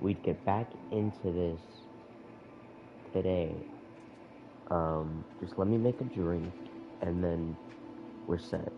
we'd get back into this today. Just let me make a drink, and then we're set.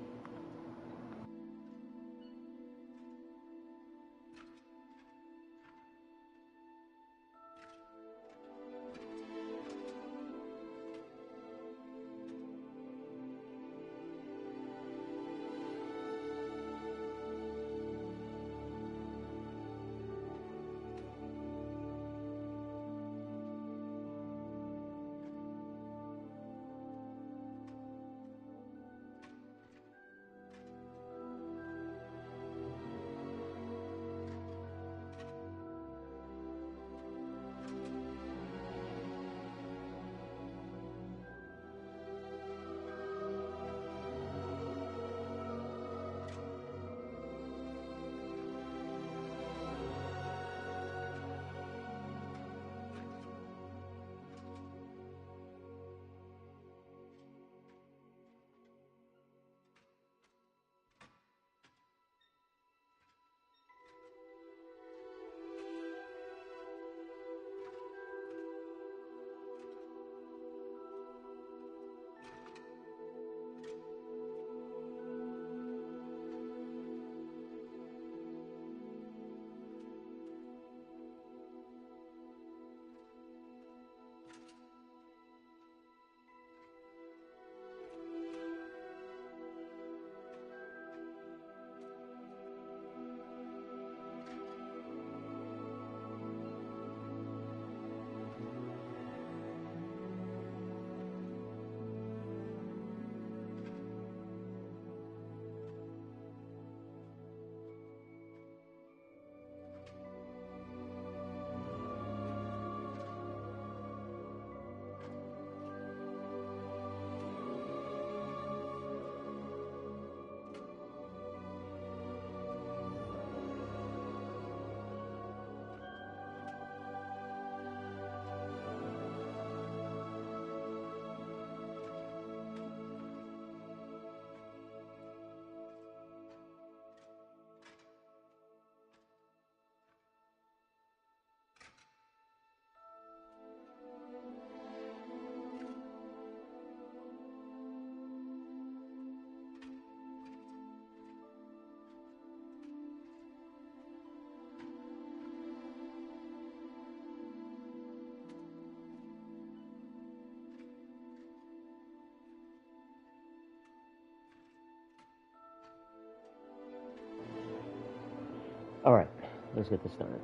Alright, let's get this started.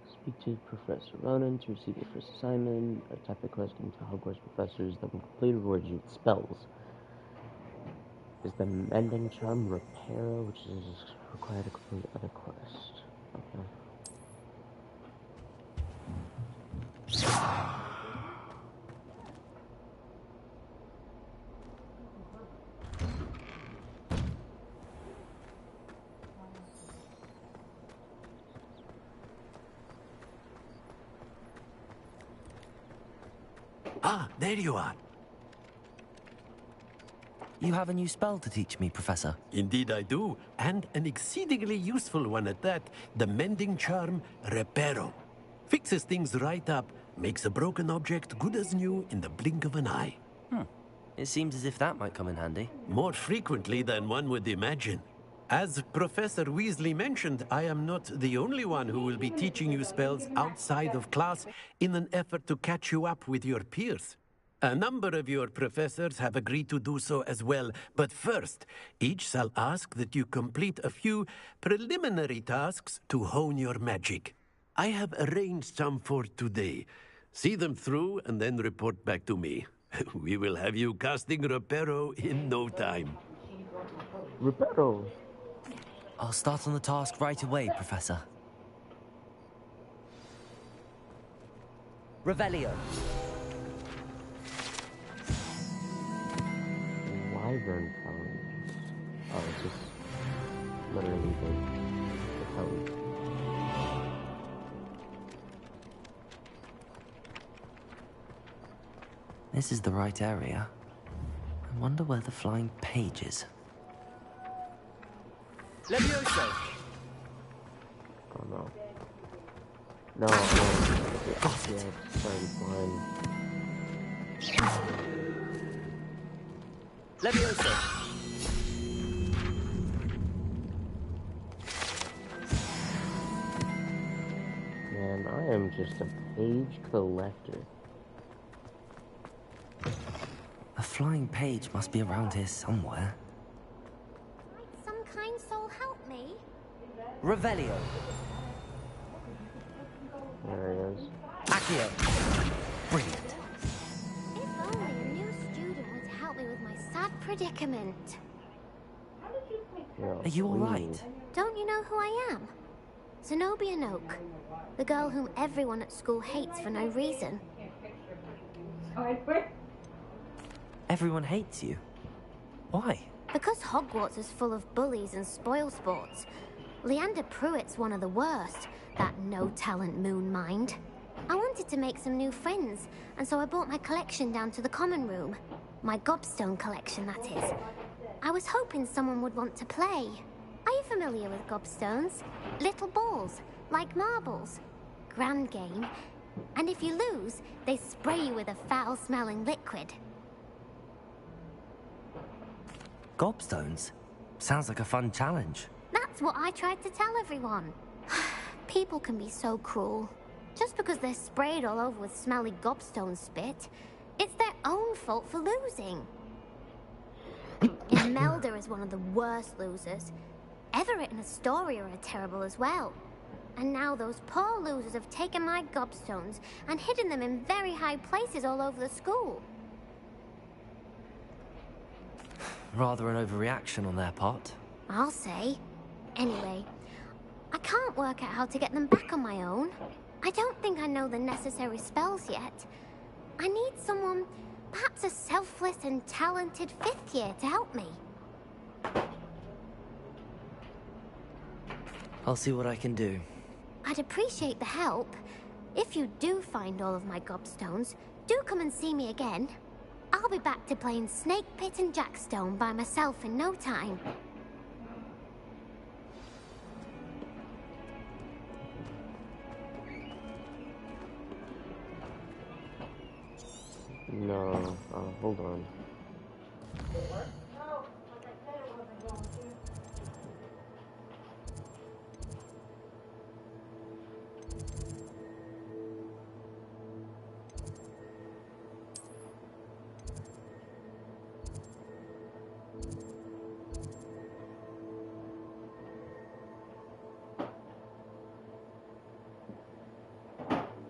Speak to Professor Ronan to receive your first assignment. Type the question to Hogwarts professors that will complete words with spells. Is the mending charm reparo, which is required to complete other quest. Okay. Ah, there you are. You have a new spell to teach me, Professor. Indeed I do, and an exceedingly useful one at that. The mending charm, Reparo. Fixes things right up, makes a broken object good as new in the blink of an eye. It seems as if that might come in handy. More frequently than one would imagine. As Professor Weasley mentioned, I am not the only one who will be teaching you spells outside of class in an effort to catch you up with your peers. A number of your professors have agreed to do so as well, but first, each shall ask that you complete a few preliminary tasks to hone your magic. I have arranged some for today. See them through and then report back to me. We will have you casting Reparo in no time. Reparo! I'll start on the task right away, Professor. Revelio. Wyvern challenge. Oh, it's just literally the code. This is the right area. I wonder where the flying page is. Levioso! Oh no. No, no. Got it. Yeah, sorry, blind. Levioso! Man, I am just a page collector. A flying page must be around here somewhere. Might some kind soul help me? Revelio. There he is. Accio. Brilliant. If only a new student would help me with my sad predicament. Yeah, Are you all please. right? Don't you know who I am? Zenobia Noak, the girl whom everyone at school hates for no reason. Everyone hates you. Why? Because Hogwarts is full of bullies and spoilsports. Leander Pruitt's one of the worst, that no-talent moon mind. I wanted to make some new friends, and so I brought my collection down to the common room. My gobstone collection, that is. I was hoping someone would want to play. Are you familiar with gobstones? Little balls, like marbles. Grand game. And if you lose, they spray you with a foul-smelling liquid. Gobstones? Sounds like a fun challenge. That's what I tried to tell everyone. People can be so cruel. Just because they're sprayed all over with smelly gobstone spit, it's their own fault for losing. Imelda is one of the worst losers. Everett and Astoria are terrible as well. And now those poor losers have taken my gobstones and hidden them in very high places all over the school. Rather an overreaction on their part. I'll say. Anyway, I can't work out how to get them back on my own. I don't think I know the necessary spells yet. I need someone, perhaps a selfless and talented fifth year to help me. I'll see what I can do. I'd appreciate the help. If you do find all of my gobstones, do come and see me again. I'll be back to playing Snake Pit and Jackstone by myself in no time. No, hold on.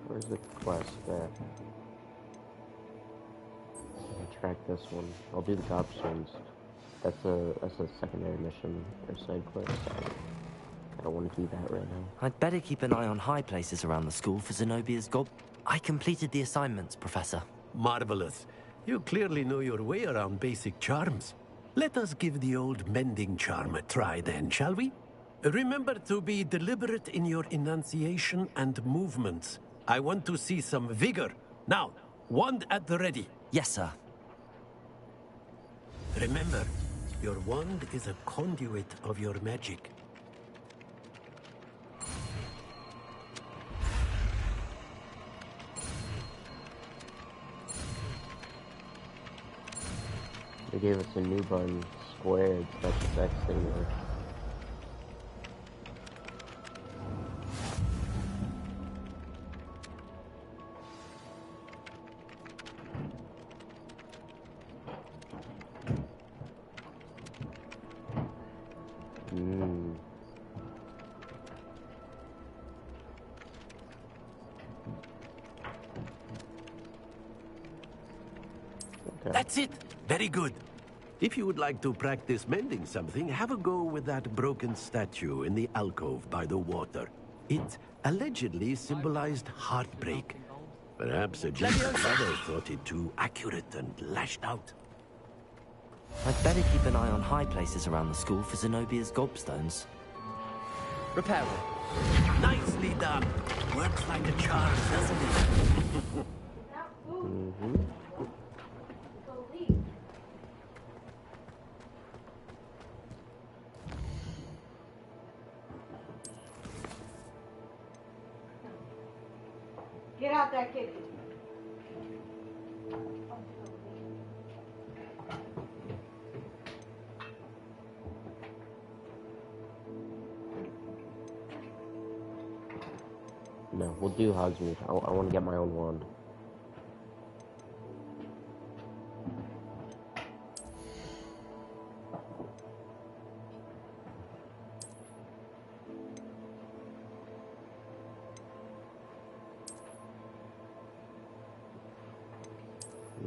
Where's the quest there? Track this one. I'll do the gobstones. That's a secondary mission or side quest. I don't want to do that right now. I'd better keep an eye on high places around the school for Zenobia's gob... I completed the assignments, Professor. Marvelous. You clearly know your way around basic charms. Let us give the old mending charm a try then, shall we? Remember to be deliberate in your enunciation and movements. I want to see some vigor. Now, wand at the ready. Yes, sir. Remember, your wand is a conduit of your magic. They gave us a new button, squared, such as X thing there. That's it! Very good. If you would like to practice mending something, have a go with that broken statue in the alcove by the water. It allegedly symbolized heartbreak. Perhaps a gentle mother thought it too accurate and lashed out. I'd better keep an eye on high places around the school for Zenobia's gobstones. Repair. Nicely done. Works like a charm, doesn't it? got that kitty. No, we'll do Hogsmeade. I want to get my own wand.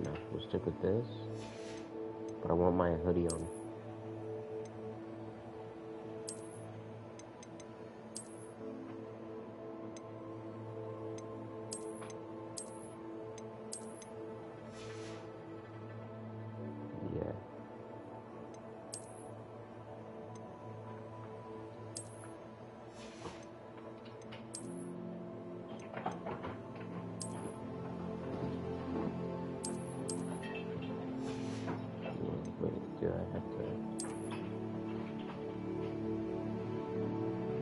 No, we'll stick with this. But I want my hoodie on. Yeah. Wait, do I have to?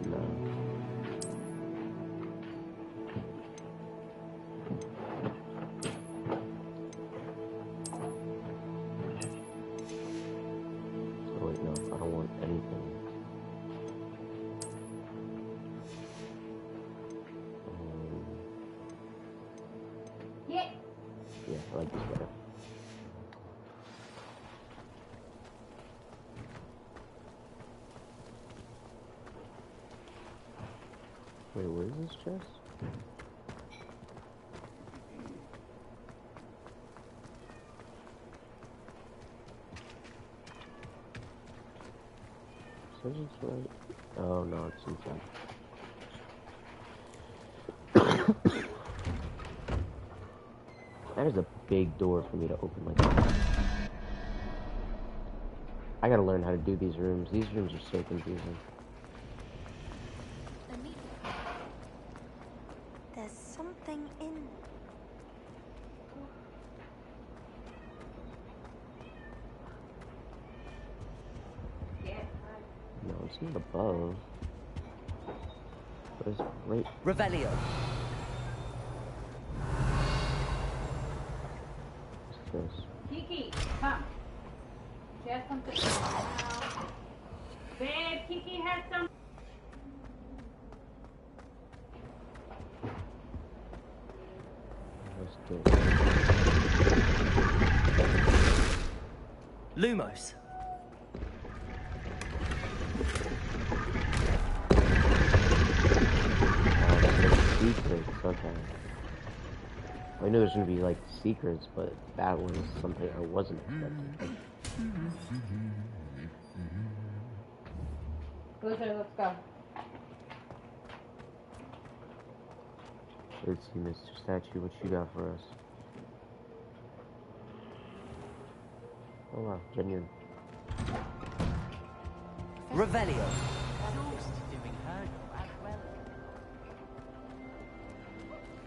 No. Oh wait, no, I don't want anything. Yeah. Yeah, I like this better. Wait, where is this chest? Says it's right. Oh no, it's inside. That is a big door for me to open like that. I gotta learn how to do these rooms. These rooms are so confusing. There's something in. No, it's not above. But it's right. Revelio. What's this? Kiki, come. She has something. Babe, Kiki has something. What's this? Lumos. Secrets, okay. I knew there's gonna be like secrets, but that was something I wasn't expecting. Blizzard, let's go. Let's see, Mr. Statue, what you got for us? Oh wow, genuine. Revelio.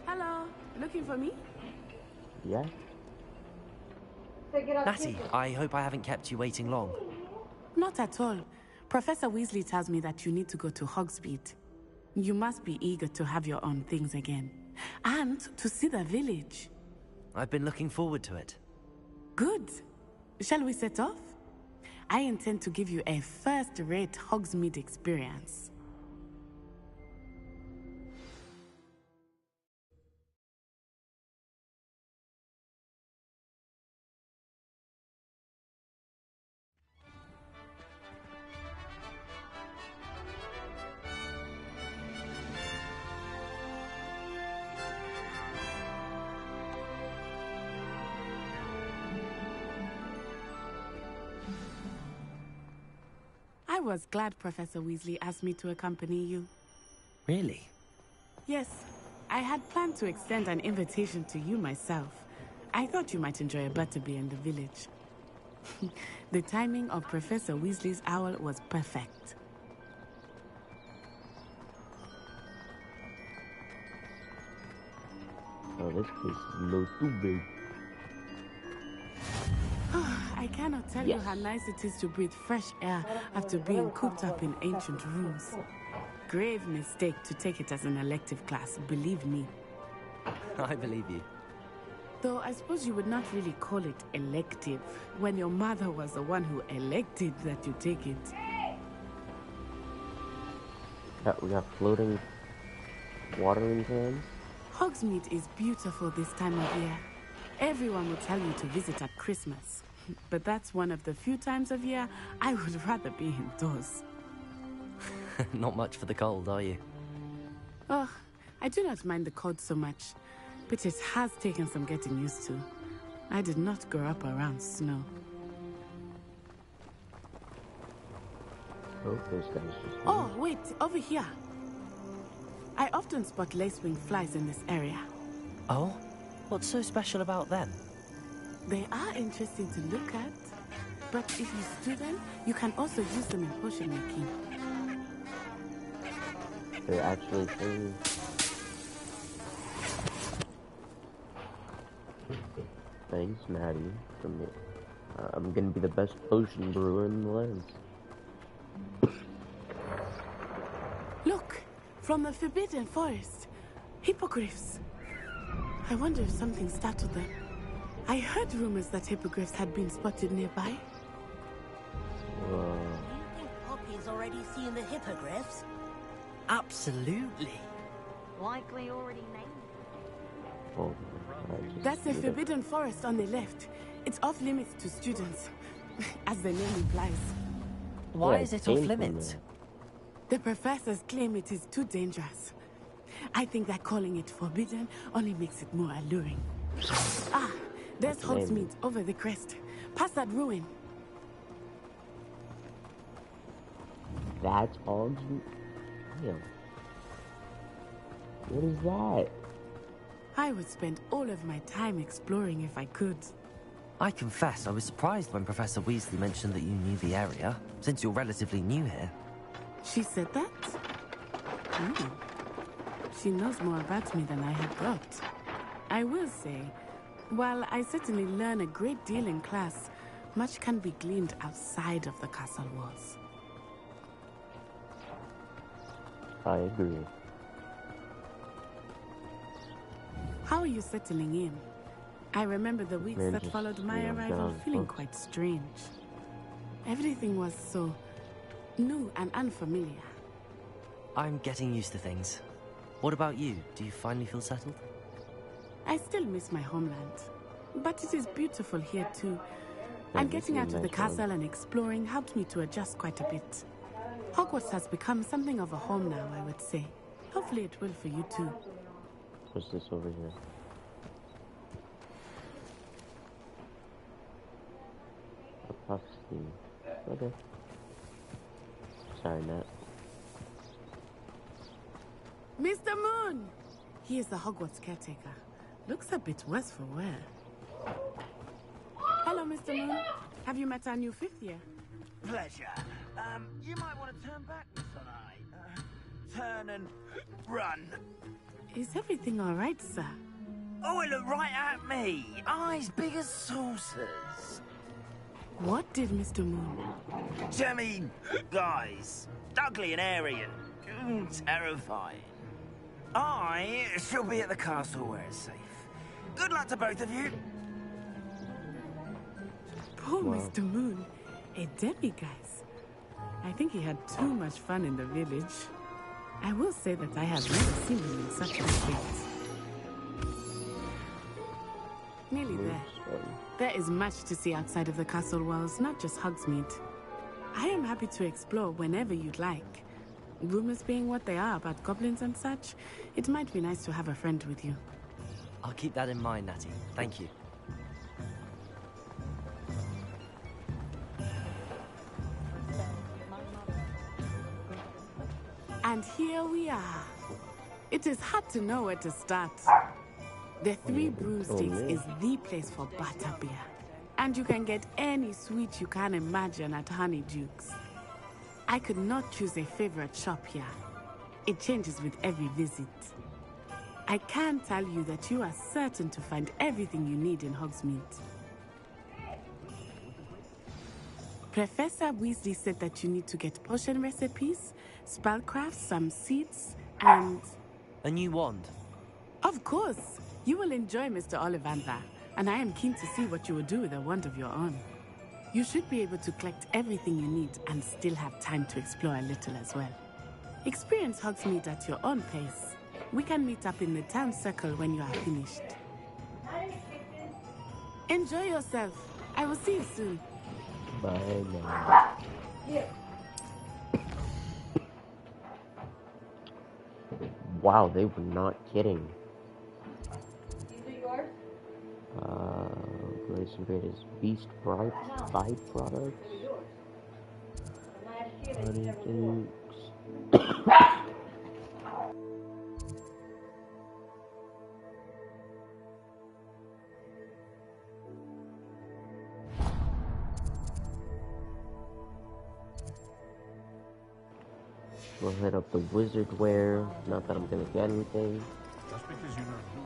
Hello, looking for me? Yeah? Take it up, Natty, Kiki. I hope I haven't kept you waiting long. Not at all. Professor Weasley tells me that you need to go to Hogsmeade. You must be eager to have your own things again. And to see the village. I've been looking forward to it. Good. Shall we set off? I intend to give you a first-rate Hogsmeade experience. I was glad Professor Weasley asked me to accompany you. Really? Yes, I had planned to extend an invitation to you myself. I thought you might enjoy a butterbeer in the village. The timing of Professor Weasley's owl was perfect. Oh, this place is a little too big. I cannot tell you how nice it is to breathe fresh air after being cooped up in ancient rooms. Grave mistake to take it as an elective class, believe me. I believe you. Though I suppose you would not really call it elective when your mother was the one who elected that you take it. We got floating watering cans. Hogsmeade is beautiful this time of year. Everyone will tell you to visit at Christmas. But that's one of the few times of year I would rather be indoors. Not much for the cold, are you? Oh, I do not mind the cold so much, but it has taken some getting used to. I did not grow up around snow. Oh, those guys just... Oh, wait, over here. I often spot lacewing flies in this area. Oh? What's so special about them? They are interesting to look at, but if you stew them, you can also use them in potion making. They're actually things. Thanks, Maddie. I'm gonna be the best potion brewer in the land. Look, from the Forbidden Forest. Hippogriffs. I wonder if something startled them. I heard rumors that hippogriffs had been spotted nearby. You think Poppy's already seen the hippogriffs? Absolutely. Likely already named. Oh, That's the Forbidden Forest on the left. It's off limits to students, as the name implies. Why Yeah, is it came off from limits? there. The professors claim it is too dangerous. I think that calling it forbidden only makes it more alluring. Ah, there's What's the name? Hogsmeade over the crest. Past that ruin. That's Hogsmeade? Damn. What is that? I would spend all of my time exploring if I could. I confess, I was surprised when Professor Weasley mentioned that you knew the area, since you're relatively new here. She said that? She knows more about me than I had thought. I will say, while I certainly learn a great deal in class, much can be gleaned outside of the castle walls. I agree. How are you settling in? I remember the weeks Man, that just, followed my you know, arrival down feeling books. quite strange. Everything was so new and unfamiliar. I'm getting used to things. What about you? Do you finally feel settled? I still miss my homeland, but it is beautiful here too. Yeah, And this getting is a out of the nice one. castle and exploring helped me to adjust quite a bit. Hogwarts has become something of a home now, I would say. Hopefully it will for you too. What's this over here? A puff steam. Okay. Sorry, Matt. Mr. Moon! He is the Hogwarts caretaker. Looks a bit worse for wear. Hello, Mr. Moon. Have you met our new fifth year? Pleasure. You might want to turn back, Miss Eye. Turn and run. Is everything all right, sir? Oh, it looked right at me. Eyes big as saucers. What did Mr. Moon? I mean, guys, ugly and airy and terrifying. I shall be at the castle where it's safe. Good luck to both of you. Poor Wow. Mr. Moon. A demiguise. I think he had too much fun in the village. I will say that I have never seen him in such a state. Nearly there. There is much to see outside of the castle walls, not just Hogsmeade. I am happy to explore whenever you'd like. Rumors being what they are about goblins and such, it might be nice to have a friend with you. I'll keep that in mind, Natty. Thank you. And here we are. It is hard to know where to start. The Three Broomsticks is the place for butterbeer. And you can get any sweet you can imagine at Honeydukes. I could not choose a favorite shop here. It changes with every visit. I can tell you that you are certain to find everything you need in Hogsmeade. Professor Weasley said that you need to get potion recipes, spellcraft, some seeds, and... A new wand. Of course. You will enjoy Mr. Ollivander, and I am keen to see what you will do with a wand of your own. You should be able to collect everything you need and still have time to explore a little as well. Experience Hogsmeade at your own pace. We can meet up in the town circle when you are finished. Enjoy yourself. I will see you soon. Bye now. Wow, they were not kidding. These are yours? Latest and greatest beast byproducts. Honey Dukes. We'll hit up the wizard wear. Not that I'm gonna get anything. Just because you know who.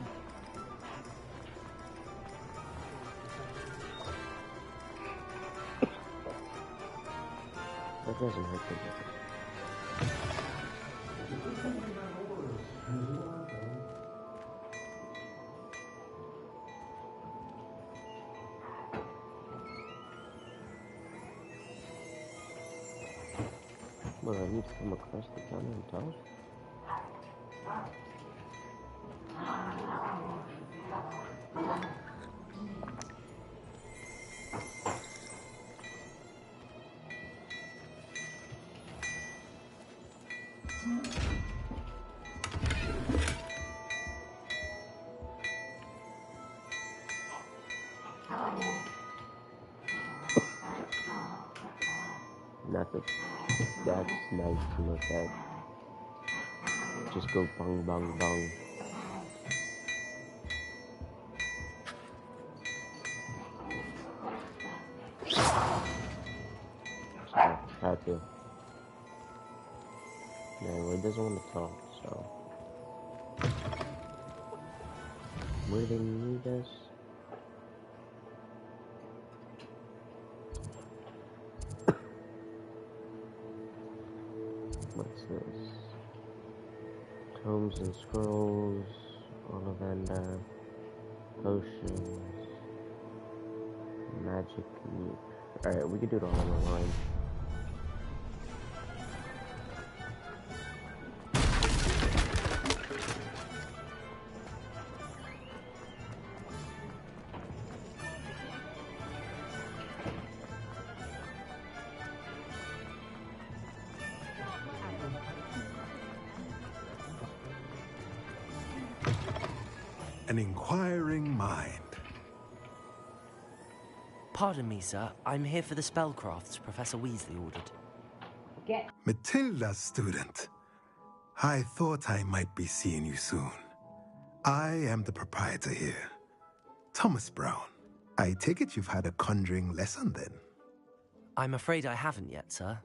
That doesn't hurt me. Well, I need to come across the counter and talk. That's nice to look at. Just go bang bang bang. So, had to. No, it doesn't want to talk, so. Where do they need us? What's this? Tomes and scrolls, Ollivander, potions, magic meat. Alright, we can do it all on the line. An inquiring mind. Pardon me, sir. I'm here for the spellcrafts Professor Weasley ordered. Matilda's student. I thought I might be seeing you soon. I am the proprietor here, Thomas Brown. I take it you've had a conjuring lesson then? I'm afraid I haven't yet, sir.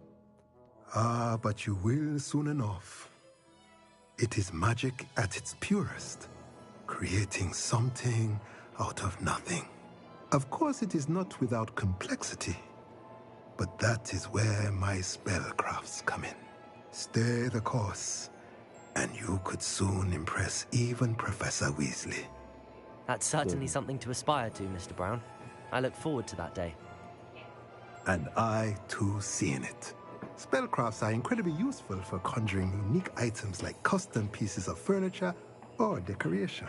Ah, but you will soon enough. It is magic at its purest, creating something out of nothing. Of course, it is not without complexity, but that is where my spellcrafts come in. Stay the course, and you could soon impress even Professor Weasley. That's certainly something to aspire to, Mr. Brown. I look forward to that day. And I, too, seeing it. Spellcrafts are incredibly useful for conjuring unique items like custom pieces of furniture or decoration.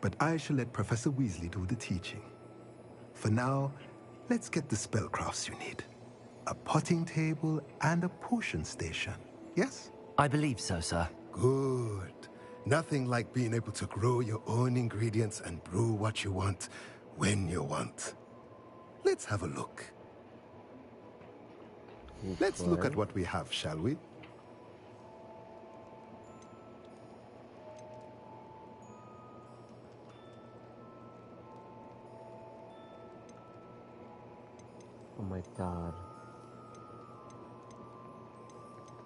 But I shall let Professor Weasley do the teaching. For now, let's get the spellcrafts you need. A potting table and a potion station, yes? I believe so, sir. Good. Nothing like being able to grow your own ingredients and brew what you want when you want. Let's have a look. Let's look at what we have, shall we? Oh my god.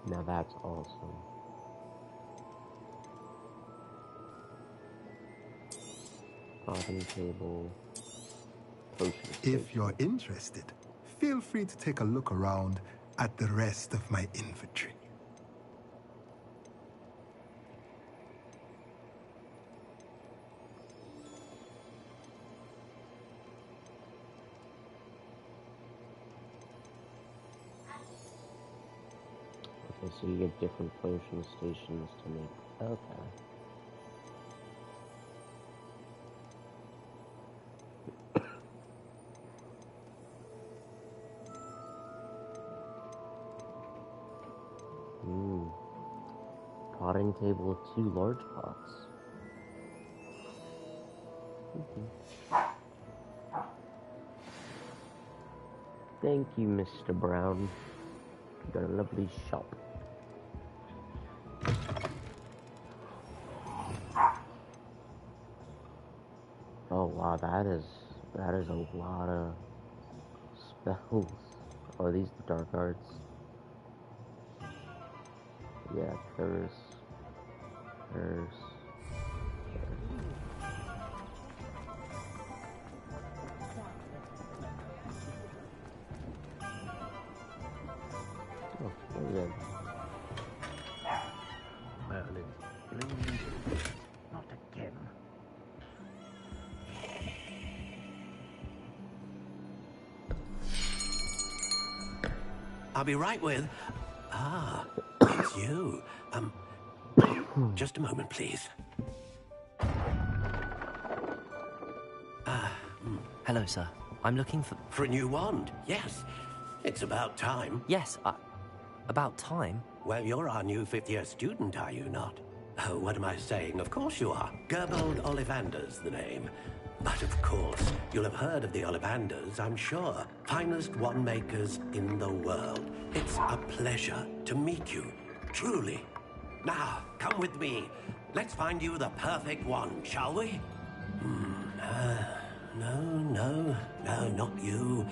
Now that's awesome. Potting table. Potion station. If you're interested, feel free to take a look around at the rest of my inventory. Okay, so you get different potion stations to make. Okay. Potting table with 2 large pots. Thank you, Mr. Brown. You got a lovely shop. Oh wow, that is a lot of spells. Oh, are these the dark arts? Yeah, curse. Oh, very good. Merlin, please, not again. I'll be right with... Ah, it's you. Just a moment, please. Hello, sir. I'm looking for... For a new wand, yes. It's about time. Yes, about time? Well, you're our new 5th-year student, are you not? Oh, what am I saying? Of course you are. Gerbold Ollivander's the name. But of course, you'll have heard of the Ollivanders, I'm sure. Finest wand makers in the world. It's a pleasure to meet you, truly. Now, come with me. Let's find you the perfect wand, shall we? No, not you.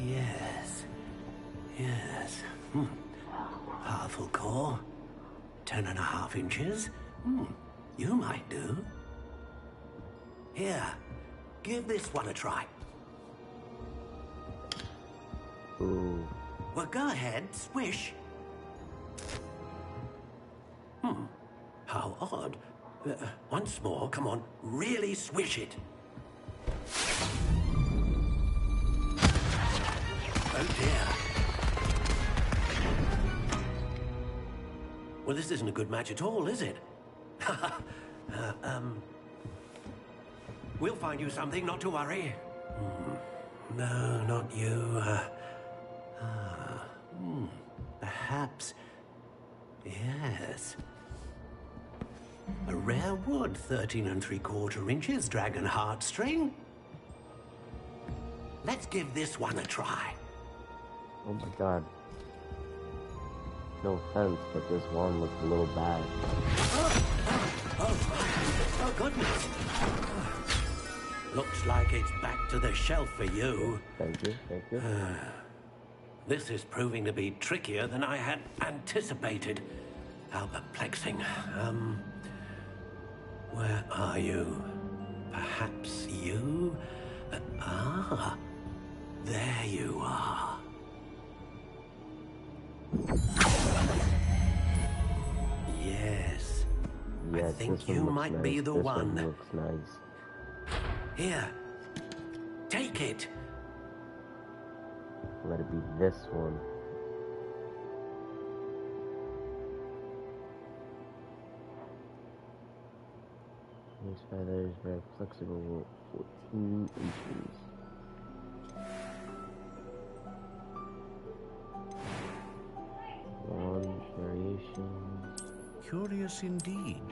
Yes. Powerful core. 10.5 inches. You might do. Here, give this one a try. Ooh. Well, go ahead, swish. How odd. Once more, come on, really swish it. Oh dear. Well, this isn't a good match at all, is it? We'll find you something, not to worry. No, not you. Perhaps... Yes. A rare wood, 13 3/4 inches, dragon heartstring. Let's give this one a try. Oh my god. No offense, but this one looks a little bad. Oh goodness. Looks like it's back to the shelf for you. Thank you. This is proving to be trickier than I had anticipated. How perplexing. Where are you? Perhaps you? There you are. Yes. I think you might be the one. This one looks nice. Here. Take it. Let it be this one. These feathers very flexible, 14 inches. Long variations. Curious indeed.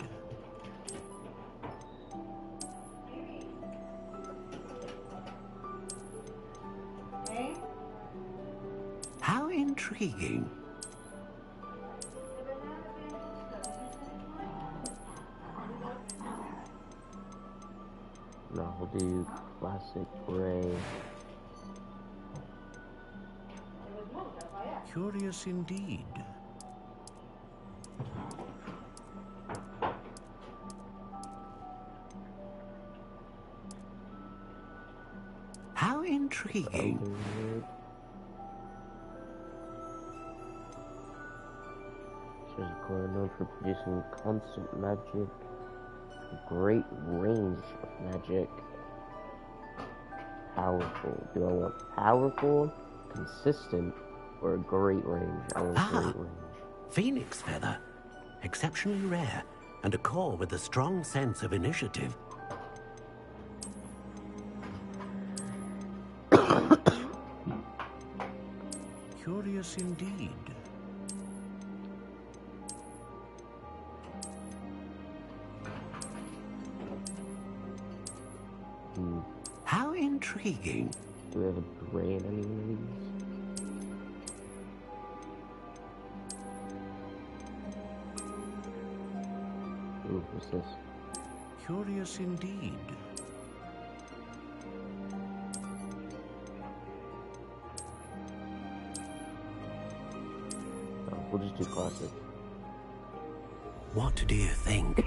How intriguing. No, we'll do classic gray. Curious indeed. How intriguing. This is known for producing constant magic, great range of magic. Powerful. Do I want powerful, consistent, Or a great range. I want a great range. Phoenix feather. Exceptionally rare, and a core with a strong sense of initiative. Curious indeed. How intriguing. Do we have a gray in any of these? Ooh, what's this? Curious indeed. Oh, we'll just do classic. What do you think?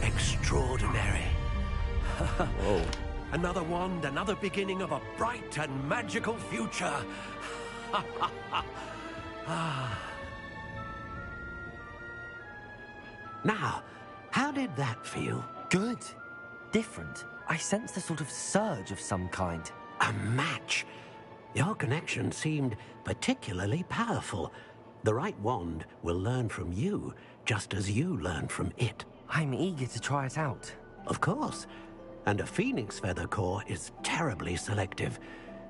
Extraordinary. Whoa. Another wand, another beginning of a bright and magical future. Now, how did that feel? Good. Different. I sensed a sort of surge of some kind. A match. Your connection seemed particularly powerful. The right wand will learn from you, just as you learn from it. I'm eager to try it out. Of course. And a phoenix feather core is terribly selective.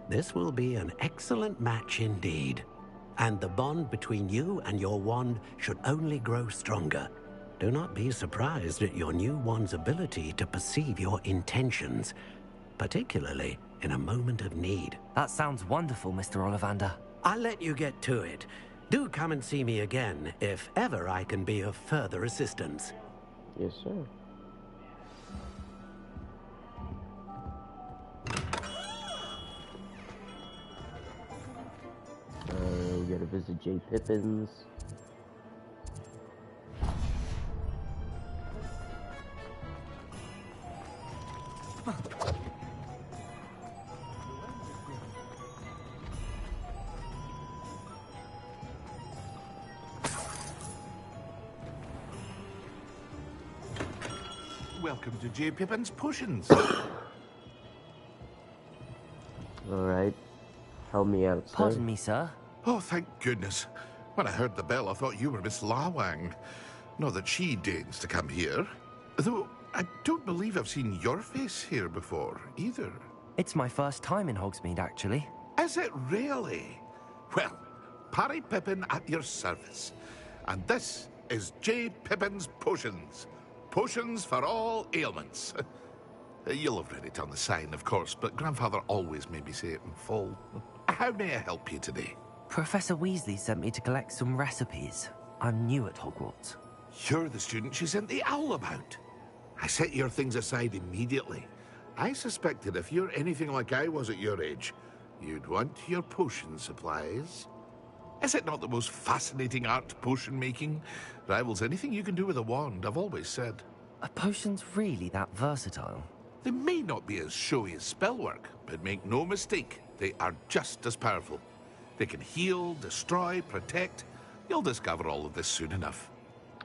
This will be an excellent match indeed. And the bond between you and your wand should only grow stronger. Do not be surprised at your new wand's ability to perceive your intentions, particularly in a moment of need. That sounds wonderful, Mr. Ollivander. I'll let you get to it. Do come and see me again if ever I can be of further assistance. Yes, sir. We gotta visit J. Pippin's. Welcome to J. Pippin's Potions. Alright. Help me out, sir. Pardon me, sir. Oh, thank goodness. When I heard the bell, I thought you were Miss Lawang. Not that she deigns to come here. Though, I don't believe I've seen your face here before, either. It's my first time in Hogsmeade, actually. Is it really? Well, Parry Pippin at your service. And this is J. Pippin's Potions. Potions for all ailments. You'll have read it on the sign, of course, but Grandfather always made me say it in full. How may I help you today? Professor Weasley sent me to collect some recipes. I'm new at Hogwarts. You're the student she sent the owl about. I set your things aside immediately. I suspected if you're anything like I was at your age, you'd want your potion supplies. Is it not the most fascinating art, potion making? Rivals anything you can do with a wand, I've always said. Are potions really that versatile? They may not be as showy as spellwork, but make no mistake, they are just as powerful. They can heal, destroy, protect. You'll discover all of this soon enough.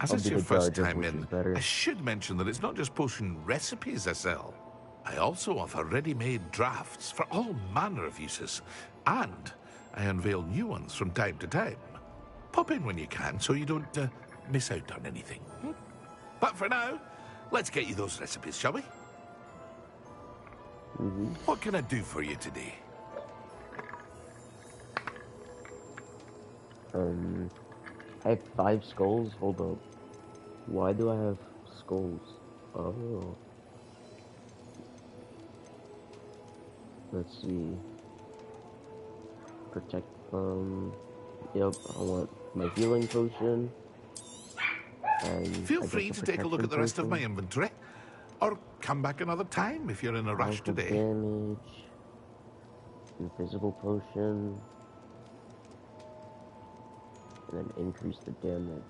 As it's your first time in, I should mention that it's not just potion recipes I sell. I also offer ready-made drafts for all manner of uses, and I unveil new ones from time to time. Pop in when you can so you don't miss out on anything. But for now, let's get you those recipes, shall we? What can I do for you today? I have 5 skulls. Hold up. Why do I have skulls? Oh. Let's see. Protect, yep, I want my healing potion. And feel free to take a look at the rest of my inventory. Or come back another time if you're in a rush today. Damage. Invisible potion. And then increase the damage.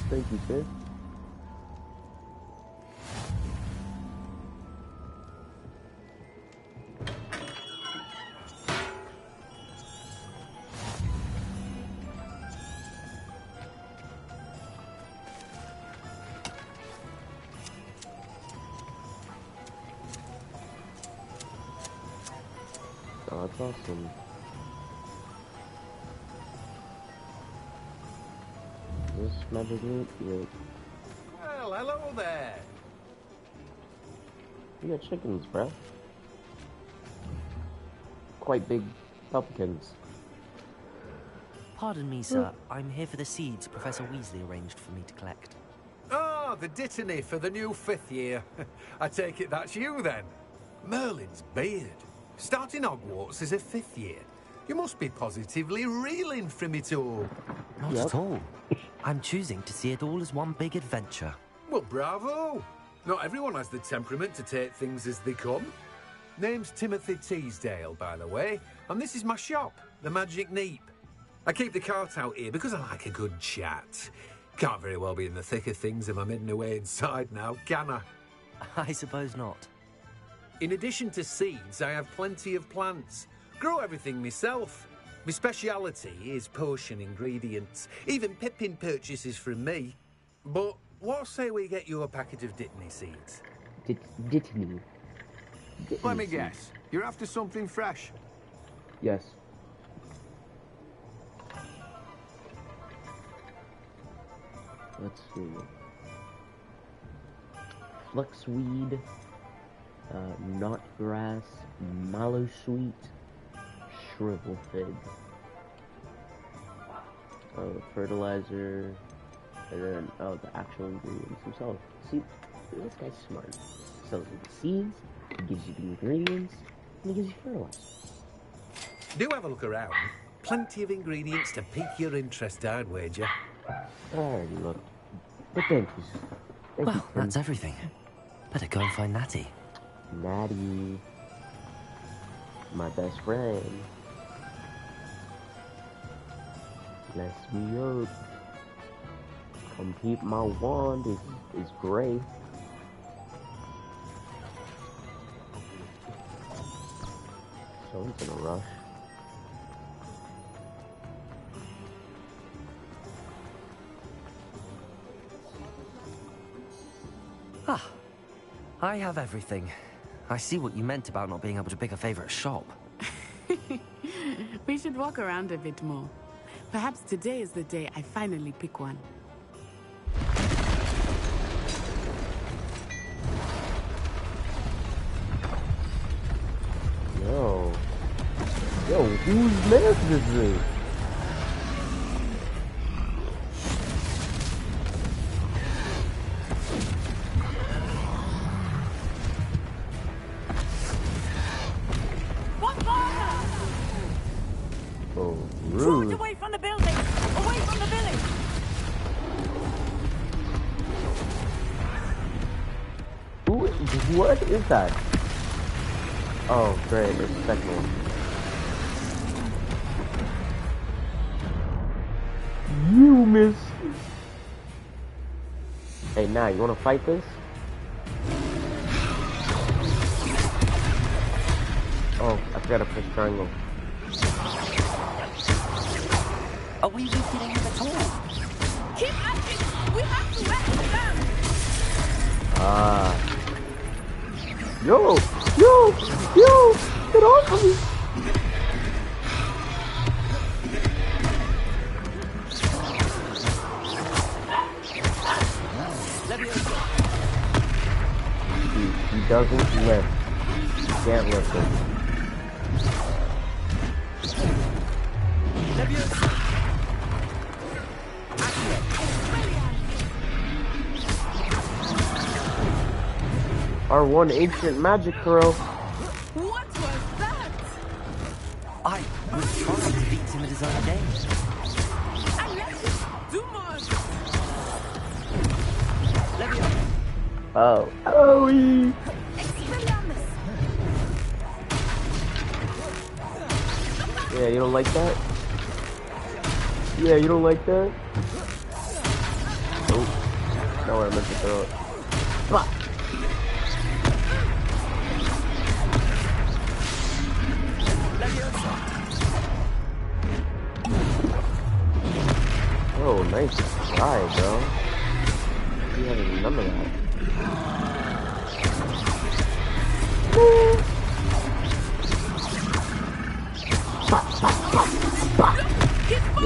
Thank you, sir. That's awesome. Is this magic meat? Yeah. Well, hello there. You got chickens, bro. Quite big pumpkins. Pardon me, sir. I'm here for the seeds Professor Weasley arranged for me to collect. Oh, the dittany for the new 5th year. I take it that's you, then. Merlin's beard. Starting Hogwarts as a 5th year. You must be positively reeling from it all. Not at all. I'm choosing to see it all as one big adventure. Well, bravo. Not everyone has the temperament to take things as they come. Name's Timothy Teasdale, by the way, and this is my shop, the Magic Neep. I keep the cart out here because I like a good chat. Can't very well be in the thick of things if I'm hidden away inside now, can I? I suppose not. In addition to seeds, I have plenty of plants. Grow everything myself. My speciality is potion ingredients. Even Pippin purchases from me. But what say we get you a packet of Dittany seeds? Dittany. Let me guess. You're after something fresh? Yes. Let's see. Fluxweed, knotgrass, mallowsweet, shrivel fig. Fertilizer, and then, the actual ingredients themselves. See, this guy's smart. He sells you the seeds, he gives you the ingredients, and he gives you fertilizer. Do have a look around. Plenty of ingredients to pique your interest, I'd wager. I already looked. But thank you. Well, that's everything. Better go and find Natty. Natty. My best friend. Bless me up. Come keep my wand is gray. Someone's in a rush. Ah, I have everything. I see what you meant about not being able to pick a favorite shop. We should walk around a bit more. Perhaps today is the day I finally pick one. Yo, whose mask is this? Oh, rude. Away from the building! Away from the village! What is that? Oh, great, there's a second one. You miss. Hey, now, you wanna fight this? Oh, I forgot to push triangle. Are we weakening him at all? Keep at it! We have to let him down! Ah. Yo! Get off of me! He doesn't lift. Can't lift him. Our one ancient magic throw. What was that? I was trying to beat him at his own game. I let him do more! Oh. Owie! Yeah, you don't like that? Yeah, you don't like that? Oh. No, I meant to throw it. Fuck! Oh, nice try, bro. You having none of that.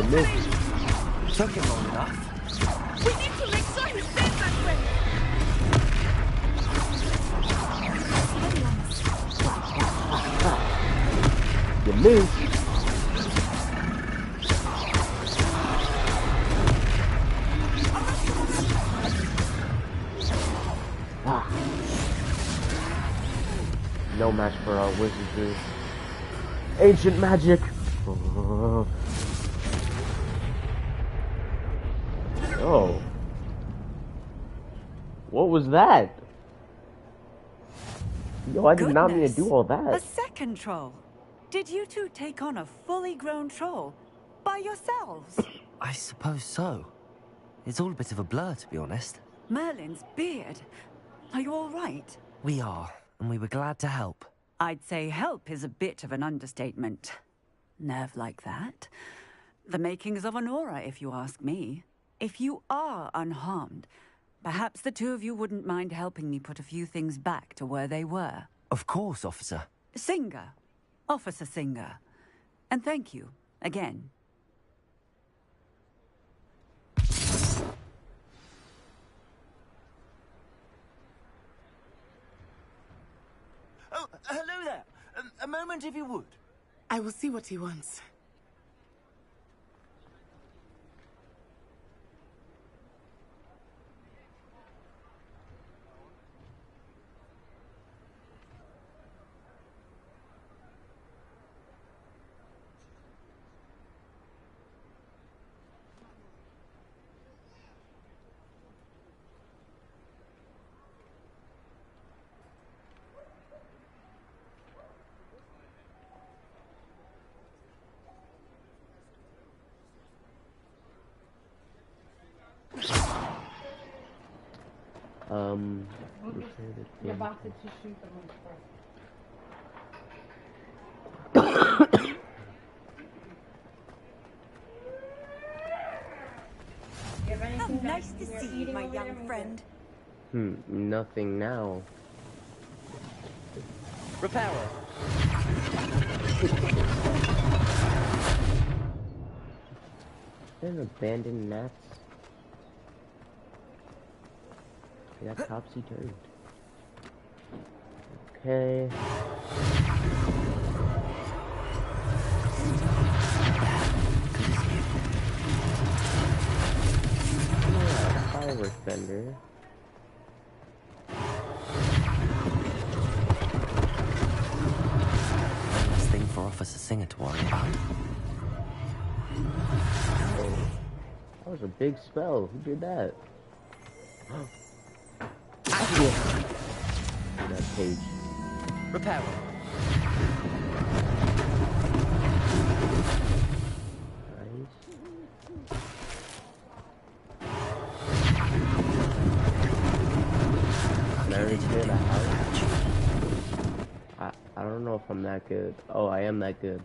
happening? Took him long enough. We need to make sure he stays that way. You missed. No match for our wizardry. Ancient magic. Oh. What was that? Yo, I did not mean to do all that. A second troll. Did you two take on a fully grown troll by yourselves? I suppose so. It's all a bit of a blur, to be honest. Merlin's beard. Are you all right? We are, and we were glad to help. I'd say help is a bit of an understatement. Nerve like that. The makings of an aura, if you ask me. If you are unharmed, perhaps the two of you wouldn't mind helping me put a few things back to where they were. Of course, officer. Singer. Officer Singer. And thank you, again. Oh, hello there. A moment, if you would. I will see what he wants. You're about to shoot them How nice to see you, my young friend. Nothing now. Repairer. There's abandoned mats. They got topsy-turvy. Okay. Yeah, firework vendor. Last thing for Officer Singer to worry about. Oh, that was a big spell. Who did that? That page. Repairer. I don't know if I'm that good. Oh, I am that good.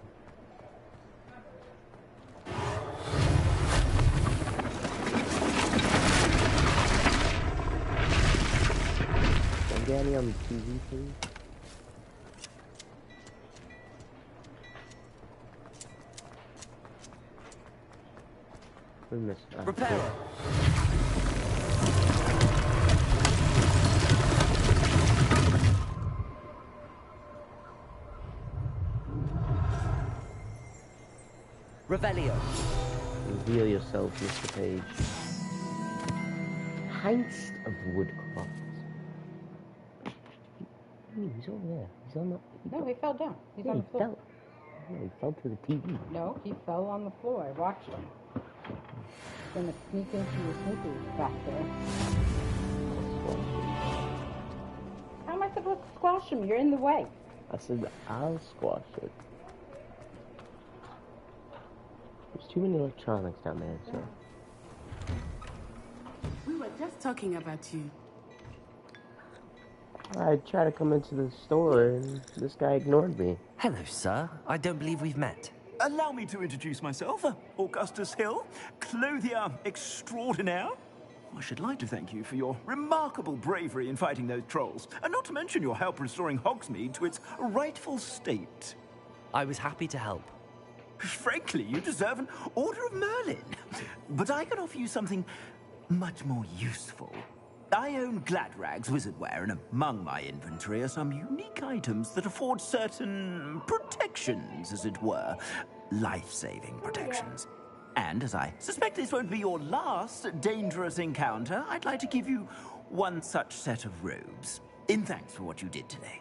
Danny on the TV, please. We missed that. Repairer. Revelio. Reveal yourself, Mr. Page. Pints of woodcraft. He's over there. He's on the... No, he fell down. He's on the floor. Fell. No, he fell to the TV. No, he fell on the floor. I watched him. He's gonna sneak into your sneakers back there. How am I supposed to squash him? You're in the way. I said I'll squash it. There's too many electronics down there, so... We were just talking about you. I tried to come into the store and this guy ignored me. Hello, sir. I don't believe we've met. Allow me to introduce myself, Augustus Hill, clothier extraordinaire. I should like to thank you for your remarkable bravery in fighting those trolls, and not to mention your help restoring Hogsmeade to its rightful state. I was happy to help. Frankly, you deserve an Order of Merlin. But I can offer you something much more useful. I own Gladrag's wizardware, and among my inventory are some unique items that afford certain protections, as it were. Life-saving protections. And as I suspect this won't be your last dangerous encounter, I'd like to give you one such set of robes, in thanks for what you did today.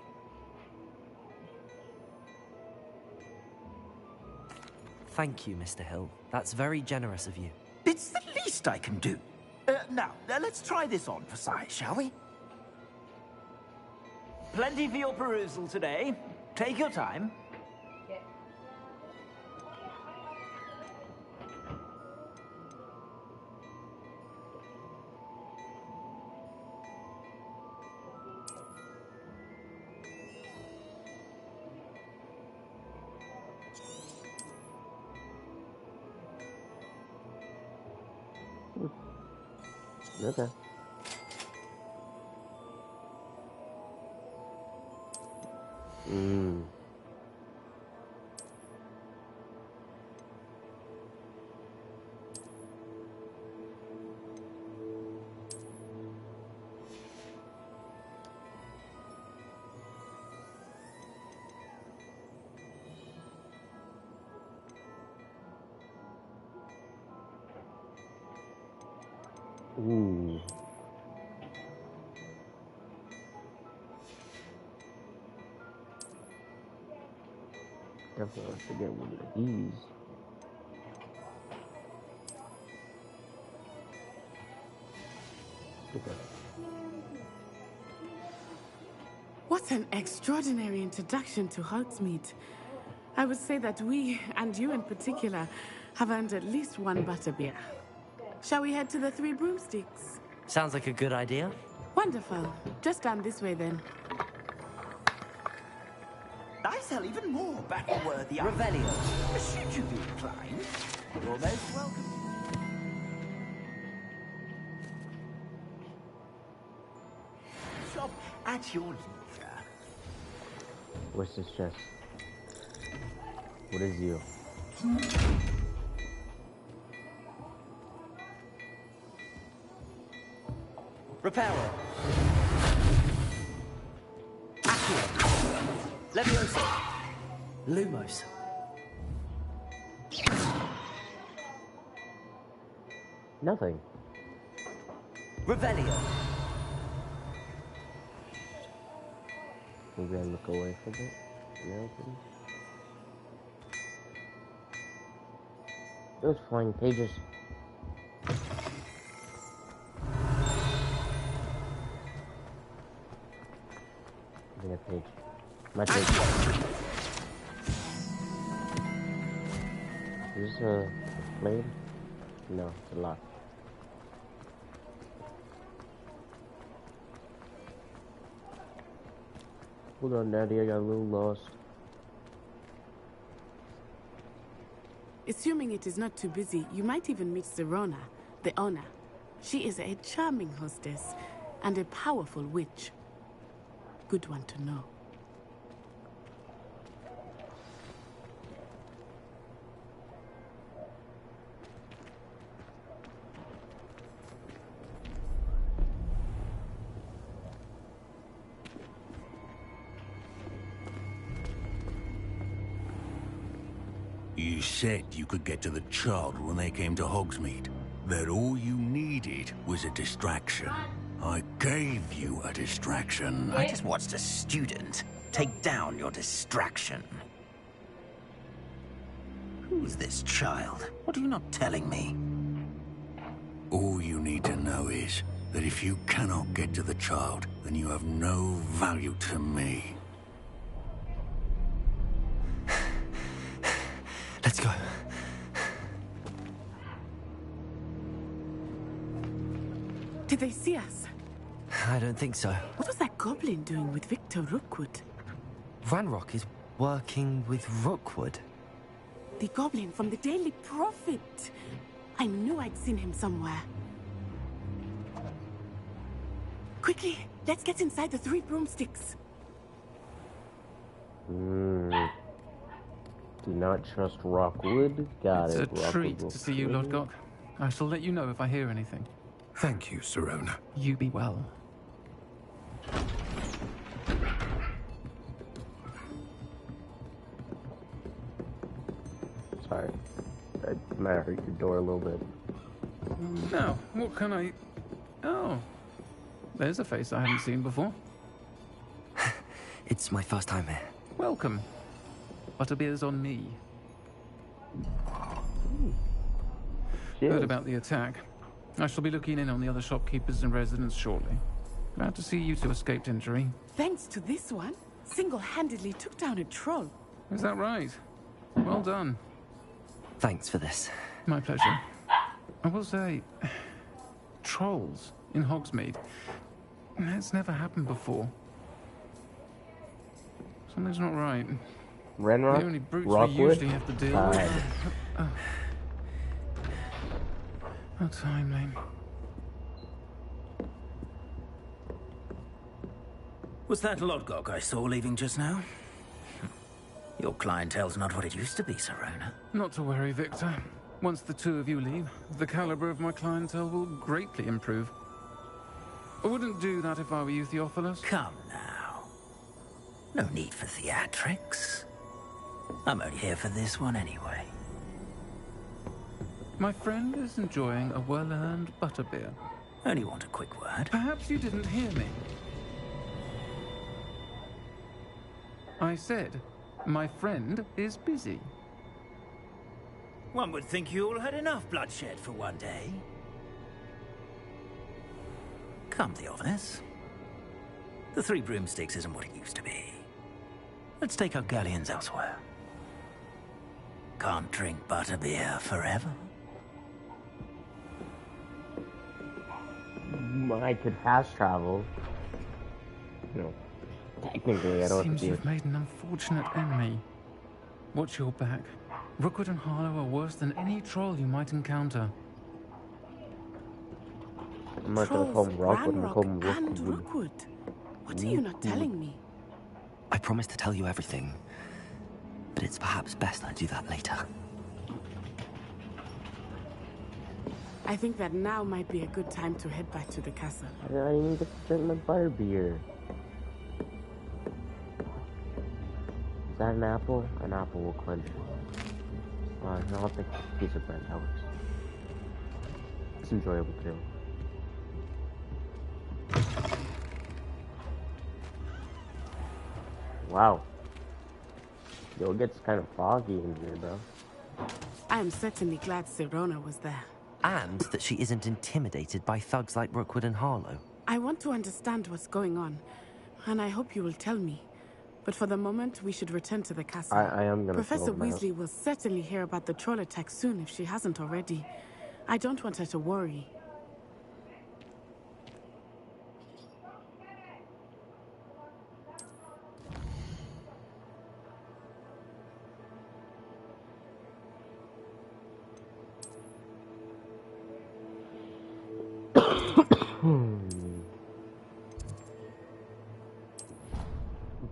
Thank you, Mr. Hill. That's very generous of you. It's the least I can do. Now, let's try this on for size, shall we? Plenty for your perusal today. Take your time. Okay. Ooh. Definitely have to get one of these. Okay. What an extraordinary introduction to Hogsmeade. I would say that we, and you in particular, have earned at least one butterbeer. Shall we head to the Three Broomsticks? Sounds like a good idea. Wonderful. Just down this way, then. I sell even more battle-worthy Revelio. Should you be inclined, you're most welcome. Shop at your leisure. What's this chest? What is you? Reparo. Accio. Leviosa. Lumos. Nothing. Revelio. Maybe I look away from it. No, please. Those flying pages. A page. My page. Is this a flame? No, it's a lock. Hold on, Daddy, I got a little lost. Assuming it is not too busy, you might even meet Serona, the owner. She is a charming hostess and a powerful witch. Good one to know. You said you could get to the child when they came to Hogsmeade. That all you needed was a distraction. I gave you a distraction. I just watched a student take down your distraction. Who's this child? What are you not telling me? All you need to know is that if you cannot get to the child, then you have no value to me. Let's go. Did they see us? I don't think so. What was that goblin doing with Victor Rookwood? Ranrock is working with Rookwood. The goblin from the Daily Prophet. I knew I'd seen him somewhere. Quickly, let's get inside the Three Broomsticks. Do not trust Rockwood. Got It's it. a Rockwood treat will to see you, kill Lodgok. I shall let you know if I hear anything. Thank you, Sirona. You be well. Sorry. I might have hurt your door a little bit. Now, what can I... Oh. There's a face I haven't seen before. It's my first time here. Welcome. Butterbeer's on me. Heard about the attack. I shall be looking in on the other shopkeepers and residents shortly. Glad to see you two escaped injury. Thanks to this one, single-handedly took down a troll. Is that right? Well done. Thanks for this. My pleasure. I will say, trolls in Hogsmeade. It's never happened before. Something's not right. Renrock? The only brutes Rockwood? we usually have to deal with. How timely. Was that Lodgok I saw leaving just now? Your clientele's not what it used to be, Sirona. Not to worry, Victor. Once the two of you leave, the caliber of my clientele will greatly improve. I wouldn't do that if I were you, Theophilus. Come now. No need for theatrics. I'm only here for this one anyway. My friend is enjoying a well-earned butterbeer. Only want a quick word. Perhaps you didn't hear me. I said, my friend is busy. One would think you all had enough bloodshed for one day. Come, Theophilus. The Three Broomsticks isn't what it used to be. Let's take our galleons elsewhere. Can't drink butterbeer forever. I could fast travel. No. Technically, I don't have Seems to you've made an unfortunate enemy. Watch your back. Rookwood and Harlow are worse than any troll you might encounter. I'm not gonna call him Rockwood, I'm gonna call him And Rookwood. What are you not telling me? I promised to tell you everything, but it's perhaps best I do that later. I think that now might be a good time to head back to the castle. I need to drink my butterbeer. Is that an apple? An apple will quench. I'll take a piece of bread, that works. It's enjoyable too. Wow. Yo, it gets kind of foggy in here, bro. I am certainly glad Sirona was there. And that she isn't intimidated by thugs like Rookwood and Harlow. I want to understand what's going on, and I hope you will tell me. But for the moment, we should return to the castle. I am gonna Professor follow them out. Weasley will certainly hear about the troll attack soon if she hasn't already. I don't want her to worry.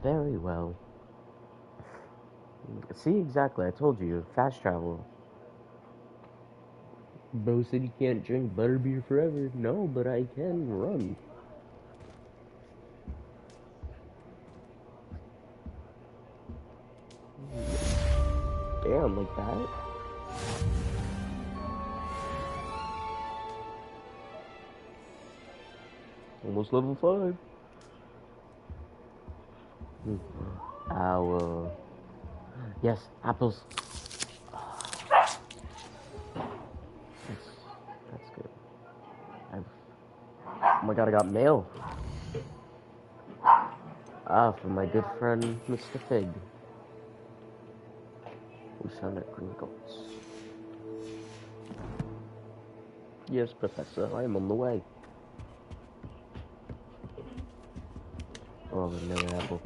Very well. See, exactly, I told you, fast travel. Bro said you can't drink butterbeer forever. No, but I can run. Damn, like that? Almost level 5. Owl. Yes, apples. That's good. Oh my god, I got mail. From my good friend, Mr. Fig. Lieutenant Gringotts. Yes, Professor, I am on the way. Oh, another apple.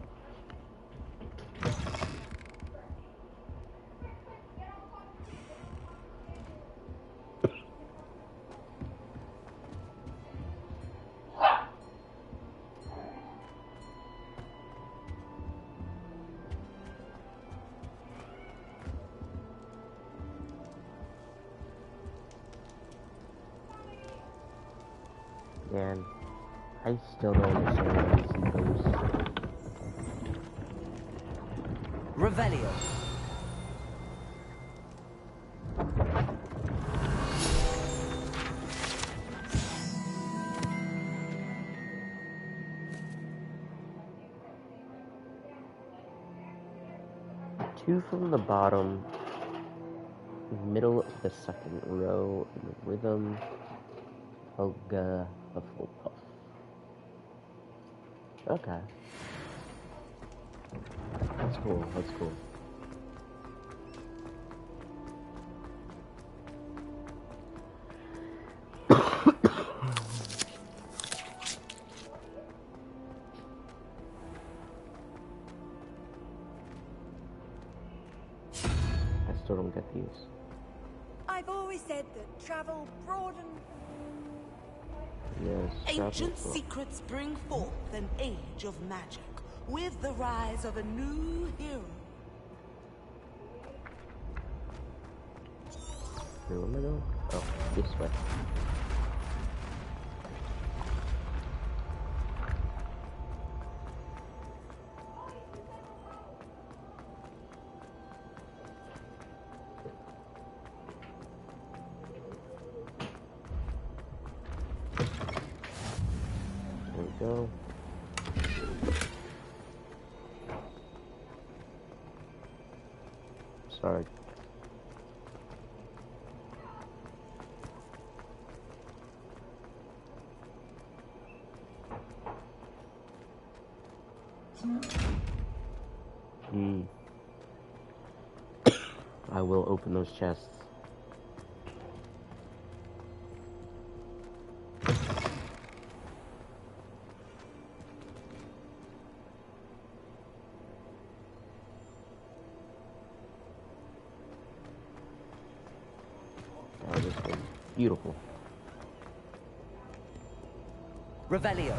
Man, I still don't understand why I see ghosts. Revelio. Two from the bottom, middle of the second row, in the rhythm, Helga, Hufflepuff. Okay. That's cool, that's cool. I still don't get these. I've always said that travel broadens. Yes, Ancient secrets bring forth an age of magic, with the rise of a new hero. Where am I going? Oh, this way. There we go. Sorry. I will open those chests. Oh, this one's beautiful. Revelio.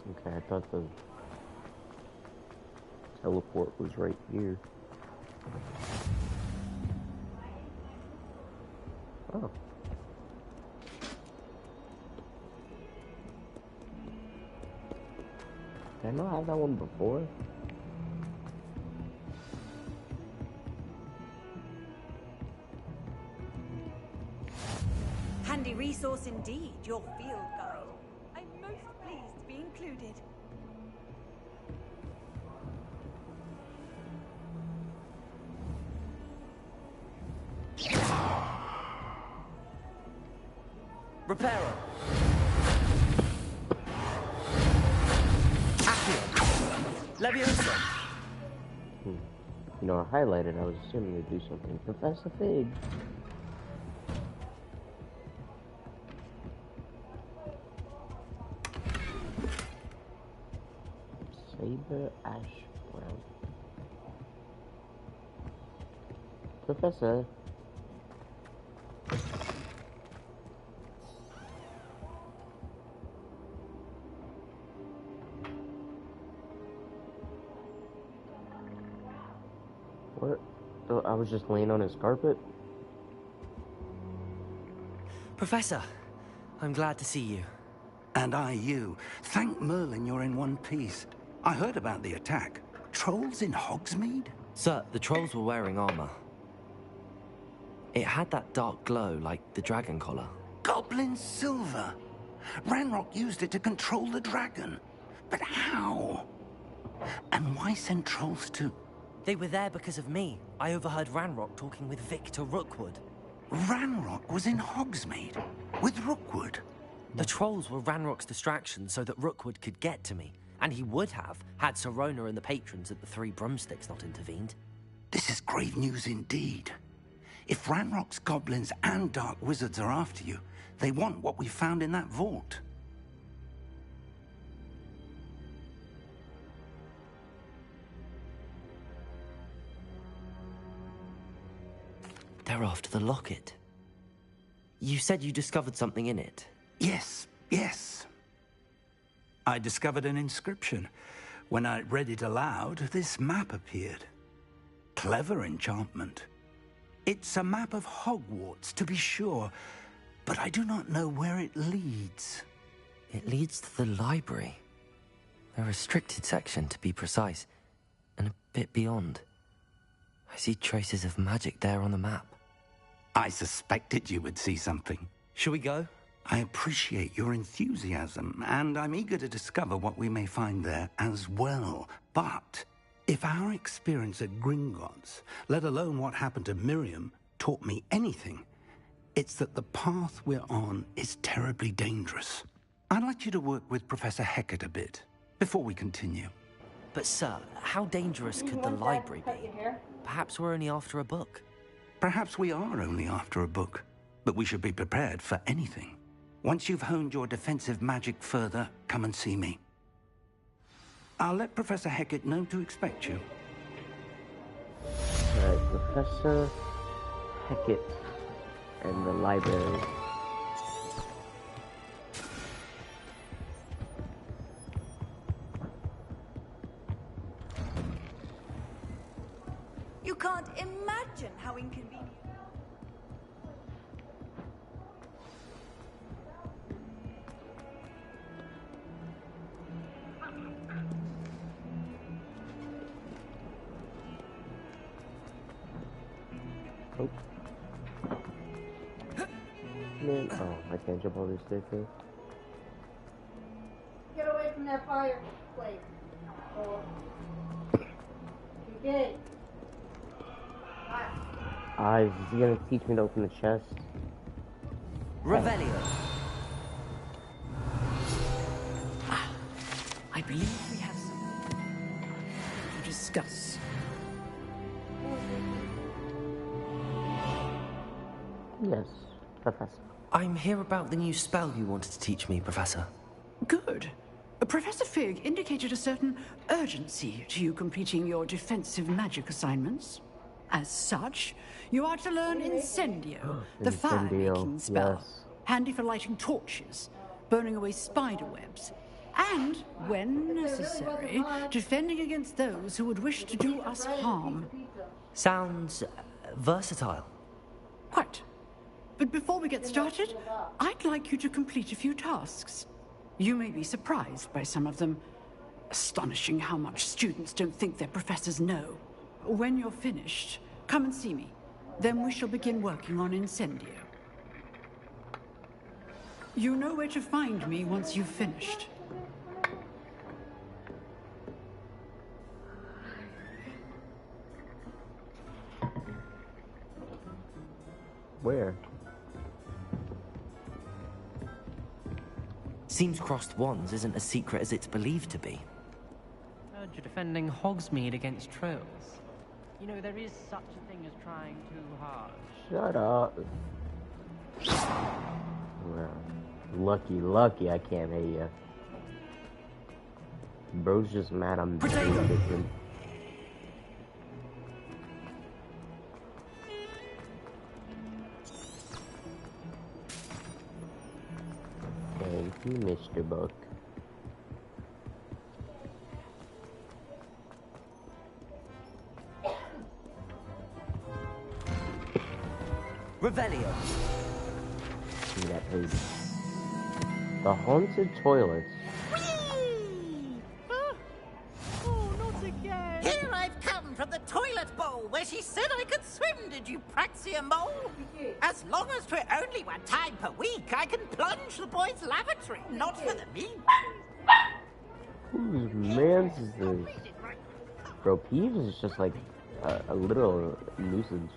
Okay, I thought the teleport was right here. Oh. Did I not have that one before? Handy resource indeed, your field guide. I'm most pleased to be included. Reparo. Accio. Leviosa. You know, I highlighted, I was assuming to do something. Professor Fig. Saber Ash Brown. Professor. What? Oh, I was just laying on his carpet? Professor, I'm glad to see you. And I you. Thank Merlin you're in one piece. I heard about the attack. Trolls in Hogsmeade? Sir, the trolls were wearing armor. It had that dark glow like the dragon collar. Goblin silver. Ranrock used it to control the dragon. But how? And why send trolls too? They were there because of me. I overheard Ranrock talking with Victor Rookwood. Ranrock was in Hogsmeade with Rookwood. The trolls were Ranrock's distraction so that Rookwood could get to me. And he would have, had Sirona and the patrons at the Three Broomsticks not intervened. This is grave news indeed. If Ranrock's goblins and dark wizards are after you, they want what we found in that vault. They're after the locket. You said you discovered something in it. Yes, yes. I discovered an inscription. When I read it aloud, this map appeared. Clever enchantment. It's a map of Hogwarts, to be sure, but I do not know where it leads. It leads to the library. The restricted section, to be precise, and a bit beyond. I see traces of magic there on the map. I suspected you would see something. Shall we go? I appreciate your enthusiasm, and I'm eager to discover what we may find there as well. But if our experience at Gringotts, let alone what happened to Miriam, taught me anything, it's that the path we're on is terribly dangerous. I'd like you to work with Professor Hecat a bit before we continue. But sir, how dangerous could the library be? Perhaps we're only after a book. Perhaps we are only after a book, but we should be prepared for anything. Once you've honed your defensive magic further, come and see me. I'll let Professor Hecat know to expect you. Alright, Professor Hecat and the library. You can't imagine how inconvenient. Oh. Man, oh, I can't jump over the staircase. Get away from that fireplace. Or you did. Is he gonna teach me to open the chest? Revelio. I believe we have something to discuss. Yes, Professor. I'm here about the new spell you wanted to teach me, Professor. Good. Professor Fig indicated a certain urgency to you completing your defensive magic assignments. As such, you are to learn Incendio, the fire-making spell. Yes. Handy for lighting torches, burning away spider webs, and, when necessary, defending against those who would wish to do us harm. Sounds versatile. Quite. But before we get started, I'd like you to complete a few tasks. You may be surprised by some of them. Astonishing how much students don't think their professors know. When you're finished, come and see me. Then we shall begin working on Incendio. You know where to find me once you've finished. Where? Seems crossed wands isn't as secret as it's believed to be. Heard you're defending Hogsmeade against trolls. You know, there is such a thing as trying too hard. Shut up. Well, lucky I can't hear you. Bro's just mad I'm doing different. Thank you, Mr. Book. Revelio. See that, please. The haunted toilets. Oh, not again! Here I've come from the toilet bowl where she said I could swim, did you praxia mole? As long as 'twere only one time per week, I can plunge the boys' lavatory, not for the mean. Whose man's is this? Bro, Peeves is just like a literal nuisance.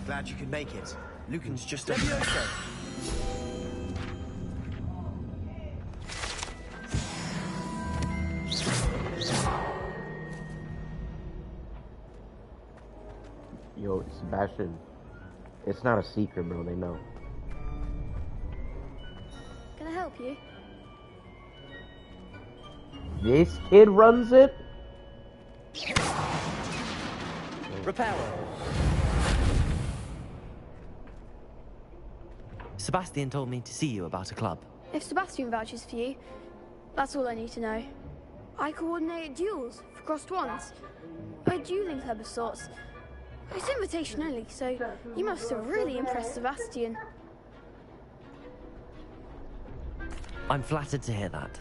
Glad you could make it. Lucan's just Yo, Sebastian, it's not a secret, bro. They know. Can I help you? This kid runs it? Repel. Sebastian told me to see you about a club. If Sebastian vouches for you, that's all I need to know. I coordinate duels for crossed wands. A dueling club of sorts. It's invitation only, so you must have really impressed Sebastian. I'm flattered to hear that.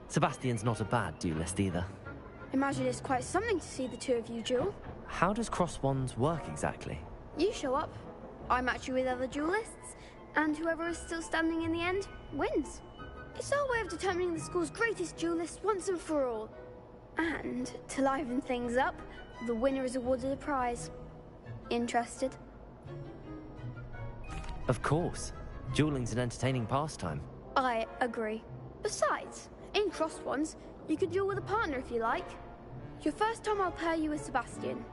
Sebastian's not a bad duelist either. Imagine it's quite something to see the two of you duel. How does cross wands work exactly? You show up, I match you with other duelists, and whoever is still standing in the end wins. It's our way of determining the school's greatest duelist once and for all. And to liven things up, the winner is awarded a prize. Interested? Of course. Dueling's an entertaining pastime. I agree. Besides, in crossed ones, you could duel with a partner if you like. Your first time I'll pair you with Sebastian.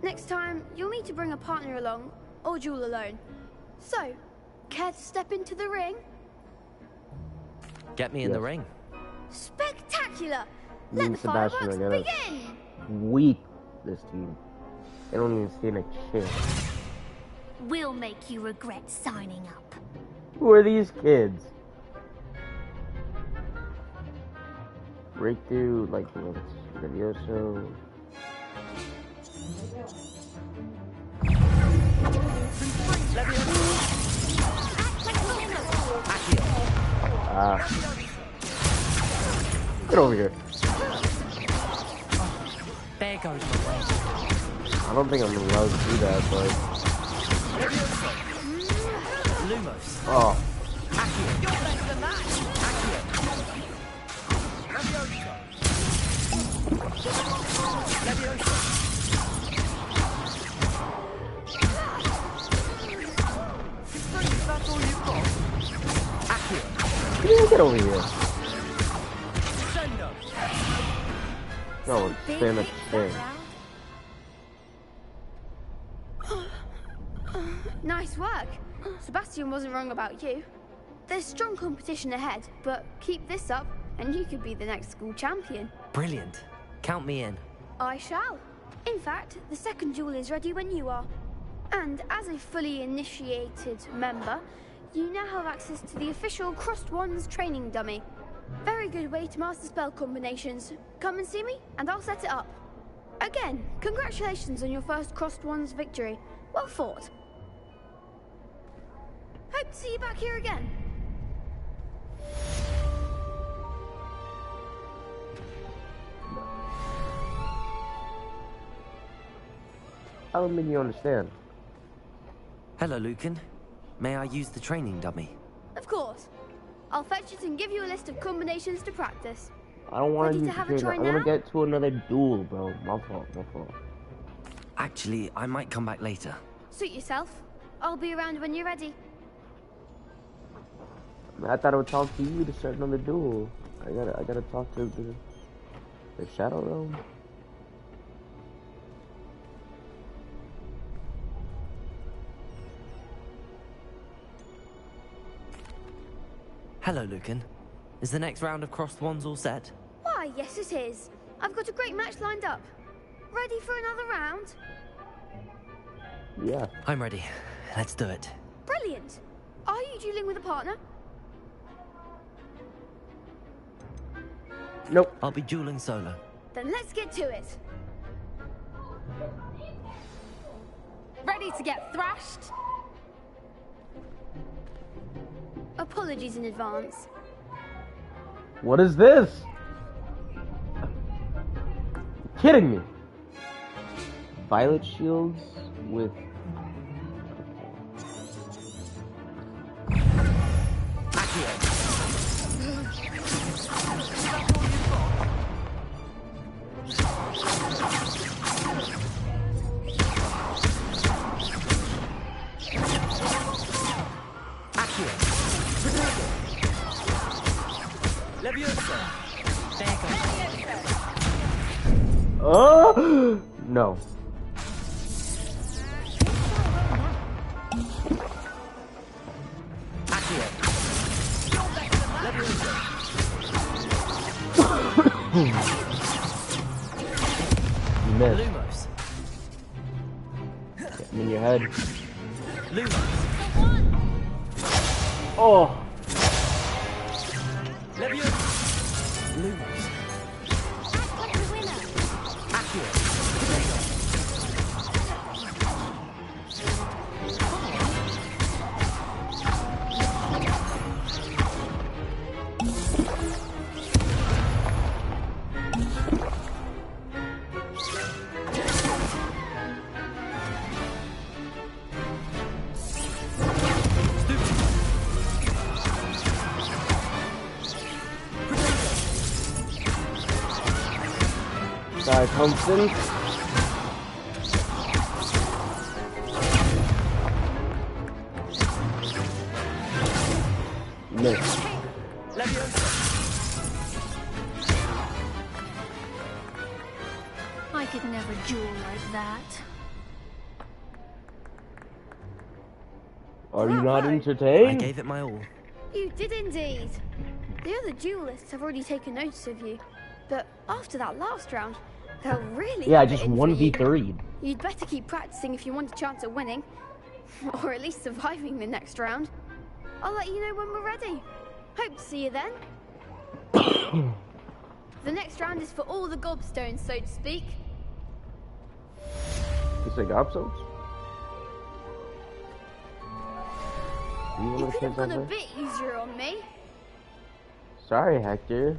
Next time, you'll need to bring a partner along, or duel alone. So, care to step into the ring? Get me in the ring. Spectacular! Me and Sebastian are gonna sweep this team. They don't even stand a chance. We'll make you regret signing up. Who are these kids? Breakthrough, like what's Levioso? Get over here. There goes my way. I don't think I'm allowed to do that, but... Lumos. Oh. You're better than that. That's all you've got. Get over here. No, stand up there. Nice work. Sebastian wasn't wrong about you. There's strong competition ahead, but keep this up and you could be the next school champion. Brilliant. Count me in. I shall. In fact, the second duel is ready when you are. And as a fully initiated member, you now have access to the official Crossed Wands training dummy. Very good way to master spell combinations. Come and see me, and I'll set it up. Again, congratulations on your first Crossed Wands victory. Well fought. Hope to see you back here again. I don't think you understand. Hello, Lucan. May I use the training dummy? Of course. I'll fetch it and give you a list of combinations to practice. I don't want to use Ready to have a the try trainer. I want to now? get to another duel, bro. My fault, my fault. Actually, I might come back later. Suit yourself. I'll be around when you're ready. I thought I would talk to you to start another duel. I gotta talk to the Shadow Realm. Hello, Lucan. Is the next round of Crossed Wands all set? Why, yes it is. I've got a great match lined up. Ready for another round? Yeah. I'm ready. Let's do it. Brilliant. Are you dueling with a partner? Nope. I'll be dueling solo. Then let's get to it. Ready to get thrashed? Apologies in advance. What is this? Kidding me? Violet shields with... Oh no. You missed. Lumos. Get him in your head. Lumos. Oh. Sorry, Thompson. Miss. I could never duel like that. Are you not entertained? I gave it my all. You did indeed. The other duelists have already taken notice of you, but after that last round, they'll really Yeah, have it just in for you. 1v3. You'd better keep practicing if you want a chance at winning, or at least surviving the next round. I'll let you know when we're ready. Hope to see you then. The next round is for all the gobstones, so to speak. You say gobstones? You could have gone a bit easier on me. Sorry, Hector.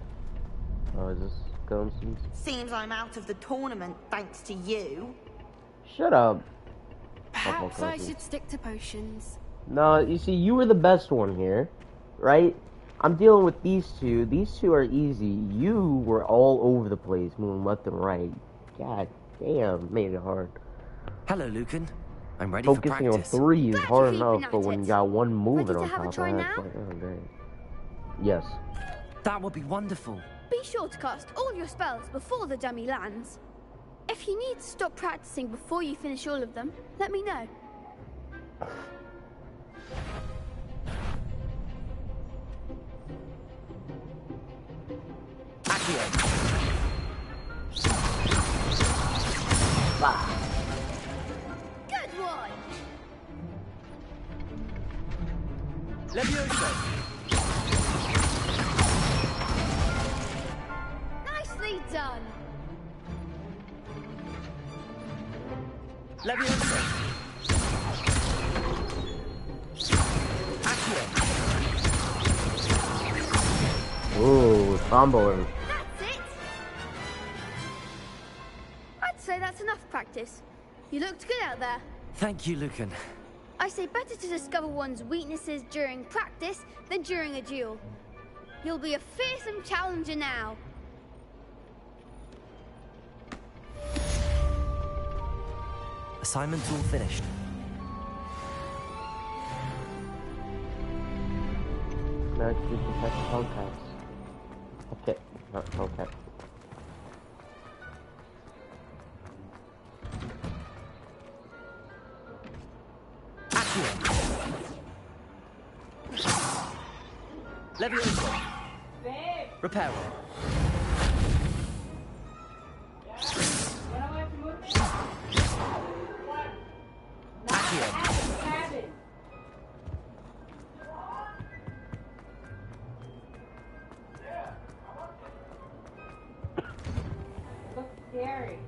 Oh, is this gobstones? Seems I'm out of the tournament thanks to you. Shut up. Perhaps I should stick to potions. No, you see, you were the best one here, right? I'm dealing with these two. These two are easy. You were all over the place, moving left and right. God damn, made it hard. Hello, Lucan. I'm ready Focusing for on practice. 3 is hard enough, but when you got one moving on have a top of try that, now? it's like, oh, dang. Yes. That would be wonderful. Be sure to cast all your spells before the dummy lands. If you need to stop practicing before you finish all of them, let me know. Good one! Nicely done! Ooh, comboing. That's it! I'd say that's enough practice. You looked good out there. Thank you, Lucan. I say better to discover one's weaknesses during practice than during a duel. You'll be a fearsome challenger now. Assignment's all finished. Now it's just protect the Hellcats. Okay, not Hellcat. Levioso. Reparo. Scary.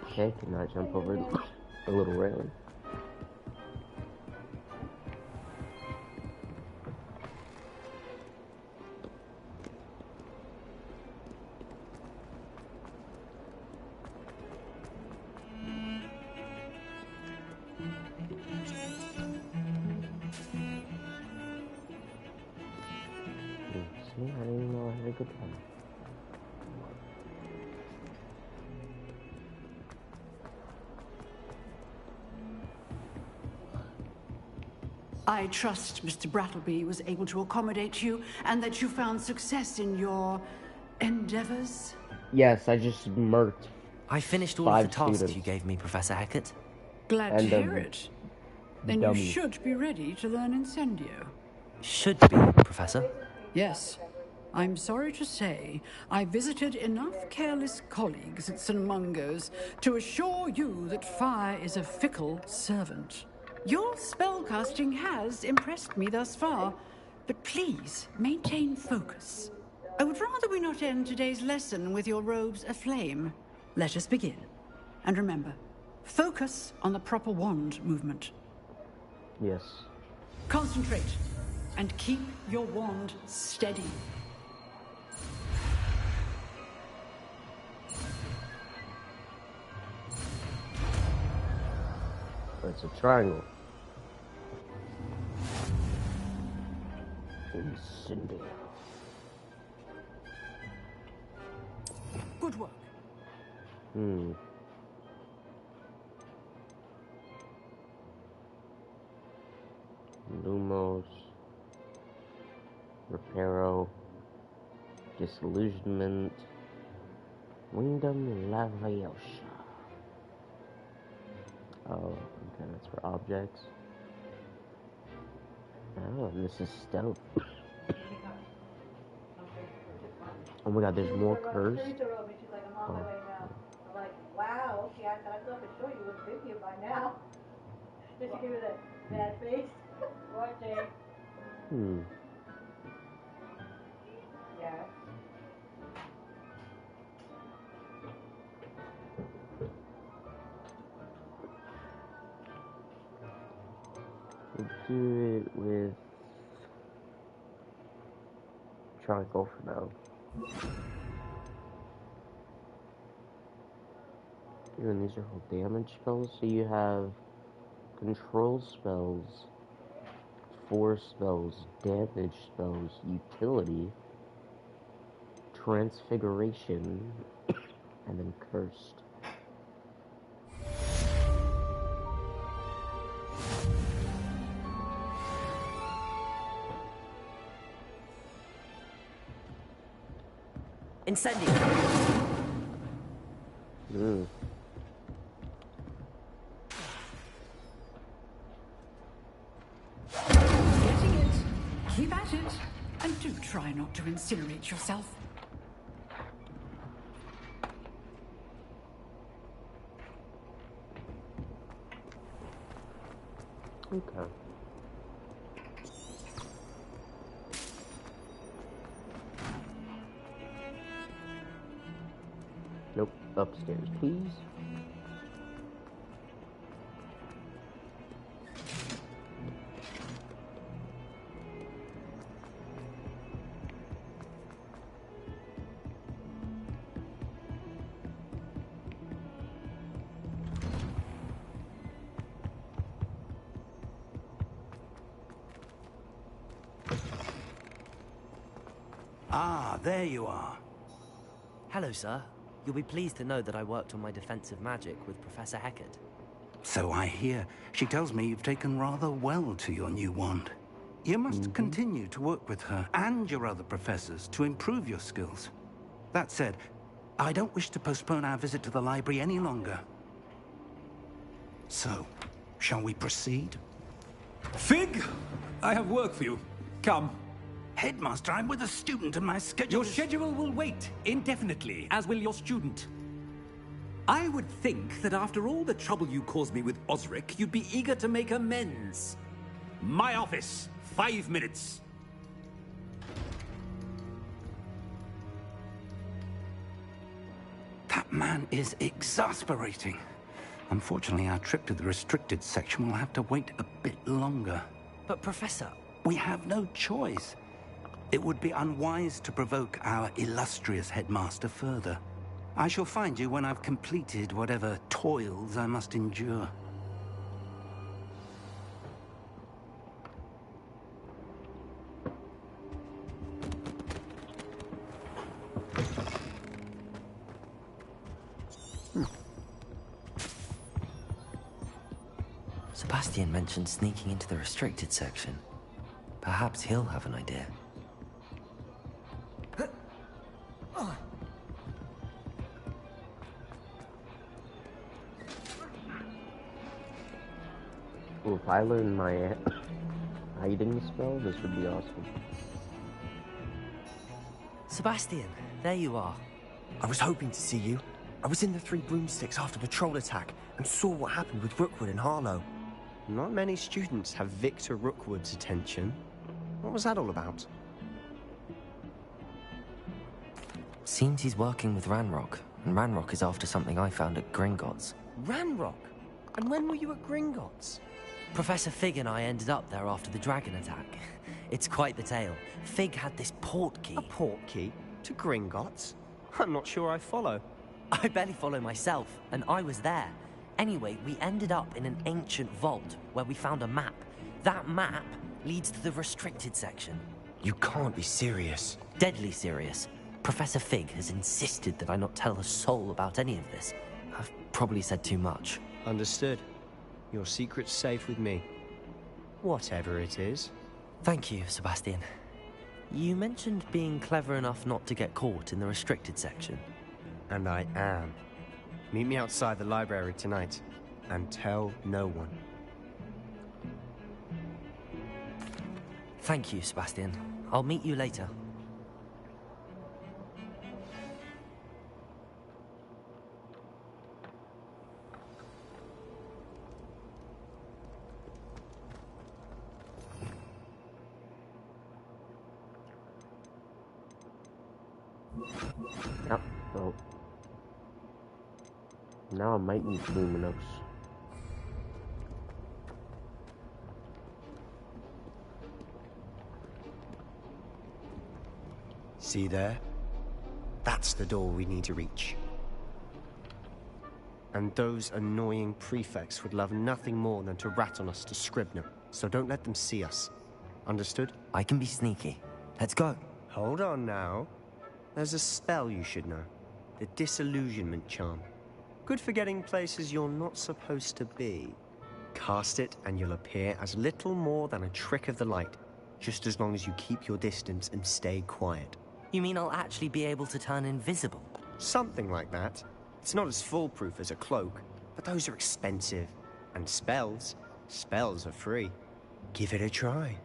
Okay, can I jump over the little railing? See, I didn't even know I had a good time. I trust Mr. Brattleby was able to accommodate you and that you found success in your endeavors. Yes, I just murked. I finished all 5 of the tasks students. you gave me, Professor Hackett. Glad And, to hear it. Then dummy. you should be ready to learn Incendio. Should be, Professor. Yes. I'm sorry to say, I visited enough careless colleagues at St. Mungo's to assure you that fire is a fickle servant. Your spellcasting has impressed me thus far, but please maintain focus. I would rather we not end today's lesson with your robes aflame. Let us begin. And remember, focus on the proper wand movement. Yes. Concentrate, and keep your wand steady. It's a triangle. Incendio. Good work. Lumos. Reparo. Disillusionment. Wingdom Lavaiosa. Oh, okay, that's for objects. Oh, and this is stealth. Oh my god, there's more cursed. Oh. I'm like, wow, okay, I thought I could show you what's been here by now. Just to give you that face. What day? Yeah. We'll do it with triangle for now. And these are all damage spells. So you have control spells, force spells, damage spells, utility, transfiguration, and then cursed. Incendio. Getting it. Keep at it. And do try not to incinerate yourself. Okay. Nope. Upstairs, please. Ah, there you are. Hello, sir. You'll be pleased to know that I worked on my defensive magic with Professor Heckard. So I hear. She tells me you've taken rather well to your new wand. You must continue to work with her and your other professors to improve your skills. That said, I don't wish to postpone our visit to the library any longer. So, shall we proceed? Fig, I have work for you. Come. Headmaster, I'm with a student and my schedule Your schedule will wait indefinitely, as will your student. I would think that after all the trouble you caused me with Osric, you'd be eager to make amends. My office, 5 minutes. That man is exasperating. Unfortunately, our trip to the restricted section will have to wait a bit longer. But, Professor... We have no choice. It would be unwise to provoke our illustrious headmaster further. I shall find you when I've completed whatever toils I must endure. Sebastian mentioned sneaking into the restricted section. Perhaps he'll have an idea. Ooh, if I learn my hiding spell, this would be awesome. Sebastian, there you are. I was hoping to see you. I was in the Three Broomsticks after the troll attack and saw what happened with Rookwood and Harlow. Not many students have Victor Rookwood's attention. What was that all about? Seems he's working with Ranrock, and Ranrock is after something I found at Gringotts. Ranrock? And when were you at Gringotts? Professor Fig and I ended up there after the dragon attack. It's quite the tale. Fig had this port key. A port key? To Gringotts? I'm not sure I follow. I barely follow myself, and I was there. Anyway, we ended up in an ancient vault where we found a map. That map leads to the restricted section. You can't be serious. Deadly serious. Professor Fig has insisted that I not tell a soul about any of this. I've probably said too much. Understood. Your secret's safe with me. Whatever it is. Thank you, Sebastian. You mentioned being clever enough not to get caught in the restricted section. And I am. Meet me outside the library tonight, and tell no one. Thank you, Sebastian. I'll meet you later. Oh. Now I might need Luminous. See there? That's the door we need to reach. And those annoying prefects would love nothing more than to rat on us to Scribner, so don't let them see us. Understood? I can be sneaky. Let's go. Hold on now. There's a spell you should know. The Disillusionment Charm. Good for getting places you're not supposed to be. Cast it and you'll appear as little more than a trick of the light, just as long as you keep your distance and stay quiet. You mean I'll actually be able to turn invisible? Something like that. It's not as foolproof as a cloak, but those are expensive. And spells are free. Give it a try.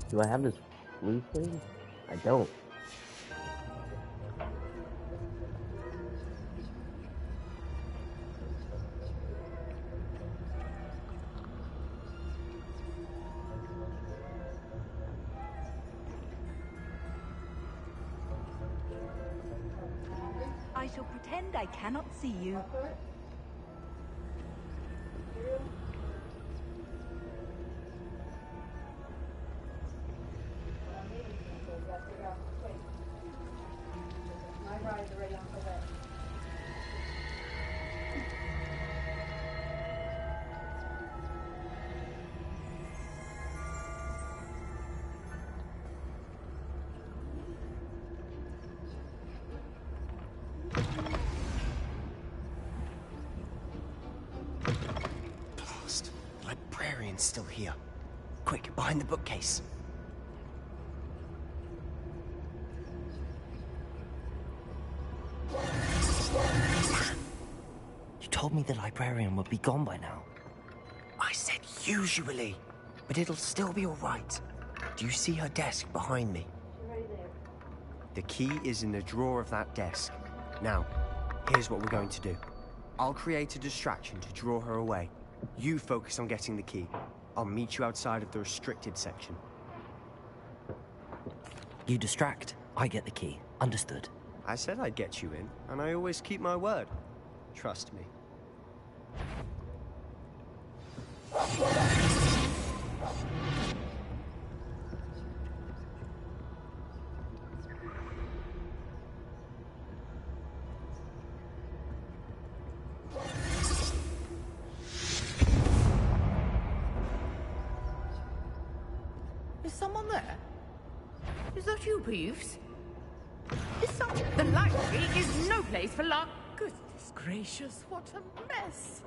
Do I have this blue thing? I don't. I shall pretend I cannot see you. Blast. The librarian's still here. Quick, behind the bookcase. told me the librarian would be gone by now. I said usually, but it'll still be all right. Do you see her desk behind me? Right there. The key is in the drawer of that desk. Now, here's what we're going to do. I'll create a distraction to draw her away. You focus on getting the key. I'll meet you outside of the restricted section. You distract, I get the key. Understood. I said I'd get you in, and I always keep my word. Trust me. Is someone there? Is that you, Peeves? The library is no place for luck. Goodness gracious, what a mess.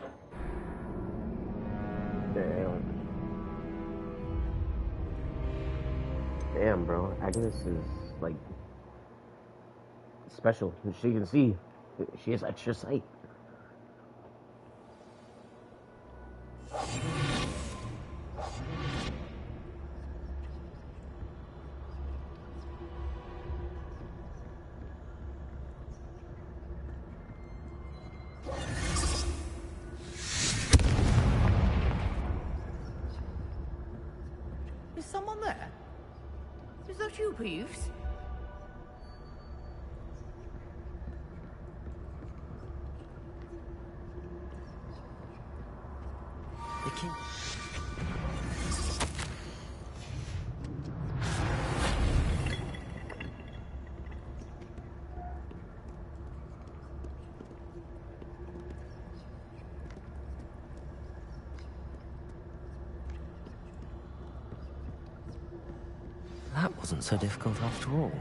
Damn, bro. Agnes is, like, special. She can see. She has extra sight. Is someone there? Is that you, Peeves? The king. That wasn't so difficult after all.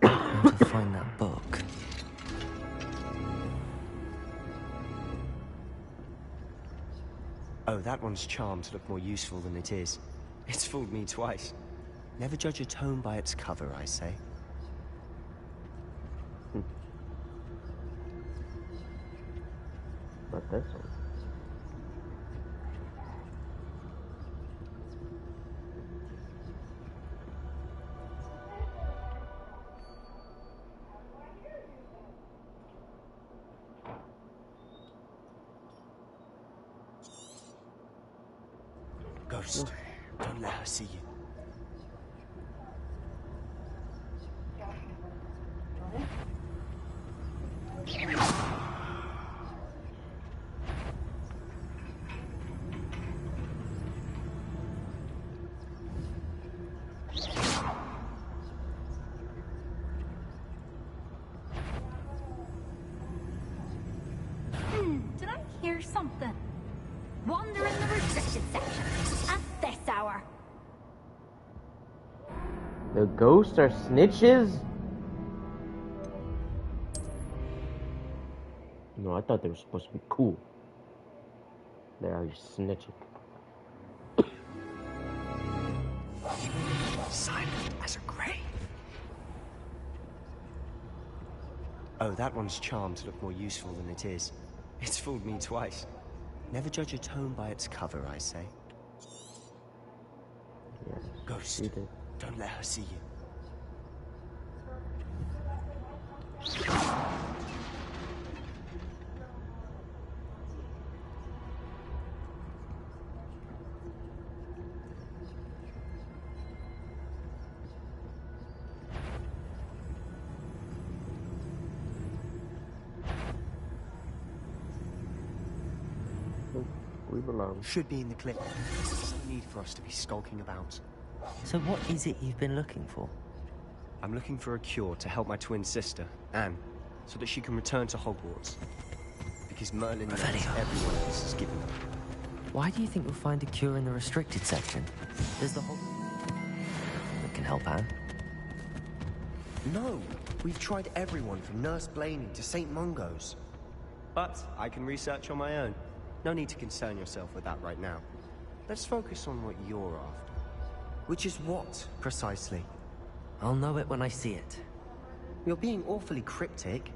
How to find that book. Oh, that one's charmed to look more useful than it is. It's fooled me twice. Never judge a tome by its cover, I say. But this one. Ghost, don't let her see you. Did I hear something? Wander in the restricted section at this hour. The ghosts are snitches? No, I thought they were supposed to be cool. They are snitching. Silent as a grave. Oh, that one's charmed to look more useful than it is. It's fooled me twice. Never judge a tome by its cover, I say. Yes, Ghost, don't let her see you. We belong. Should be in the clip. There's no need for us to be skulking about. So what is it you've been looking for? I'm looking for a cure to help my twin sister, Anne, so that she can return to Hogwarts. Because Merlin knows everyone else is given up. Why do you think we'll find a cure in the restricted section? There's the whole... that can help Anne. No! We've tried everyone from Nurse Blaney to St. Mungo's. But I can research on my own. No need to concern yourself with that right now. Let's focus on what you're after. Which is what, precisely? I'll know it when I see it. You're being awfully cryptic.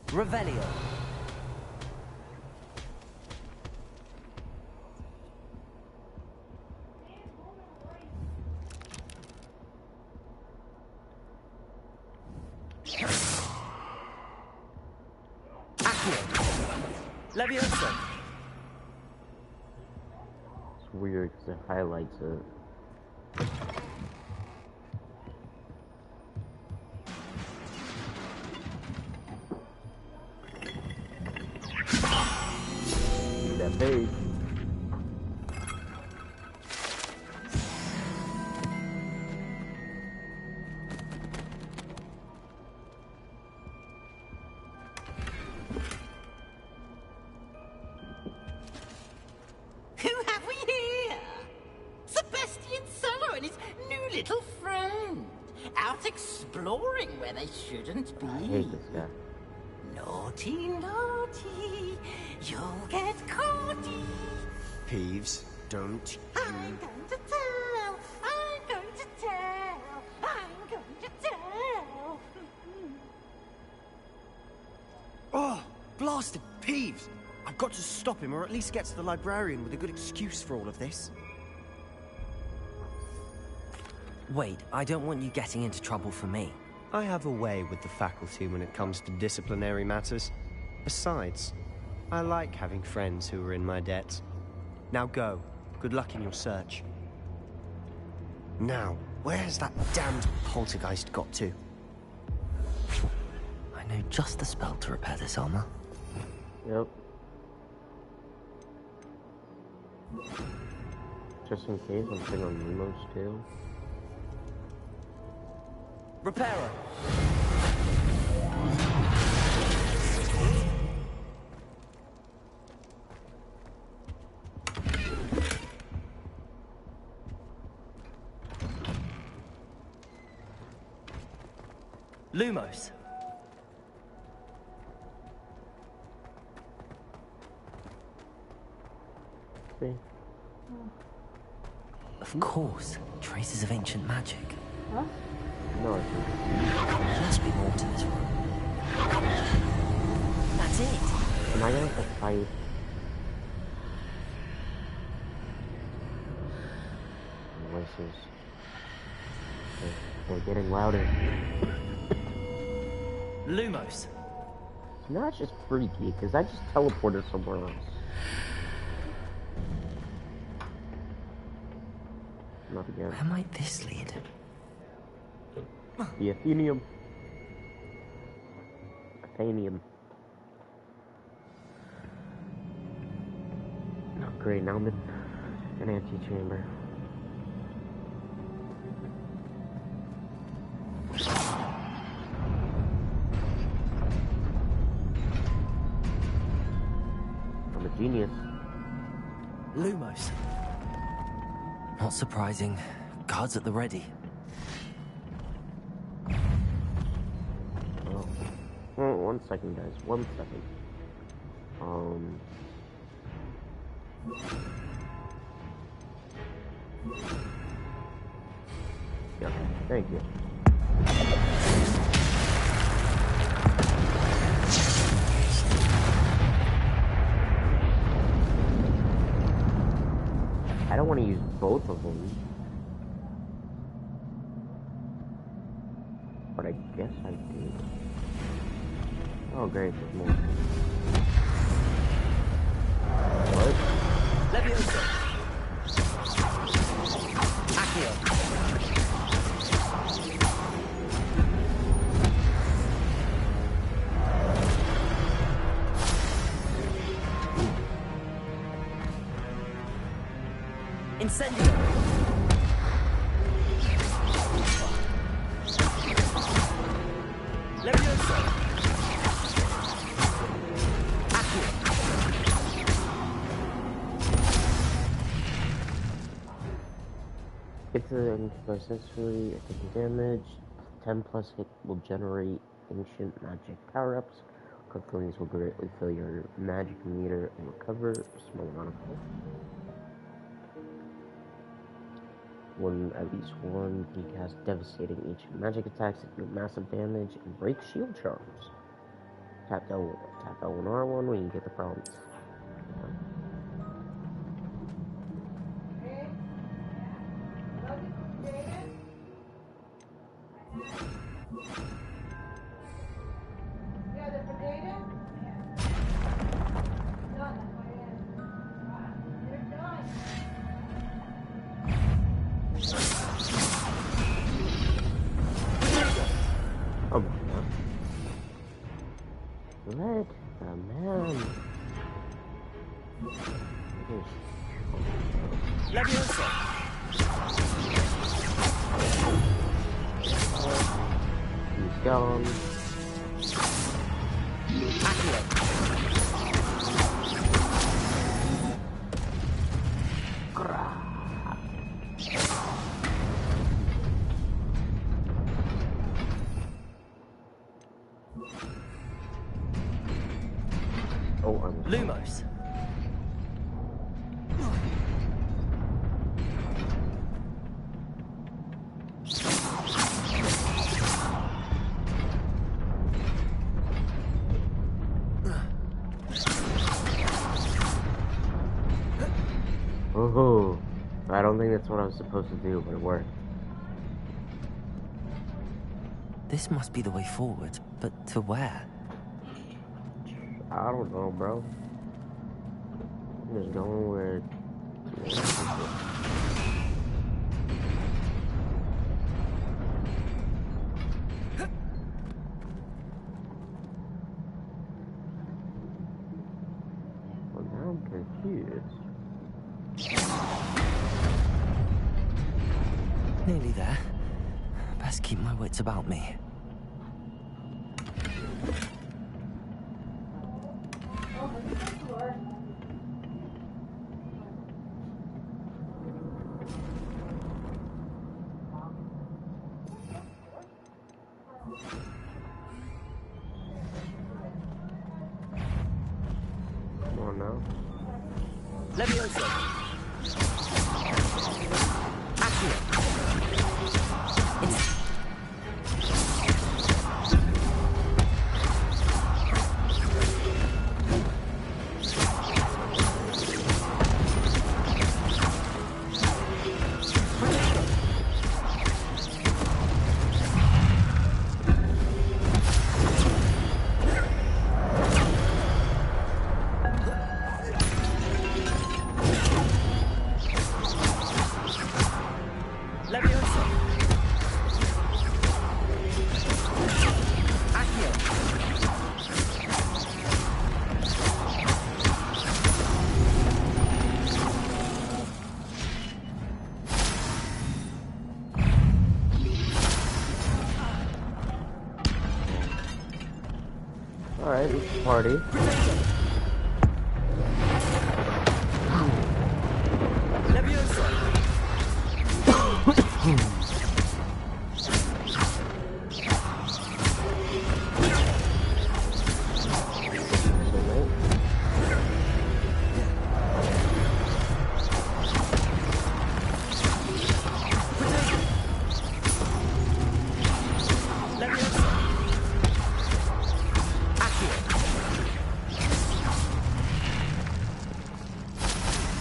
Revelio. Leviosa. It's weird because it highlights it. That base. Who have we here? Sebastian Solo and his new little friend. Out exploring where they shouldn't be. I hate this guy. Naughty, naughty. You'll get caughty. Peeves, don't I'm going to tell. I'm going to tell. I'm going to tell. Oh, blasted Peeves! I've got to stop him, or at least get to the librarian with a good excuse for all of this. Wait, I don't want you getting into trouble for me. I have a way with the faculty when it comes to disciplinary matters. Besides, I like having friends who are in my debt. Now go. Good luck in your search. Now, where's that damned poltergeist got to? I know just the spell to repair this armor. Yep. Just in case, I'm sitting on Nemo's tail. Repairer! Lumos. See? Of course, traces of ancient magic. Huh? No, There must be more to this one. That's it. am I gonna have to fight? Voices. They're getting louder. Lumos. Now it's just freaky, because I just teleported somewhere else. Not again. Where might this lead? The Athenium. Oh, great, now I'm in an antechamber. I'm a genius. Lumos. Not surprising. Guards at the ready. Oh, 1 second, guys. 1 second. Yeah, thank you. I don't want to use both of them. But I guess I do. Oh great, there's more. What? Leviosa. Accio. Incendio. Leviosa. It's successfully taking damage. 10 plus hit will generate ancient magic power-ups. Concordance will greatly fill your magic meter and recover a small amount of health. When at least one can cast devastating ancient magic attacks that do massive damage and break shield charms. Tap L1 R1 when you get the prompts. Let the man. Leviosa. He's gone. Oh, Lumos. Oh, I don't think that's what I was supposed to do, but it worked. This must be the way forward, but to where? I don't know, bro. I'm just going where. Well, now I'm confused. Nearly there. Best keep my wits about me. Come on now. Leviosa. Alright, it's a party.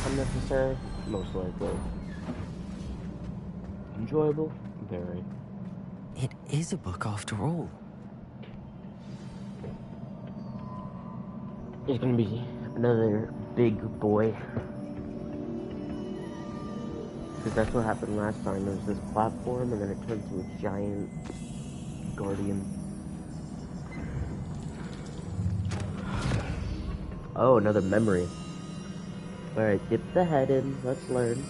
Unnecessary, most likely. Enjoyable, very. It is a book after all. There's gonna be another big boy. Because that's what happened last time. There was this platform and then it turned to a giant guardian. Oh, another memory. Alright, dip the head in. Let's learn.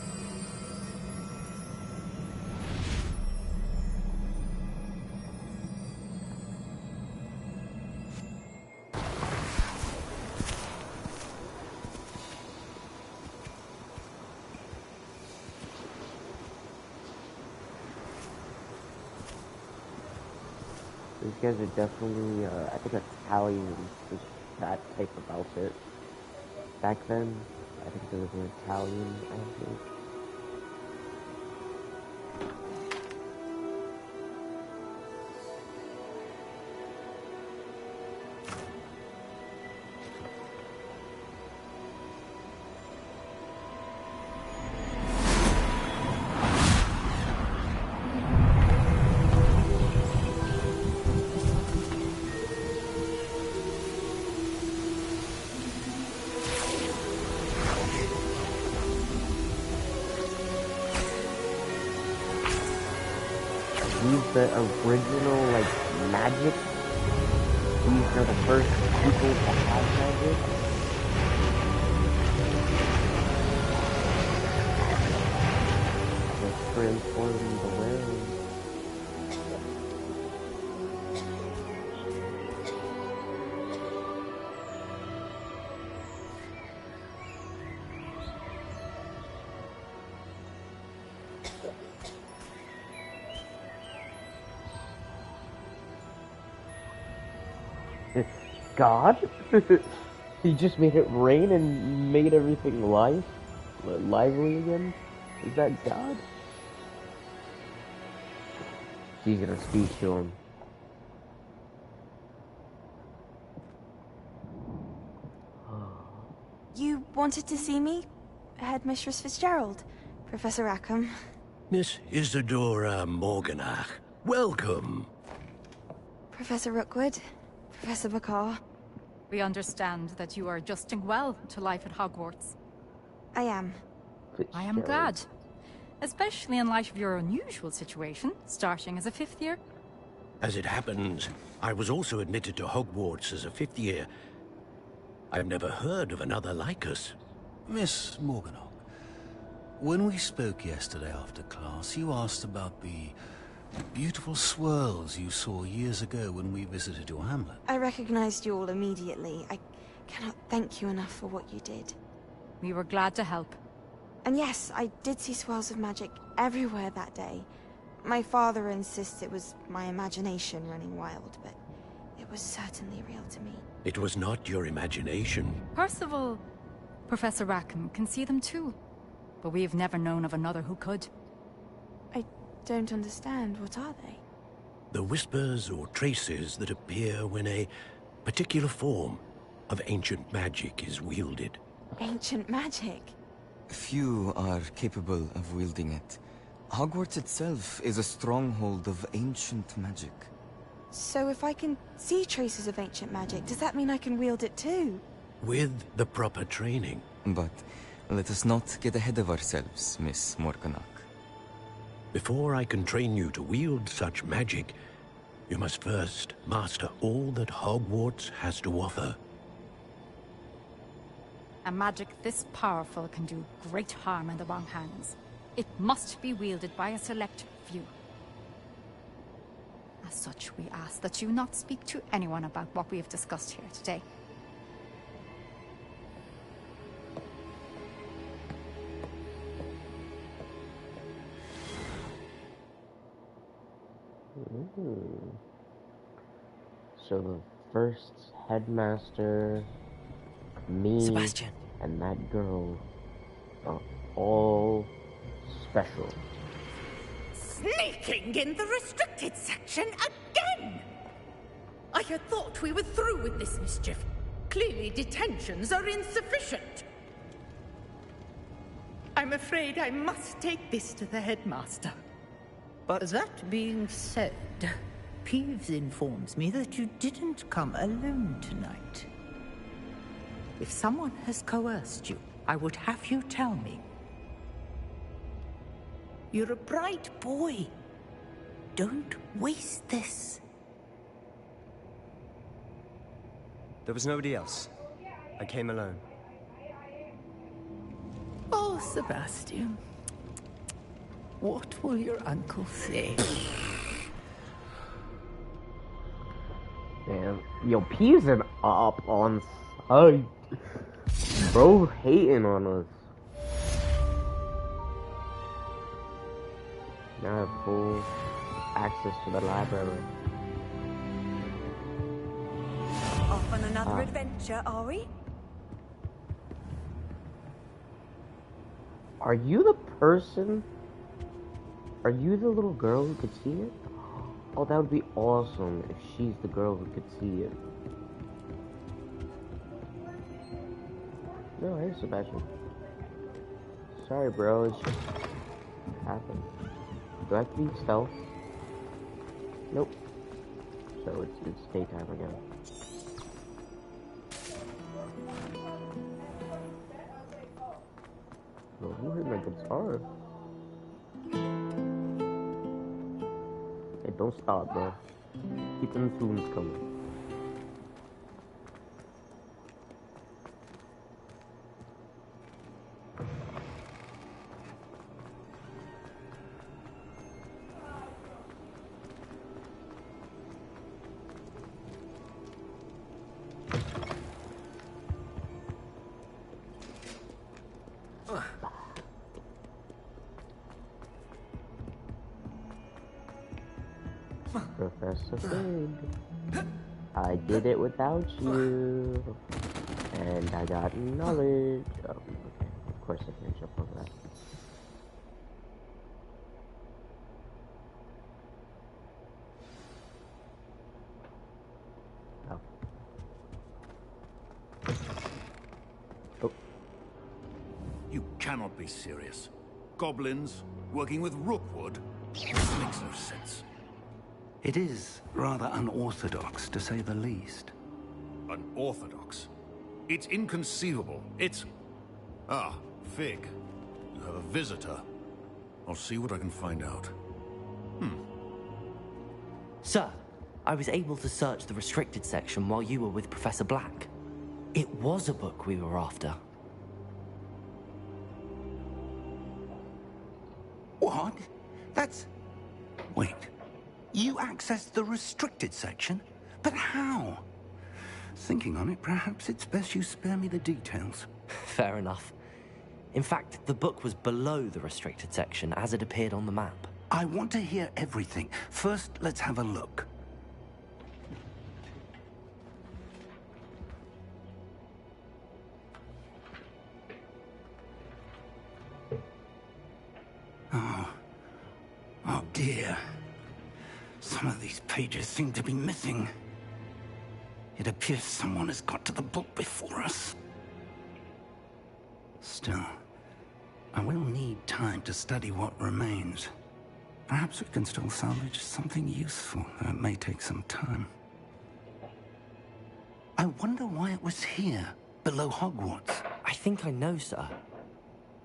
These guys are definitely, I think Italian was that type of outfit. Back then, I think there was an Italian outfit. These the original, like, magic? These are the first people to have magic? They're transforming the world. God? He just made it rain and made everything lively again? Is that God? She's gonna speak to him. You wanted to see me? Headmistress Fitzgerald? Professor Rackham? Miss Isadora Morganach, welcome. Professor Rookwood? Professor Bakar? We understand that you are adjusting well to life at Hogwarts. I am. I am glad. Especially in light of your unusual situation, starting as a 5th year. As it happens, I was also admitted to Hogwarts as a 5th year. I've never heard of another like us. Miss Morganach, when we spoke yesterday after class, you asked about the beautiful swirls you saw years ago when we visited your hamlet. I recognized you all immediately. I cannot thank you enough for what you did. We were glad to help. And yes, I did see swirls of magic everywhere that day. My father insists it was my imagination running wild, but it was certainly real to me. It was not your imagination. Percival, Professor Rackham can see them too. But we've never known of another who could. I don't understand. What are they? The whispers or traces that appear when a particular form of ancient magic is wielded. Ancient magic? Few are capable of wielding it. Hogwarts itself is a stronghold of ancient magic. So if I can see traces of ancient magic, does that mean I can wield it too? With the proper training. But let us not get ahead of ourselves, Miss Morganach. Before I can train you to wield such magic, you must first master all that Hogwarts has to offer. A magic this powerful can do great harm in the wrong hands. It must be wielded by a select few. As such, we ask that you not speak to anyone about what we have discussed here today. So the first headmaster, me, Sebastian, and that girl are all special. Sneaking in the restricted section again! I had thought we were through with this mischief. Clearly detentions are insufficient. I'm afraid I must take this to the headmaster. But that being said, Peeves informs me that you didn't come alone tonight. If someone has coerced you, I would have you tell me. You're a bright boy. Don't waste this. There was nobody else. I came alone. Oh, Sebastian. What will your uncle say? Damn. Yo, Peeves and up on side. Bro hating on us. Now I have full access to the library. Off on another adventure, are we? Are you the person? Are you the little girl who could see it? Oh, that would be awesome if she's the girl who could see it. No, hey, Sebastian. Sorry, bro. It's just happened. Do I have to be stealth? Nope. So it's daytime again. Well, who heard my guitar? don't stop, bro. Keep them tunes coming. Professor Fig, I did it without you, and I got knowledge. Oh, okay. Of course I can't jump over that. Oh. Oh. You cannot be serious. Goblins working with Rookwood? This makes no sense. It is rather unorthodox, to say the least. Unorthodox? It's inconceivable. It's... Ah, Fig. You have a visitor. I'll see what I can find out. Sir, I was able to search the restricted section while you were with Professor Black. It was a book we were after. What? That's... Wait. You accessed the restricted section? But how? Thinking on it, perhaps it's best you spare me the details. Fair enough. In fact, the book was below the restricted section as it appeared on the map. I want to hear everything. First, let's have a look. Oh dear. Some of these pages seem to be missing. It appears someone has got to the book before us. Still, I will need time to study what remains. Perhaps we can still salvage something useful, though it may take some time. I wonder why it was here, below Hogwarts. I think I know, sir.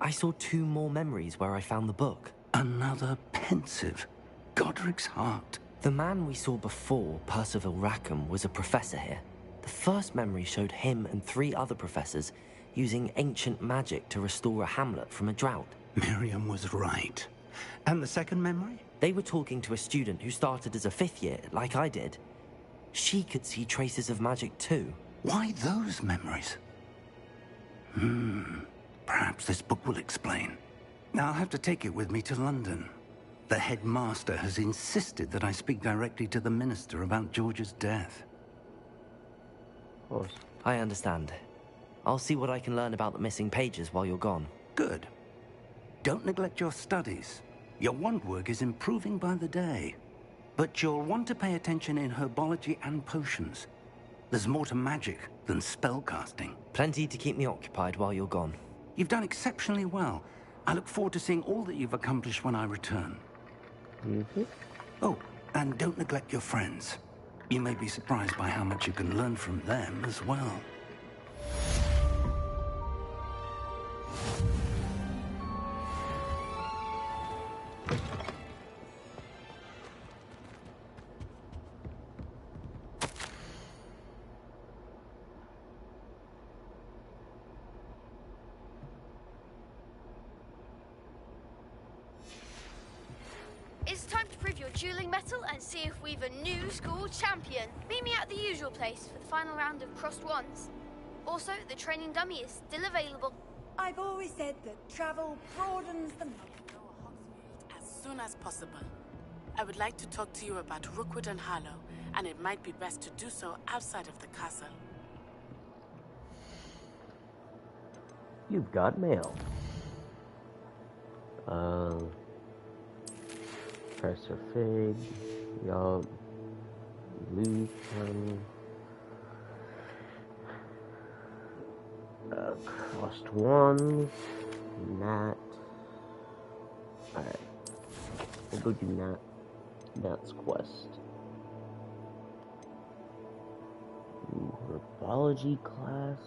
I saw 2 more memories where I found the book. Another pensive. Godric's heart. The man we saw before, Percival Rackham, was a professor here. The first memory showed him and 3 other professors using ancient magic to restore a hamlet from a drought. Miriam was right. And the second memory? They were talking to a student who started as a 5th year, like I did. She could see traces of magic too. Why those memories? Perhaps this book will explain. Now I'll have to take it with me to London. The headmaster has insisted that I speak directly to the minister about George's death. Of course. I understand. I'll see what I can learn about the missing pages while you're gone. Good. Don't neglect your studies. Your wand work is improving by the day. But you'll want to pay attention in herbology and potions. There's more to magic than spellcasting. Plenty to keep me occupied while you're gone. You've done exceptionally well. I look forward to seeing all that you've accomplished when I return. Oh, and don't neglect your friends. You may be surprised by how much you can learn from them as well. It's time to prove your dueling mettle and see if we've a new school champion. Meet me at the usual place for the final round of crossed wands. Also, the training dummy is still available. I've always said that travel broadens the mind. As soon as possible. I would like to talk to you about Rookwood and Harlow, and it might be best to do so outside of the castle. You've got mail. Professor Fig, yup. Lucan. Crossed one. Nat. Alright. We'll go do Nat. Nat's quest. Ooh, herbology class.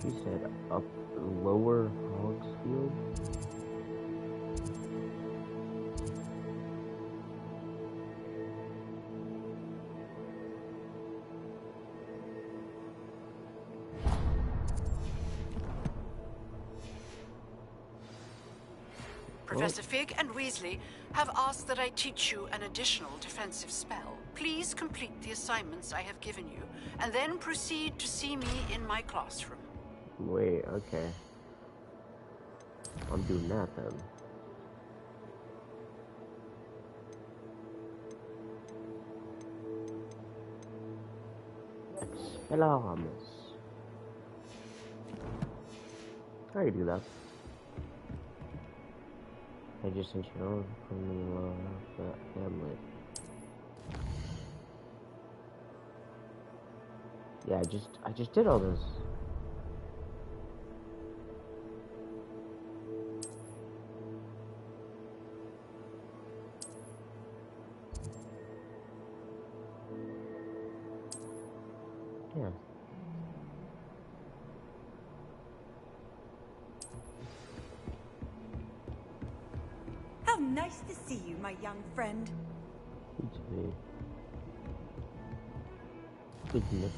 He said up lower Hogsfield. Professor Fig and Weasley have asked that I teach you an additional defensive spell. Please complete the assignments I have given you, and then proceed to see me in my classroom. Wait, okay. I'm doing that then. Expelliarmus. I can do that. I just sent you on from the Hamlet. Yeah, I just did all this. Yeah. How nice to see you, my young friend. Goodness.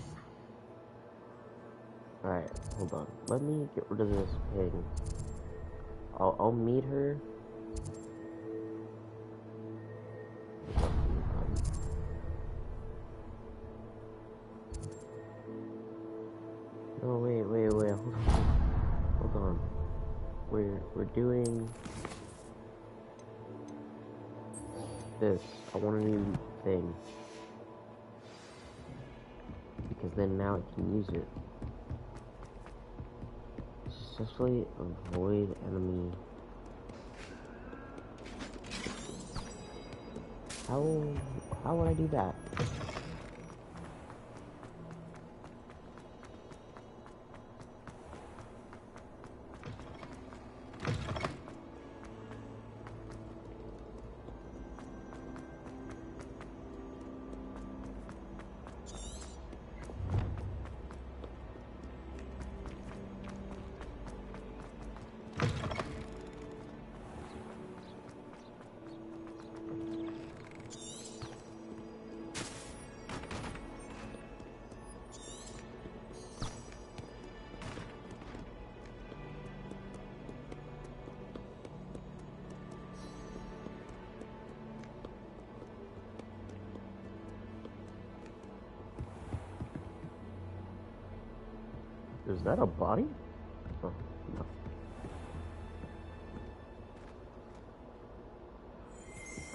Alright, hold on. Let me get rid of this thing. I'll meet her. No, wait, hold on. We're doing this. I want a new thing. Because then now I can use it. Successfully avoid enemy. How would I do that? Is that a body? Oh, no.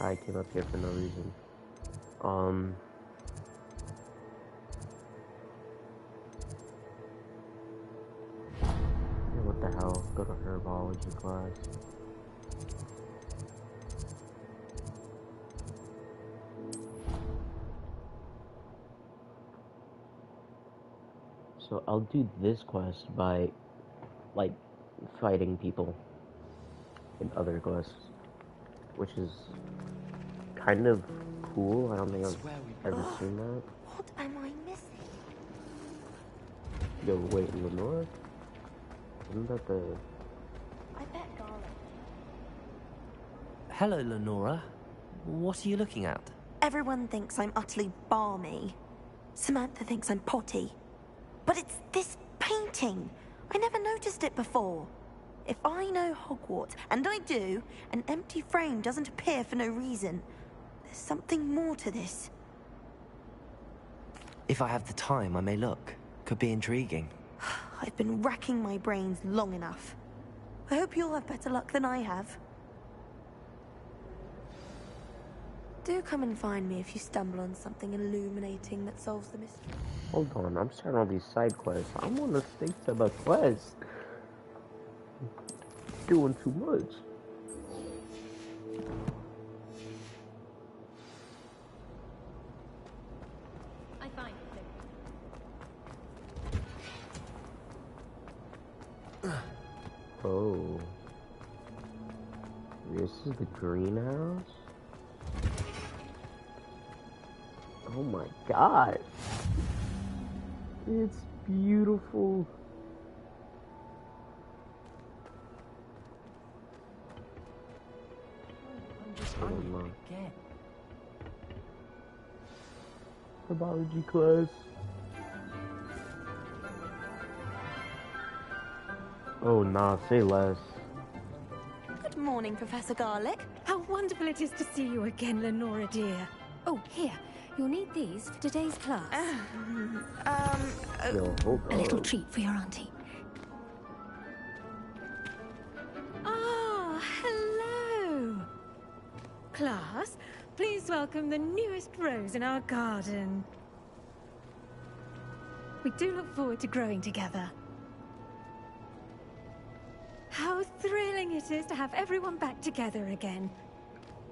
I came up here for no reason. Yeah, what the hell? Go to herbology class. So I'll do this quest by, like, fighting people in other quests, which is kind of cool. I don't think I've ever seen that. What am I missing? Yo, wait, Lenore? Isn't that the... I bet Garlic. Hello, Lenora. What are you looking at? Everyone thinks I'm utterly balmy. Samantha thinks I'm potty. But it's this painting. I never noticed it before. If I know Hogwarts, and I do, an empty frame doesn't appear for no reason. There's something more to this. If I have the time, I may look. Could be intriguing. I've been racking my brains long enough. I hope you'll have better luck than I have. Do come and find me if you stumble on something illuminating that solves the mystery. Hold on, I'm starting all these side quests. I want to stick to the quest. Doing too much. I find it. Oh. This is the greenhouse? Oh my god. It's beautiful. again. Biology class. Oh, nah, say less. Good morning, Professor Garlick. How wonderful it is to see you again, Lenora dear. Oh, here. You'll need these for today's class. Yo, hold A little on. treat for your auntie. Ah, hello. Class, please welcome the newest rose in our garden. We do look forward to growing together. How thrilling it is to have everyone back together again.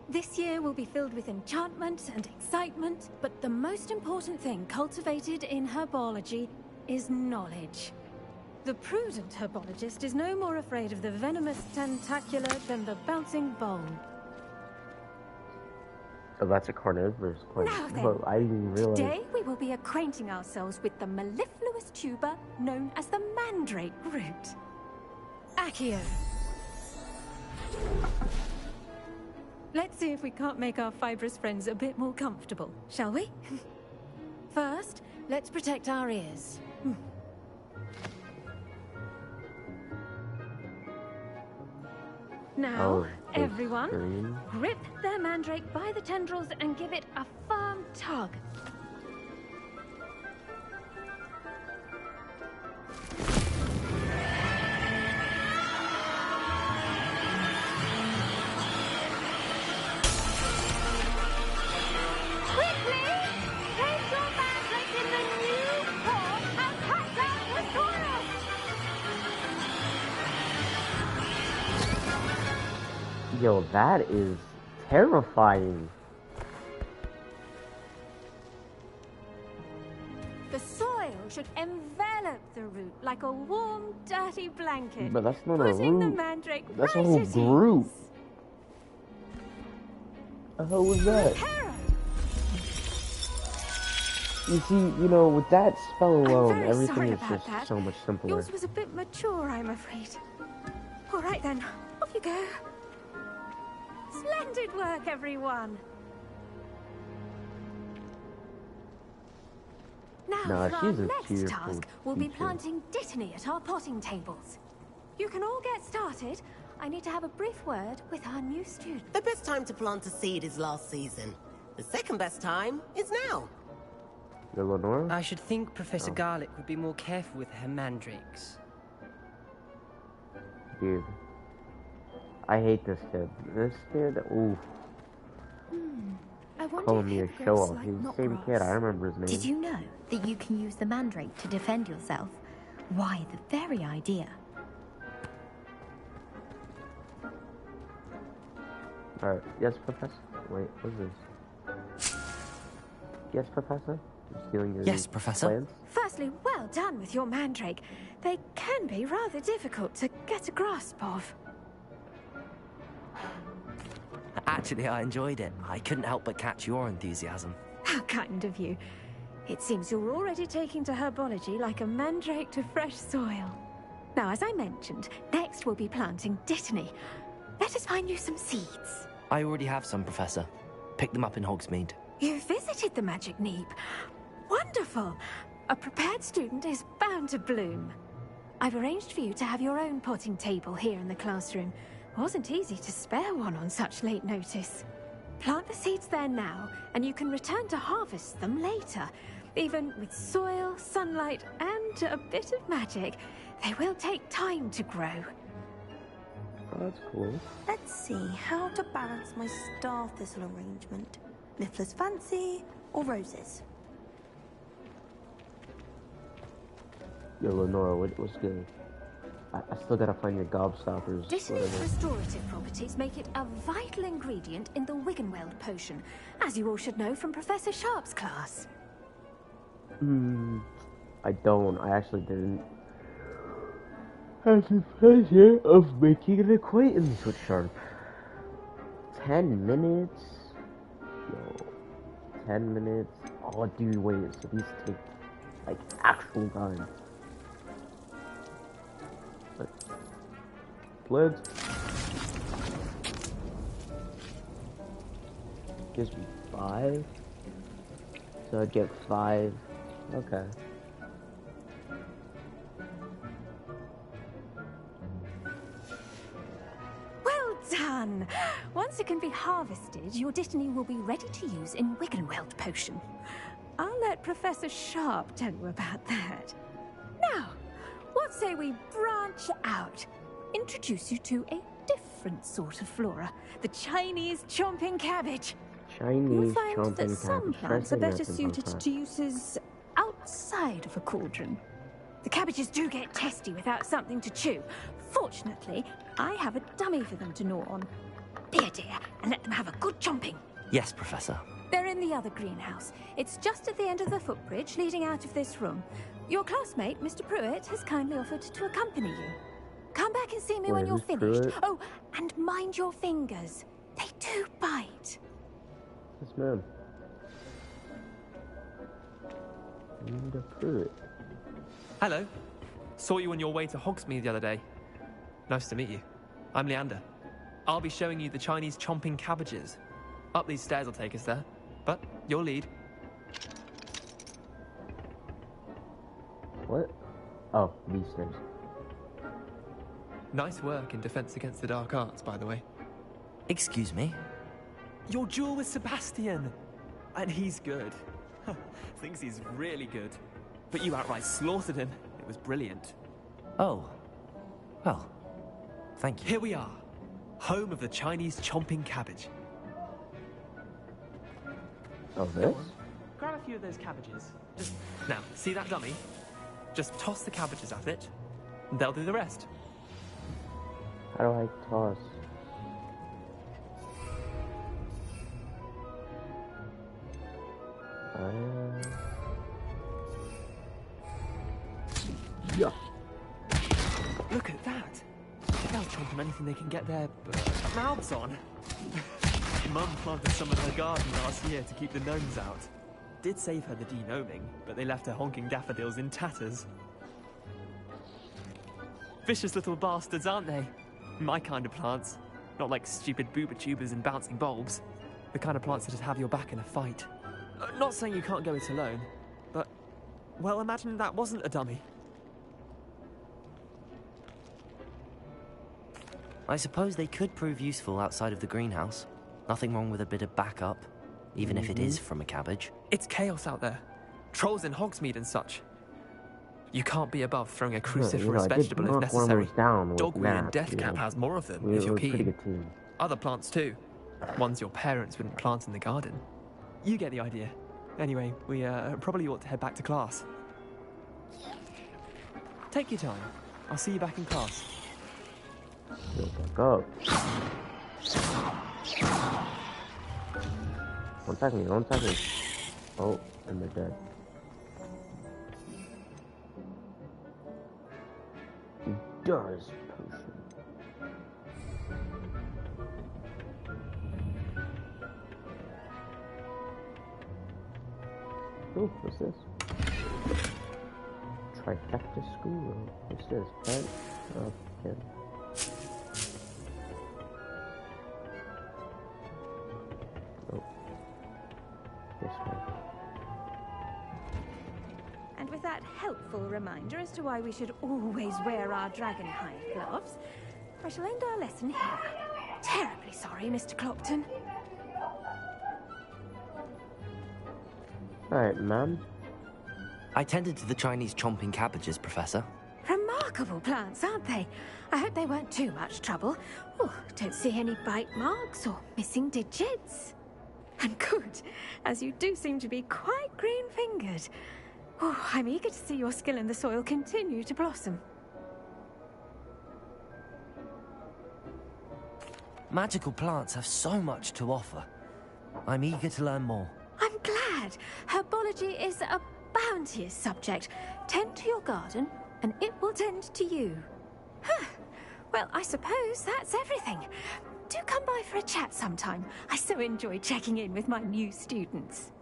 This year will be filled with enchantment and excitement, but the most important thing cultivated in herbology is knowledge. The prudent herbologist is no more afraid of the venomous tentacular than the bouncing bone. Oh, that's a carnivorous plant. Now then, Well, I didn't realize. Today we will be acquainting ourselves with the mellifluous tuber known as the mandrake root. Accio. Let's see if we can't make our fibrous friends a bit more comfortable, shall we? First, let's protect our ears. Now, Oh, everyone, green. grip their mandrake by the tendrils and give it a firm tug. Quickly! Place your mandrake in the new form and cut down the soil! Yo, that is terrifying. The soil should envelop the root like a warm, dirty blanket. But that's not a putting the root. mandrake That's a right whole at group. The hell was that? You see, you know, with that spell alone, very everything sorry is about just that. so much simpler. Yours was a bit mature, I'm afraid. All right then, off you go. Splendid work, everyone. Now, Nah, for she's our a next cheerful task, we'll be teacher. planting dittany at our potting tables. You can all get started. I need to have a brief word with our new student. The best time to plant a seed is last season. The second best time is now. Eleanor? I should think Professor Garlick would be more careful with her mandrakes. Dude. I hate this kid. This kid, oof. I wonder Calling if me a head show grows off. like He's the knot same grass. kid. I remember his name. Did you know that you can use the mandrake to defend yourself? Why, the very idea. Alright, yes, Professor? Wait, what is this? Yes, Professor? You're stealing your Yes, Professor. plans? Firstly, well done with your mandrake. They can be rather difficult to get a grasp of. Actually, I enjoyed it. I couldn't help but catch your enthusiasm. How kind of you. It seems you're already taking to herbology like a mandrake to fresh soil. Now, as I mentioned, next we'll be planting dittany. Let us find you some seeds. I already have some, Professor. Picked them up in Hogsmeade. You visited the Magic Neep. Wonderful. A prepared student is bound to bloom. I've arranged for you to have your own potting table here in the classroom. Wasn't easy to spare one on such late notice. Plant the seeds there now, and you can return to harvest them later. Even with soil, sunlight, and a bit of magic, they will take time to grow. Oh, that's cool. Let's see how to balance my star thistle arrangement. Niffler's fancy or roses? Yo, Lenora, what's good? I still gotta find your gobstoppers. Dittany's whatever. restorative properties make it a vital ingredient in the Wiggenweld potion, as you all should know from Professor Sharp's class. I don't. I actually didn't. Have the pleasure of making an acquaintance with Sharp. 10 minutes? Yo. 10 minutes? Oh, dude, wait. So these take, like, actual time. Let's. Gives me 5. So I'd get 5. Okay. Well done! Once it can be harvested, your destiny will be ready to use in Wiggenweld potion. I'll let Professor Sharp tell you about that. Now, what say we branch out? Introduce you to a different sort of flora, the Chinese chomping cabbage. You'll find that some plants are better suited to uses outside of a cauldron. The cabbages do get testy without something to chew. Fortunately, I have a dummy for them to gnaw on. Here, dear, and let them have a good chomping. Yes, Professor. They're in the other greenhouse. It's just at the end of the footbridge leading out of this room. Your classmate, Mr. Pruitt, has kindly offered to accompany you. Come back and see me when you're finished. Pruitt? Oh, and mind your fingers. They do bite. Yes, ma'am. Mr. Pruitt. Hello. Saw you on your way to Hogsmeade the other day. Nice to meet you. I'm Leander. I'll be showing you the Chinese chomping cabbages. Up these stairs will take us there, but you'll lead. What? Oh, these stairs. Nice work in Defense Against the Dark Arts, by the way. Excuse me? Your duel with Sebastian! And he's good. Thinks he's really good. But you outright slaughtered him. It was brilliant. Oh. Well, thank you. Here we are. Home of the Chinese chomping cabbage. Oh, this? Grab a few of those cabbages. Just now, see that dummy? Just toss the cabbages at it, and they'll do the rest. How do I toss? Yeah. Look at that. They'll chomp on anything they can get their mouths on. Mum planted some in her garden last year to keep the gnomes out. Did save her the de-gnoming, but they left her honking daffodils in tatters. Vicious little bastards, aren't they? My kind of plants. Not like stupid booba tubers and bouncing bulbs. The kind of plants that just have your back in a fight. Not saying you can't go it alone, but, well, imagine that wasn't a dummy. I suppose they could prove useful outside of the greenhouse. Nothing wrong with a bit of backup, even if it is from a cabbage. It's chaos out there. Trolls in Hogsmeade and such. You can't be above throwing a cruciferous vegetable if necessary. Dogweed and Deathcap has more of them, if you're keen. Other plants too. Ones your parents wouldn't plant in the garden. You get the idea. Anyway, we probably ought to head back to class. Take your time. I'll see you back in class. Go. 1 second, 1 second. Oh, and they're dead. He does potion. Oh, what's this? Trifecta school. What's this? Right? Oh, kid. Oh. This way. And with that helpful reminder as to why we should always wear our dragonhide gloves, I shall end our lesson here. Terribly sorry, Mr. Clopton. Alright, ma'am. I tended to the Chinese chomping cabbages, Professor. Remarkable plants, aren't they? I hope they weren't too much trouble. Oh, don't see any bite marks or missing digits. And good, as you do seem to be quite green-fingered. Oh, I'm eager to see your skill in the soil continue to blossom. Magical plants have so much to offer. I'm eager to learn more. I'm glad. Herbology is a bounteous subject. Tend to your garden, and it will tend to you. Huh. Well, I suppose that's everything. Do come by for a chat sometime. I so enjoy checking in with my new students.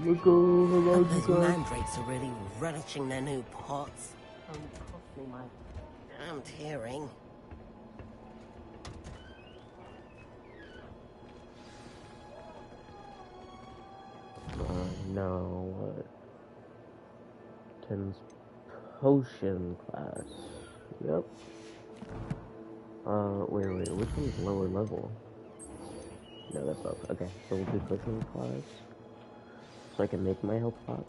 Those mandrakes are really relishing their new pots. Trust me, my damned hearing. now what? 10's potion class. Yep. Wait, which one's lower level? No, that's up. Okay, so we'll do potion class. So I can make my health pot.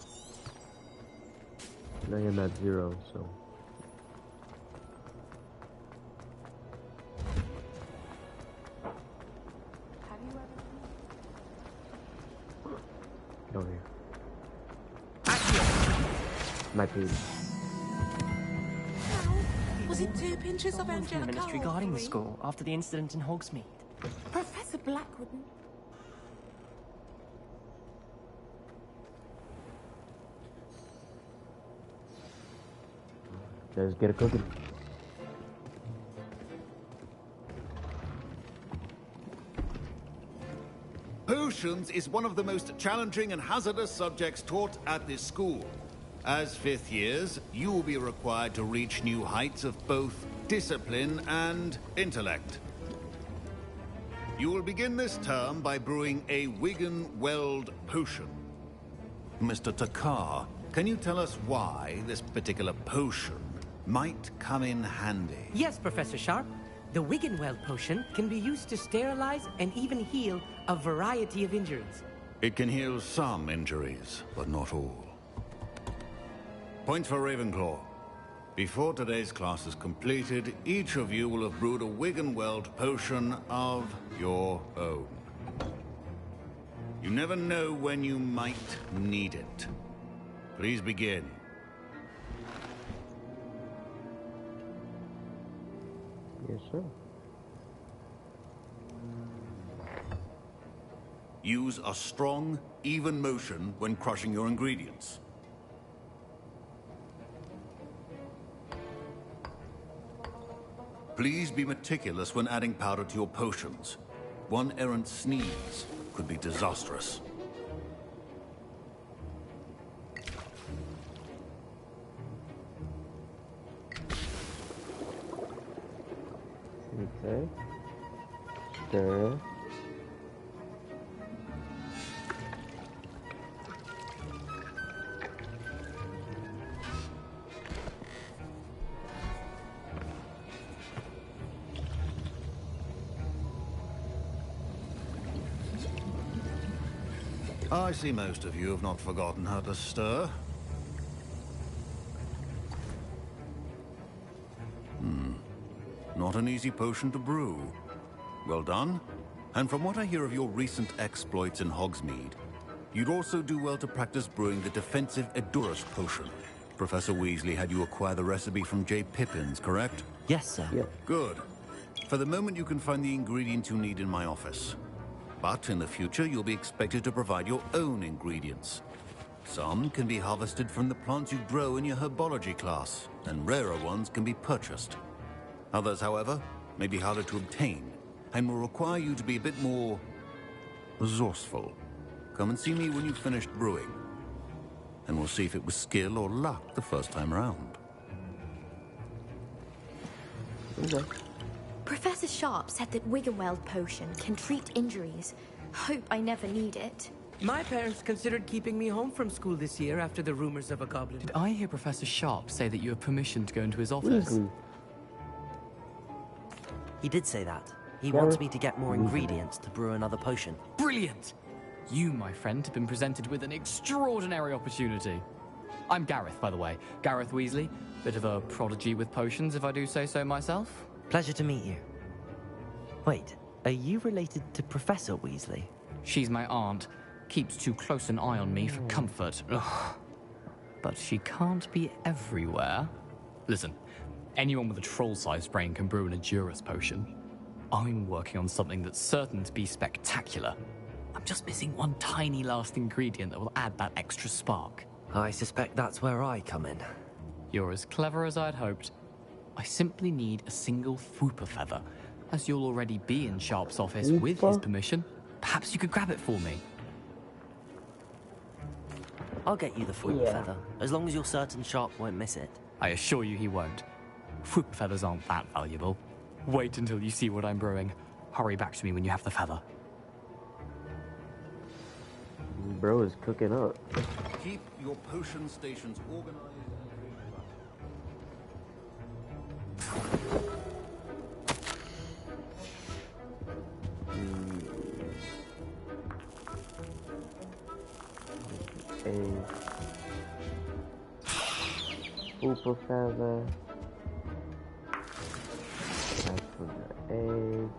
And I am at 0, so. Get over here. My page. Was it 2 pinches of the Angelica? ministry guarding the school after the incident in Hogsmeade. Professor Blackwood. Guys, get a cookie. Potions is one of the most challenging and hazardous subjects taught at this school. As 5th years, you will be required to reach new heights of both discipline and intellect. You will begin this term by brewing a Wigan-Weld potion. Mr. Takar, can you tell us why this particular potion might come in handy? Yes, Professor Sharp. The Wigan-Weld potion can be used to sterilize and even heal a variety of injuries. It can heal some injuries, but not all. Point for Ravenclaw. Before today's class is completed, each of you will have brewed a Wigan-Weld potion of your own. You never know when you might need it. Please begin. Yes, sir. Use a strong, even motion when crushing your ingredients. Please be meticulous when adding powder to your potions. One errant sneeze could be disastrous. Okay. Stir. I see most of you have not forgotten how to stir. Not an easy potion to brew. Well done. And from what I hear of your recent exploits in Hogsmeade, you'd also do well to practice brewing the defensive Edurus potion. Professor Weasley had you acquire the recipe from J. Pippin's, correct? Yes, sir. Yep. Good. For the moment, you can find the ingredients you need in my office. But in the future, you'll be expected to provide your own ingredients. Some can be harvested from the plants you grow in your herbology class, and rarer ones can be purchased. Others, however, may be harder to obtain, and will require you to be a bit more resourceful. Come and see me when you've finished brewing, and we'll see if it was skill or luck the first time around. Okay. Professor Sharp said that Wigan-Weld potion can treat injuries. Hope I never need it. My parents considered keeping me home from school this year after the rumors of a goblin. Did I hear Professor Sharp say that you have permission to go into his office? He did say that. He wants me to get more ingredients to brew another potion. Brilliant! You, my friend, have been presented with an extraordinary opportunity. I'm Gareth, by the way. Gareth Weasley. Bit of a prodigy with potions, if I do say so myself. Pleasure to meet you. Wait, are you related to Professor Weasley? She's my aunt. Keeps too close an eye on me for comfort. Ugh. But she can't be everywhere. Listen, anyone with a troll-sized brain can brew an Edurus potion. I'm working on something that's certain to be spectacular. I'm just missing one tiny last ingredient that will add that extra spark. I suspect that's where I come in. You're as clever as I'd hoped. I simply need a single Fwooper feather. As you'll already be in Sharp's office with his permission, perhaps you could grab it for me. I'll get you the Fwooper feather, as long as you're certain Sharp won't miss it. I assure you he won't. Fwooper feathers aren't that valuable. Wait until you see what I'm brewing. Hurry back to me when you have the feather. Bro is cooking up. Keep your potion stations organized. Super feather. That's for the eggs.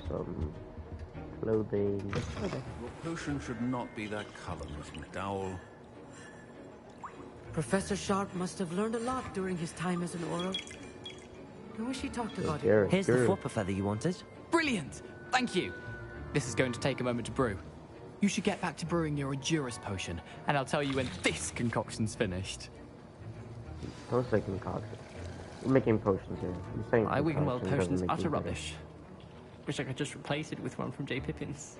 Some clothing. Your potion should not be that color, Miss McDowell. Professor Sharp must have learned a lot during his time as an Auror. I wish he talked about it. Here's the flopper feather you wanted. Brilliant! Thank you! This is going to take a moment to brew. You should get back to brewing your Endurus potion, and I'll tell you when this concoction's finished. Don't say concoction. We're making potions here. I'm saying My Wiggenweld concoction potion's doesn't make utter you better. rubbish. Wish I could just replace it with one from J. Pippin's.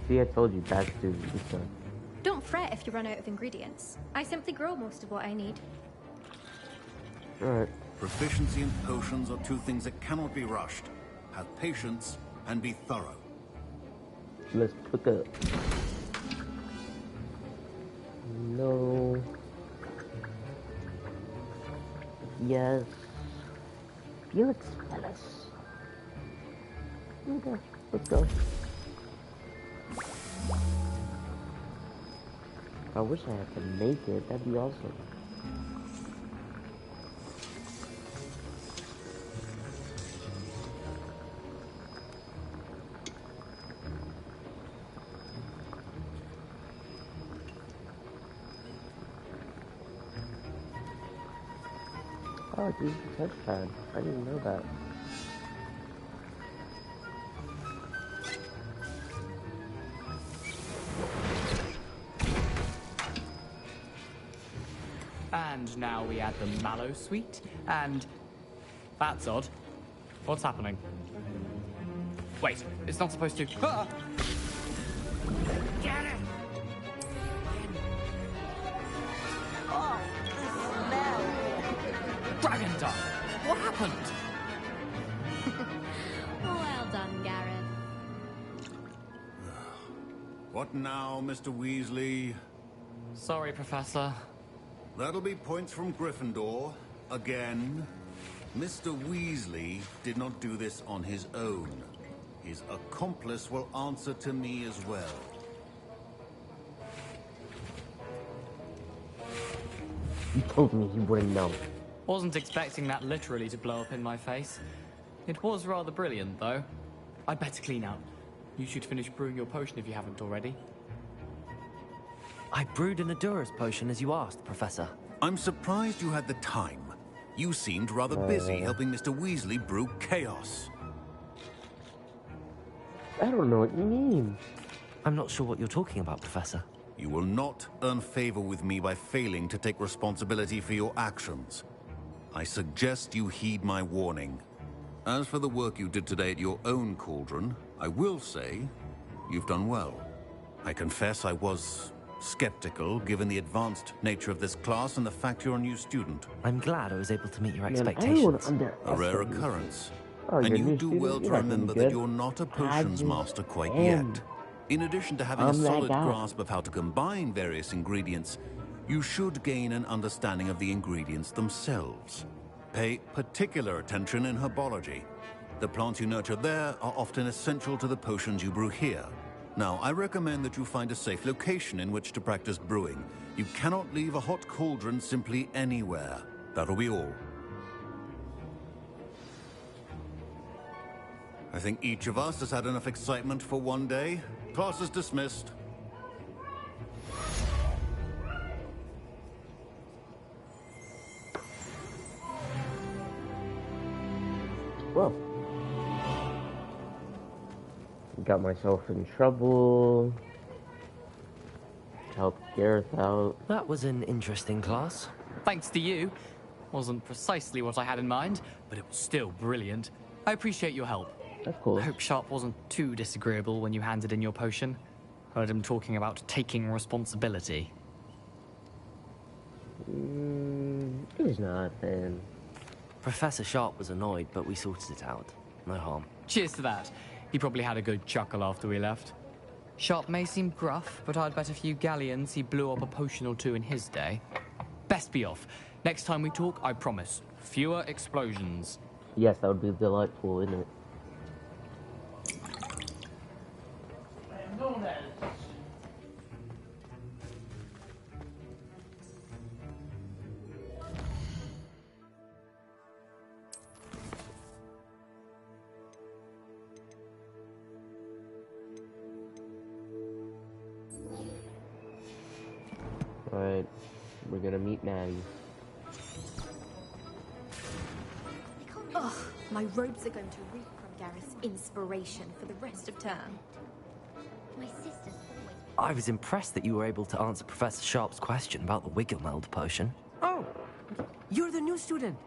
See, I told you, bad student. Don't fret if you run out of ingredients. I simply grow most of what I need. Alright. Proficiency in potions are two things that cannot be rushed. Have patience and be thorough. Let's cook up. No. Yes. Felix, fellas. Okay, let's go. I wish I had to make it. That'd be awesome. Oh, it's using the touchpad. I didn't know that. And now we add the mallow sweet, and... That's odd. What's happening? Wait, it's not supposed to... Ah! Get it! Oh, the smell! Dragon Dog! What happened? Well done, Gareth. What now, Mr. Weasley? Sorry, Professor. That'll be points from Gryffindor. Again. Mr. Weasley did not do this on his own. His accomplice will answer to me as well. You told me you wouldn't know. Wasn't expecting that literally to blow up in my face. It was rather brilliant, though. I'd better clean up. You should finish brewing your potion if you haven't already. I brewed an Endurus potion as you asked, Professor. I'm surprised you had the time. You seemed rather busy helping Mr. Weasley brew chaos. I don't know what you mean. I'm not sure what you're talking about, Professor. You will not earn favor with me by failing to take responsibility for your actions. I suggest you heed my warning. As for the work you did today at your own cauldron, I will say you've done well. I confess I was skeptical, given the advanced nature of this class and the fact you're a new student. I'm glad I was able to meet your expectations. A rare occurrence. Oh, And you new do student? well to You're not remember doing that good. you're not a potions master quite am. yet. In addition to having a I'm that solid guy. grasp of how to combine various ingredients, you should gain an understanding of the ingredients themselves. Pay particular attention in herbology. The plants you nurture there are often essential to the potions you brew here. Now, I recommend that you find a safe location in which to practice brewing. You cannot leave a hot cauldron simply anywhere. That'll be all. I think each of us has had enough excitement for one day. Class is dismissed. Well, got myself in trouble. Helped Gareth out. That was an interesting class. Thanks to you. Wasn't precisely what I had in mind, but it was still brilliant. I appreciate your help. Of course. I hope Sharp wasn't too disagreeable when you handed in your potion. Heard him talking about taking responsibility. It's nothing. Professor Sharp was annoyed, but we sorted it out. No harm. Cheers to that. He probably had a good chuckle after we left. Sharp may seem gruff, but I'd bet a few galleons he blew up a potion or two in his day. Best be off. Next time we talk, I promise, fewer explosions. Yes, that would be delightful, wouldn't it? Alright, we're gonna meet Maddie. Ugh, my robes are going to reek from Gareth's inspiration for the rest of term. My sister's always... I was impressed that you were able to answer Professor Sharp's question about the Wiggenweld potion. Oh, you're the new student.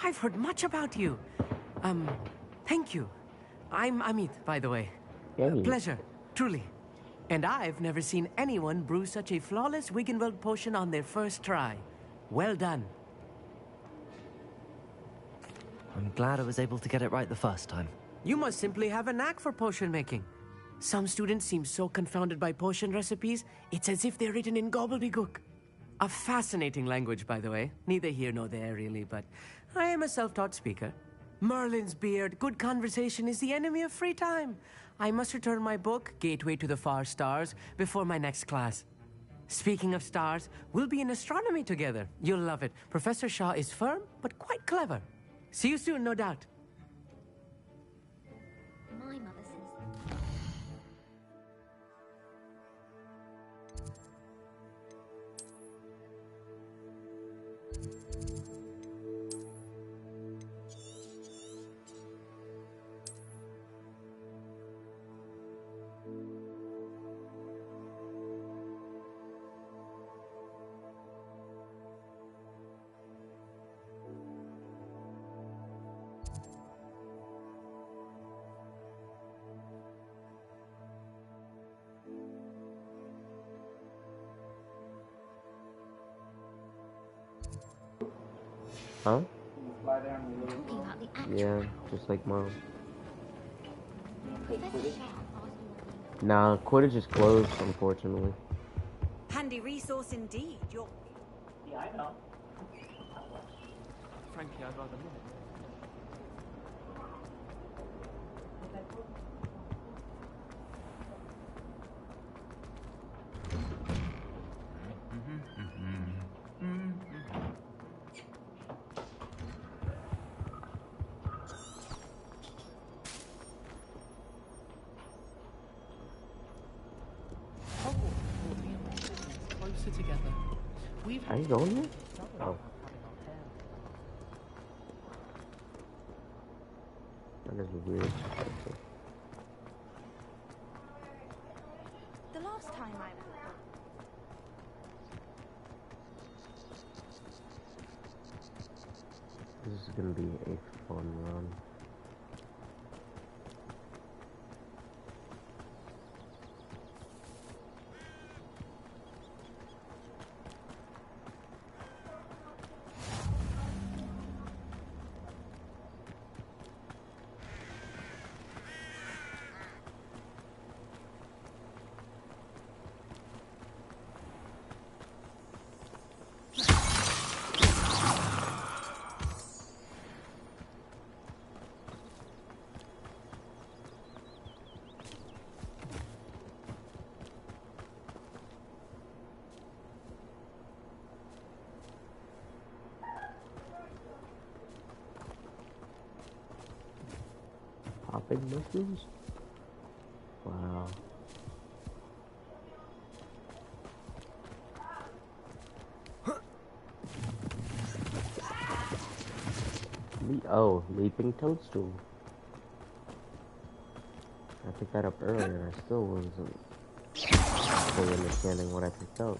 I've heard much about you. Thank you. I'm Amit, by the way. Pleasure, truly. And I've never seen anyone brew such a flawless Wiggenweld potion on their first try. Well done. I'm glad I was able to get it right the first time. You must simply have a knack for potion making. Some students seem so confounded by potion recipes, it's as if they're written in gobbledygook. A fascinating language, by the way. Neither here nor there, really, but I am a self-taught speaker. Merlin's beard, good conversation is the enemy of free time. I must return my book, Gateway to the Far Stars, before my next class. Speaking of stars, we'll be in astronomy together. You'll love it. Professor Shaw is firm, but quite clever. See you soon, no doubt. My mother says... Huh? Yeah, just like Mom. Nah, Quidditch is closed, unfortunately. Handy resource indeed. You're... Yeah, I know. Frankly, I'd rather not. Together. Are you going here? Oh. That is weird. The last time I... This is gonna be a fun run. Popping mushrooms? Wow. Leaping toadstool. I picked that up earlier and I still wasn't fully understanding what I picked up.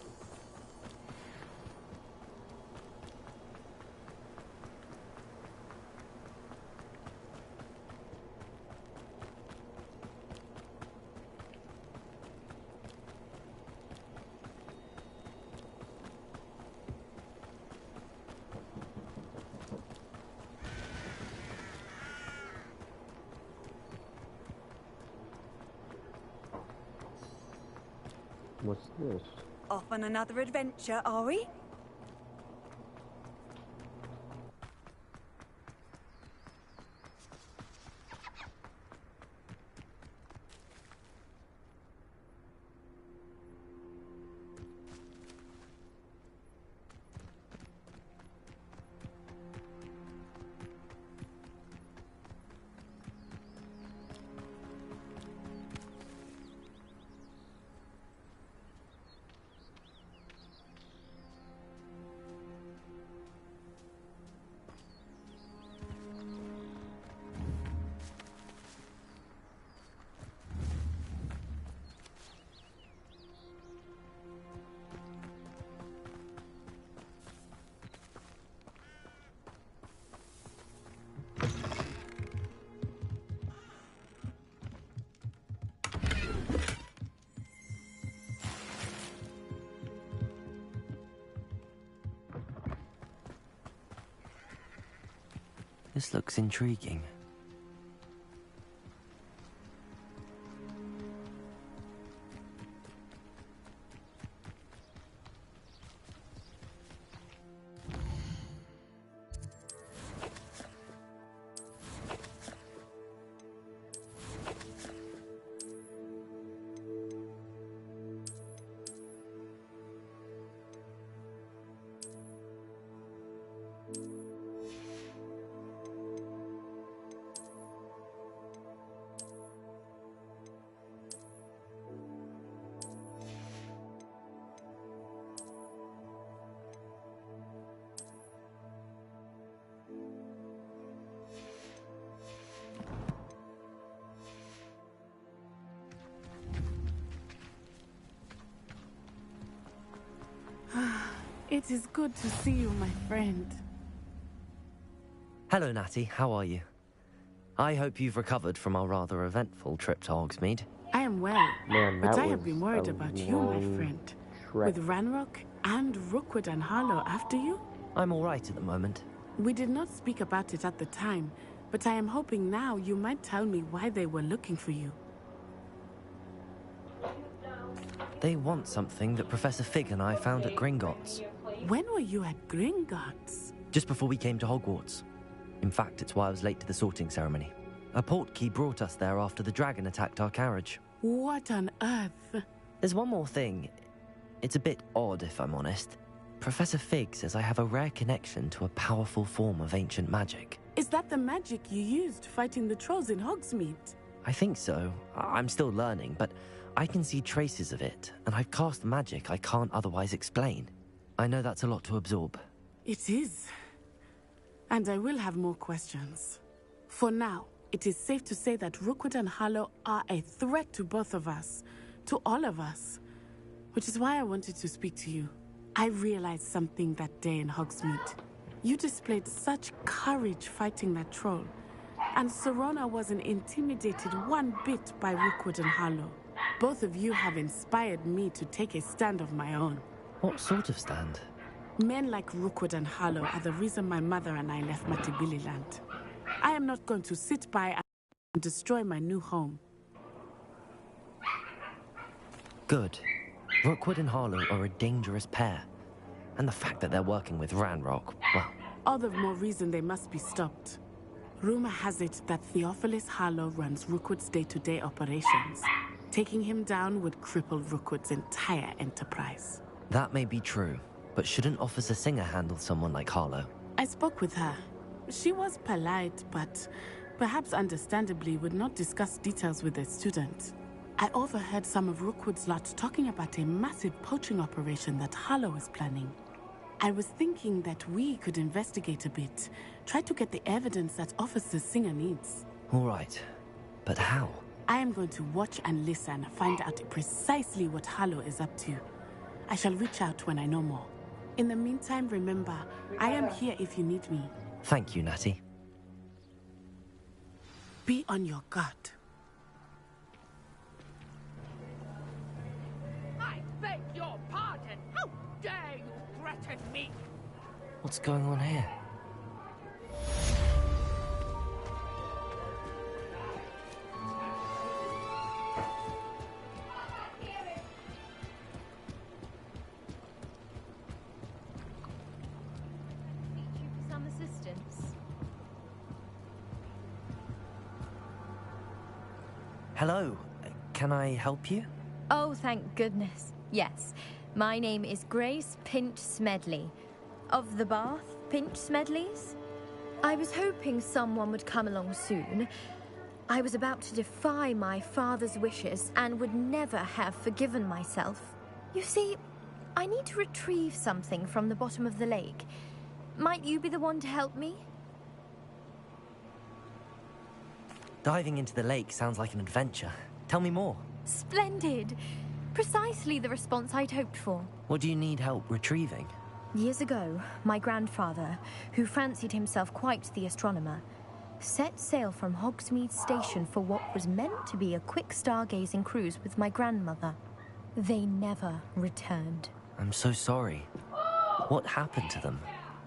What's this? Off on another adventure, are we? This looks intriguing. It is good to see you, my friend. Hello, Natty. How are you? I hope you've recovered from our rather eventful trip to Hogsmeade. I am well, Man, but I have been worried about you, my friend. Trek. With Ranrock and Rookwood and Harlow after you? I'm all right at the moment. We did not speak about it at the time, but I am hoping now you might tell me why they were looking for you. They want something that Professor Fig and I found at Gringotts. When were you at Gringotts? Just before we came to Hogwarts. In fact, it's why I was late to the sorting ceremony. A portkey brought us there after the dragon attacked our carriage. What on earth? There's one more thing. It's a bit odd, if I'm honest. Professor Fig says I have a rare connection to a powerful form of ancient magic. Is that the magic you used fighting the trolls in Hogsmeade? I think so. I'm still learning, but I can see traces of it, and I've cast magic I can't otherwise explain. I know that's a lot to absorb. It is. And I will have more questions. For now, it is safe to say that Rookwood and Harlow are a threat to both of us, to all of us. Which is why I wanted to speak to you. I realized something that day in Hogsmeade. You displayed such courage fighting that troll, and Serona wasn't intimidated one bit by Rookwood and Harlow. Both of you have inspired me to take a stand of my own. What sort of stand? Men like Rookwood and Harlow are the reason my mother and I left Mattibililand. I am not going to sit by and destroy my new home. Good. Rookwood and Harlow are a dangerous pair. And the fact that they're working with Ranrock, well... All the more reason they must be stopped. Rumor has it that Theophilus Harlow runs Rookwood's day-to-day operations. Taking him down would cripple Rookwood's entire enterprise. That may be true, but shouldn't Officer Singer handle someone like Harlow? I spoke with her. She was polite, but perhaps understandably would not discuss details with a student. I overheard some of Rookwood's lot talking about a massive poaching operation that Harlow is planning. I was thinking that we could investigate a bit, try to get the evidence that Officer Singer needs. All right, but how? I am going to watch and listen, find out precisely what Harlow is up to. I shall reach out when I know more. In the meantime, remember, I am here if you need me. Thank you, Natty. Be on your guard. I beg your pardon. How dare you threaten me? What's going on here? Hello. Can I help you? Oh, thank goodness. Yes. My name is Grace Pinch Smedley. Of the Bath Pinch Smedleys? I was hoping someone would come along soon. I was about to defy my father's wishes and would never have forgiven myself. You see, I need to retrieve something from the bottom of the lake. Might you be the one to help me? Diving into the lake sounds like an adventure. Tell me more. Splendid! Precisely the response I'd hoped for. What do you need help retrieving? Years ago, my grandfather, who fancied himself quite the astronomer, set sail from Hogsmeade Station for what was meant to be a quick stargazing cruise with my grandmother. They never returned. I'm so sorry. What happened to them?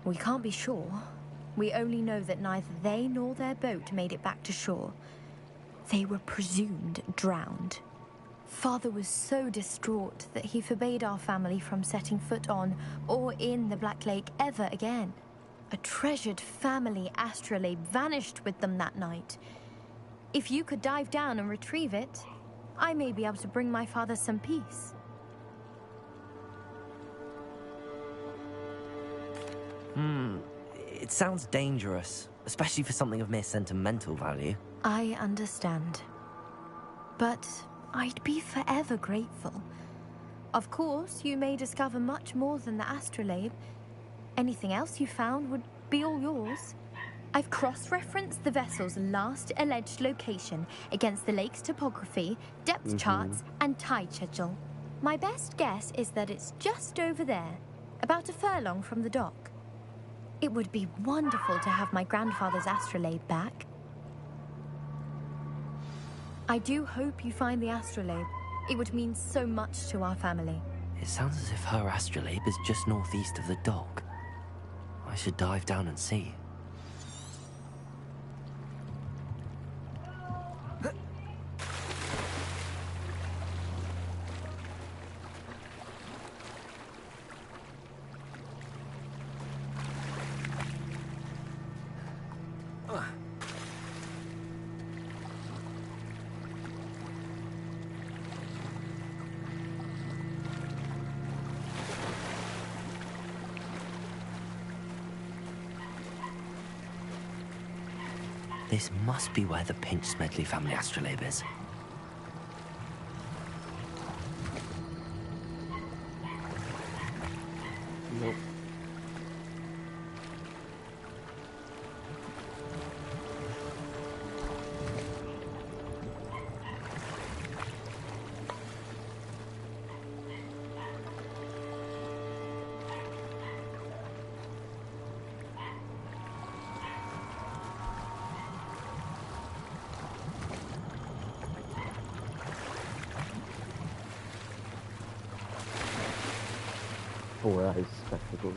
We can't be sure. We only know that neither they nor their boat made it back to shore. They were presumed drowned. Father was so distraught that he forbade our family from setting foot on or in the Black Lake ever again. A treasured family astrolabe vanished with them that night. If you could dive down and retrieve it, I may be able to bring my father some peace. It sounds dangerous, especially for something of mere sentimental value. I understand. But I'd be forever grateful. Of course, you may discover much more than the astrolabe. Anything else you found would be all yours. I've cross-referenced the vessel's last alleged location against the lake's topography, depth charts, and tide schedule. My best guess is that it's just over there, about a furlong from the dock. It would be wonderful to have my grandfather's astrolabe back. I do hope you find the astrolabe. It would mean so much to our family. It sounds as if her astrolabe is just northeast of the dock. I should dive down and see. This must be where the Pinch Smedley family astrolabe is. Nope. Four-eyes spectacles.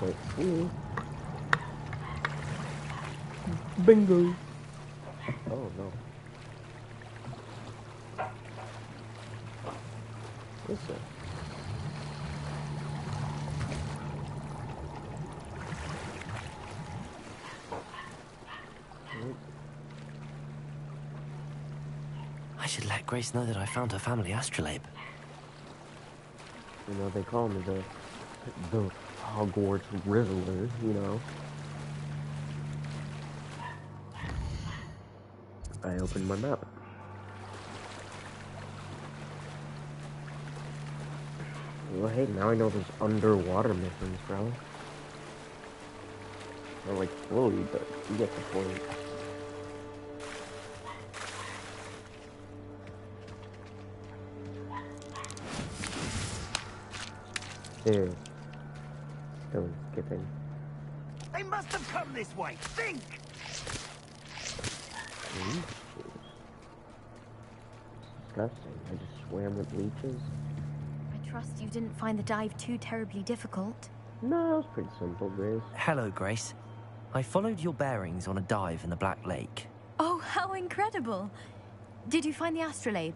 Let's see. Bingo! Oh no. What's that? I should let Grace know that I found her family astrolabe. You know, they call me the Hogwarts rizzler, you know. I opened my map. Well, hey, now I know there's underwater missions, bro. They're like floaty, but you get the point. There. Stone skipping. They must have come this way. Think! Disgusting. I just swam with leeches. I trust you didn't find the dive too terribly difficult. No, it was pretty simple, Grace. Hello, Grace. I followed your bearings on a dive in the Black Lake. Oh, how incredible! Did you find the astrolabe?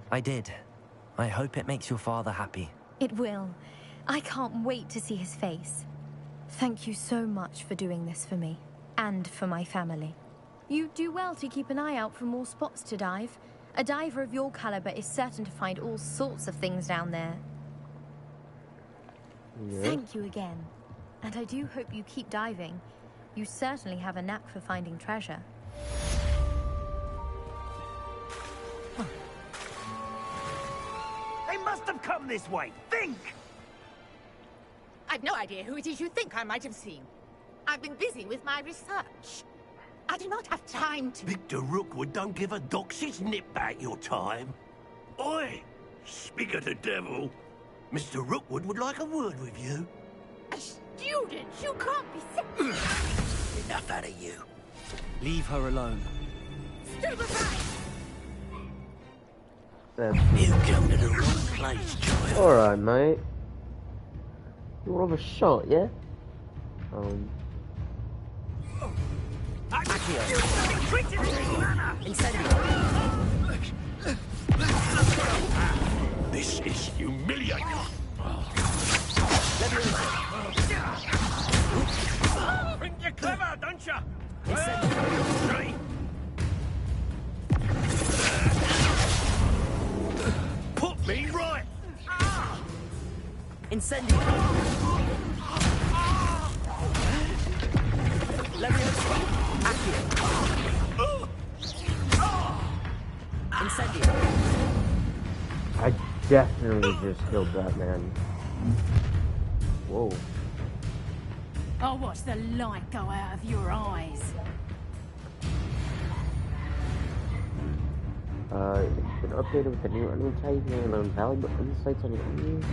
I did. I hope it makes your father happy. It will. I can't wait to see his face. Thank you so much for doing this for me, and for my family. You do well to keep an eye out for more spots to dive. A diver of your caliber is certain to find all sorts of things down there. Yes. Thank you again. And I do hope you keep diving. You certainly have a knack for finding treasure. They must have come this way. Think! I've no idea who it is you think I might have seen. I've been busy with my research. I do not have time to... Victor Rookwood don't give a doxy's nip back your time. Oi! Speak of the devil. Mr. Rookwood would like a word with you. A student? You can't be sick. Enough out of you. Leave her alone. Stupefy! You come to the wrong place, child. Alright, mate. You want to have a shot, yeah? This is humiliating. Think you're clever, don't you? Put me right. Incendio. Incendio. I definitely just killed that man. Whoa. I'll watch the light go out of your eyes. It's been updated with the new enemy type, and valuable insights on the enemies,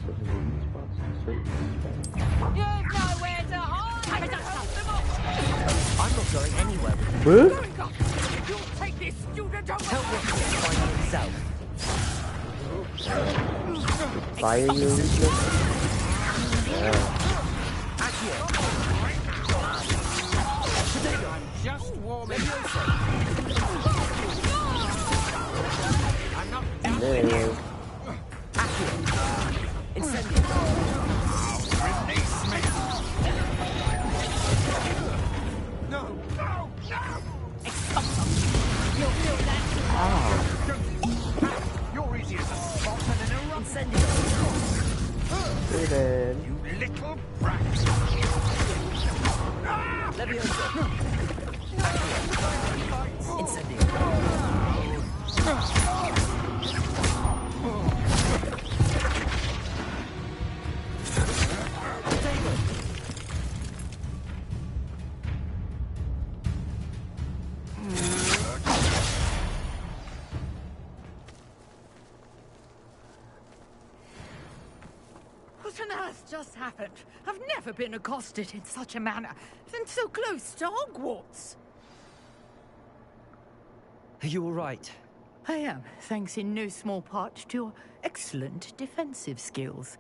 such as the weak spots and certain spells. You've nowhere to hide! I'm not going anywhere with you. What? You'll take this student over! Tell Rick to find himself. Fire you? I'm just warming up. I'm not down There. Incendio. Release me. No, no, no! You'll feel that. You're easy as a spot and an eruption. Incendio. You little brat. Leviosa. Incendio. What on earth just happened? I've never been accosted in such a manner, and so close to Hogwarts. Are you all right? I am, thanks in no small part to your excellent defensive skills.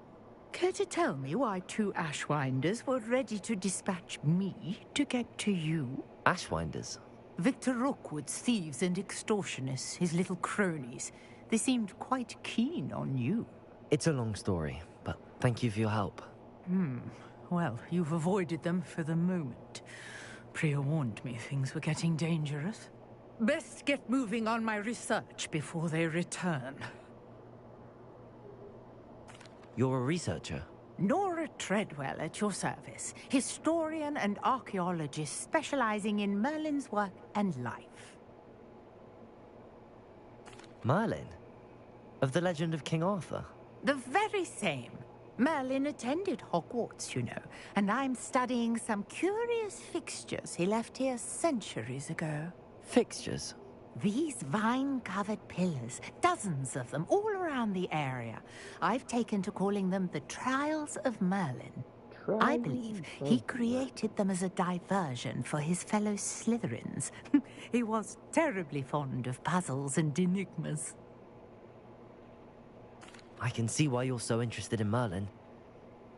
Care to tell me why two Ashwinders were ready to dispatch me to get to you? Ashwinders? Victor Rookwood's thieves and extortionists, his little cronies. They seemed quite keen on you. It's a long story, but thank you for your help. Well, you've avoided them for the moment. Priya warned me things were getting dangerous. Best get moving on my research before they return. You're a researcher? Nora Treadwell at your service. Historian and archaeologist specializing in Merlin's work and life. Merlin? Of the legend of King Arthur? The very same. Merlin attended Hogwarts, you know, and I'm studying some curious fixtures he left here centuries ago. Fixtures? These vine-covered pillars, dozens of them, all around the area. I've taken to calling them the Trials of Merlin. I believe he created them as a diversion for his fellow Slytherins. He was terribly fond of puzzles and enigmas. I can see why you're so interested in Merlin.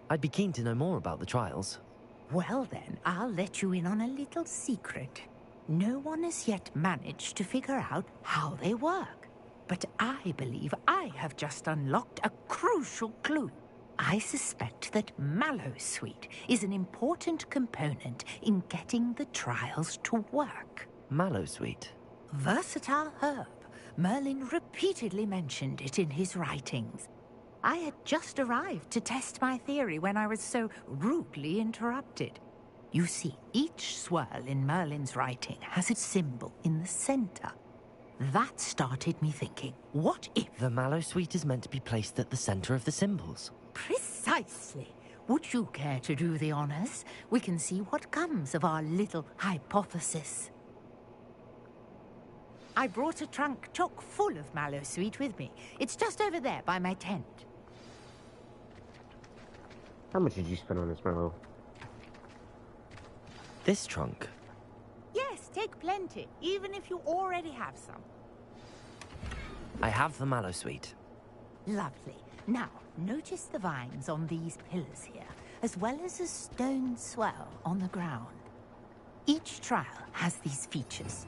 I'd be keen to know more about the trials. Well then, I'll let you in on a little secret. No one has yet managed to figure out how they work. But I believe I have just unlocked a crucial clue. I suspect that mallowsweet is an important component in getting the trials to work. Mallowsweet? Versatile herb. Merlin repeatedly mentioned it in his writings. I had just arrived to test my theory when I was so rudely interrupted. You see, each swirl in Merlin's writing has its symbol in the center. That started me thinking, what if... The mallowsweet is meant to be placed at the center of the symbols. Precisely. Would you care to do the honors? We can see what comes of our little hypothesis. I brought a trunk chock full of mallowsweet with me. It's just over there by my tent. How much did you spend on this, Marlowe? This trunk? Yes, take plenty, even if you already have some. I have the mallowsweet. Lovely. Now, notice the vines on these pillars here, as well as a stone swell on the ground. Each trial has these features.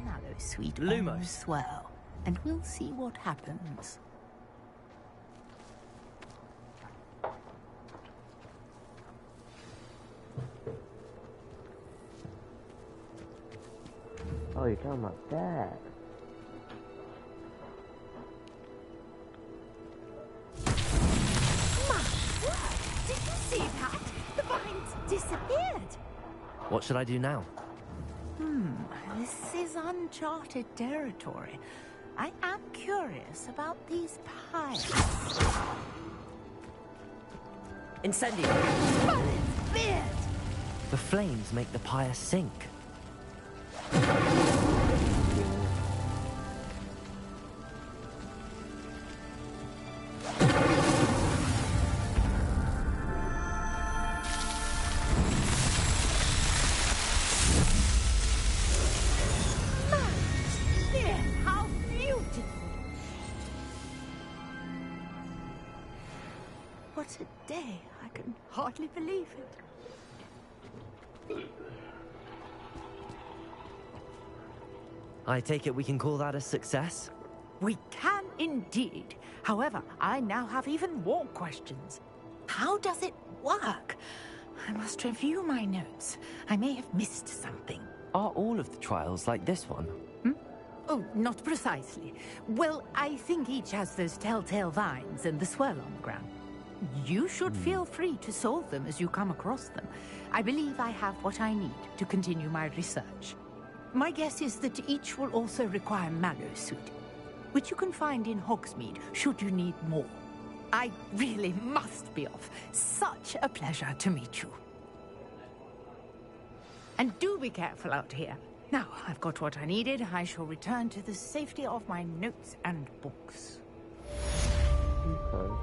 Mallowsweet on the swell, and we'll see what happens. Oh, you're talking about that. My word! Did you see that? The vines disappeared! What should I do now? This is uncharted territory. I am curious about these piles. Incendio! Merlin's beard! The flames make the pyre sink. How beautiful! What a day. I can hardly believe it. I take it we can call that a success? We can indeed. However, I now have even more questions. How does it work? I must review my notes. I may have missed something. Are all of the trials like this one? Oh, not precisely. Well, I think each has those telltale vines and the swirl on the ground. You should feel free to solve them as you come across them. I believe I have what I need to continue my research. My guess is that each will also require mallowsweet, which you can find in Hogsmeade should you need more. I really must be off. Such a pleasure to meet you. And do be careful out here. Now, I've got what I needed. I shall return to the safety of my notes and books. Okay.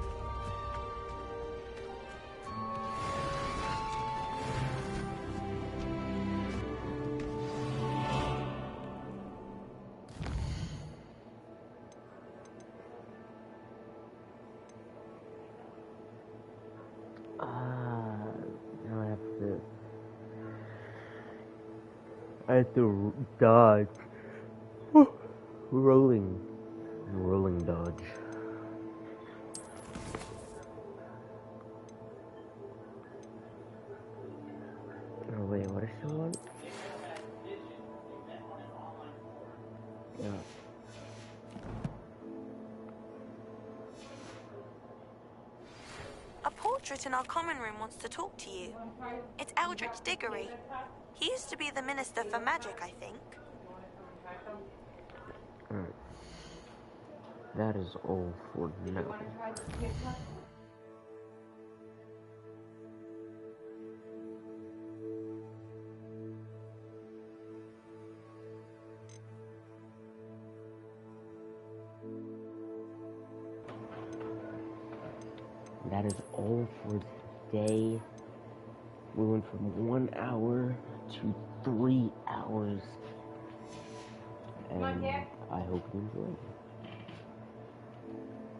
Now I have to dodge. Rolling dodge. Oh wait, what is the one? Yeah. A portrait in our common room wants to talk to you. It's Eldritch Diggory. He used to be the Minister for Magic, I think. That is all for now. That is all for today. We went from 1 hour to 3 hours. And I hope you enjoyed it.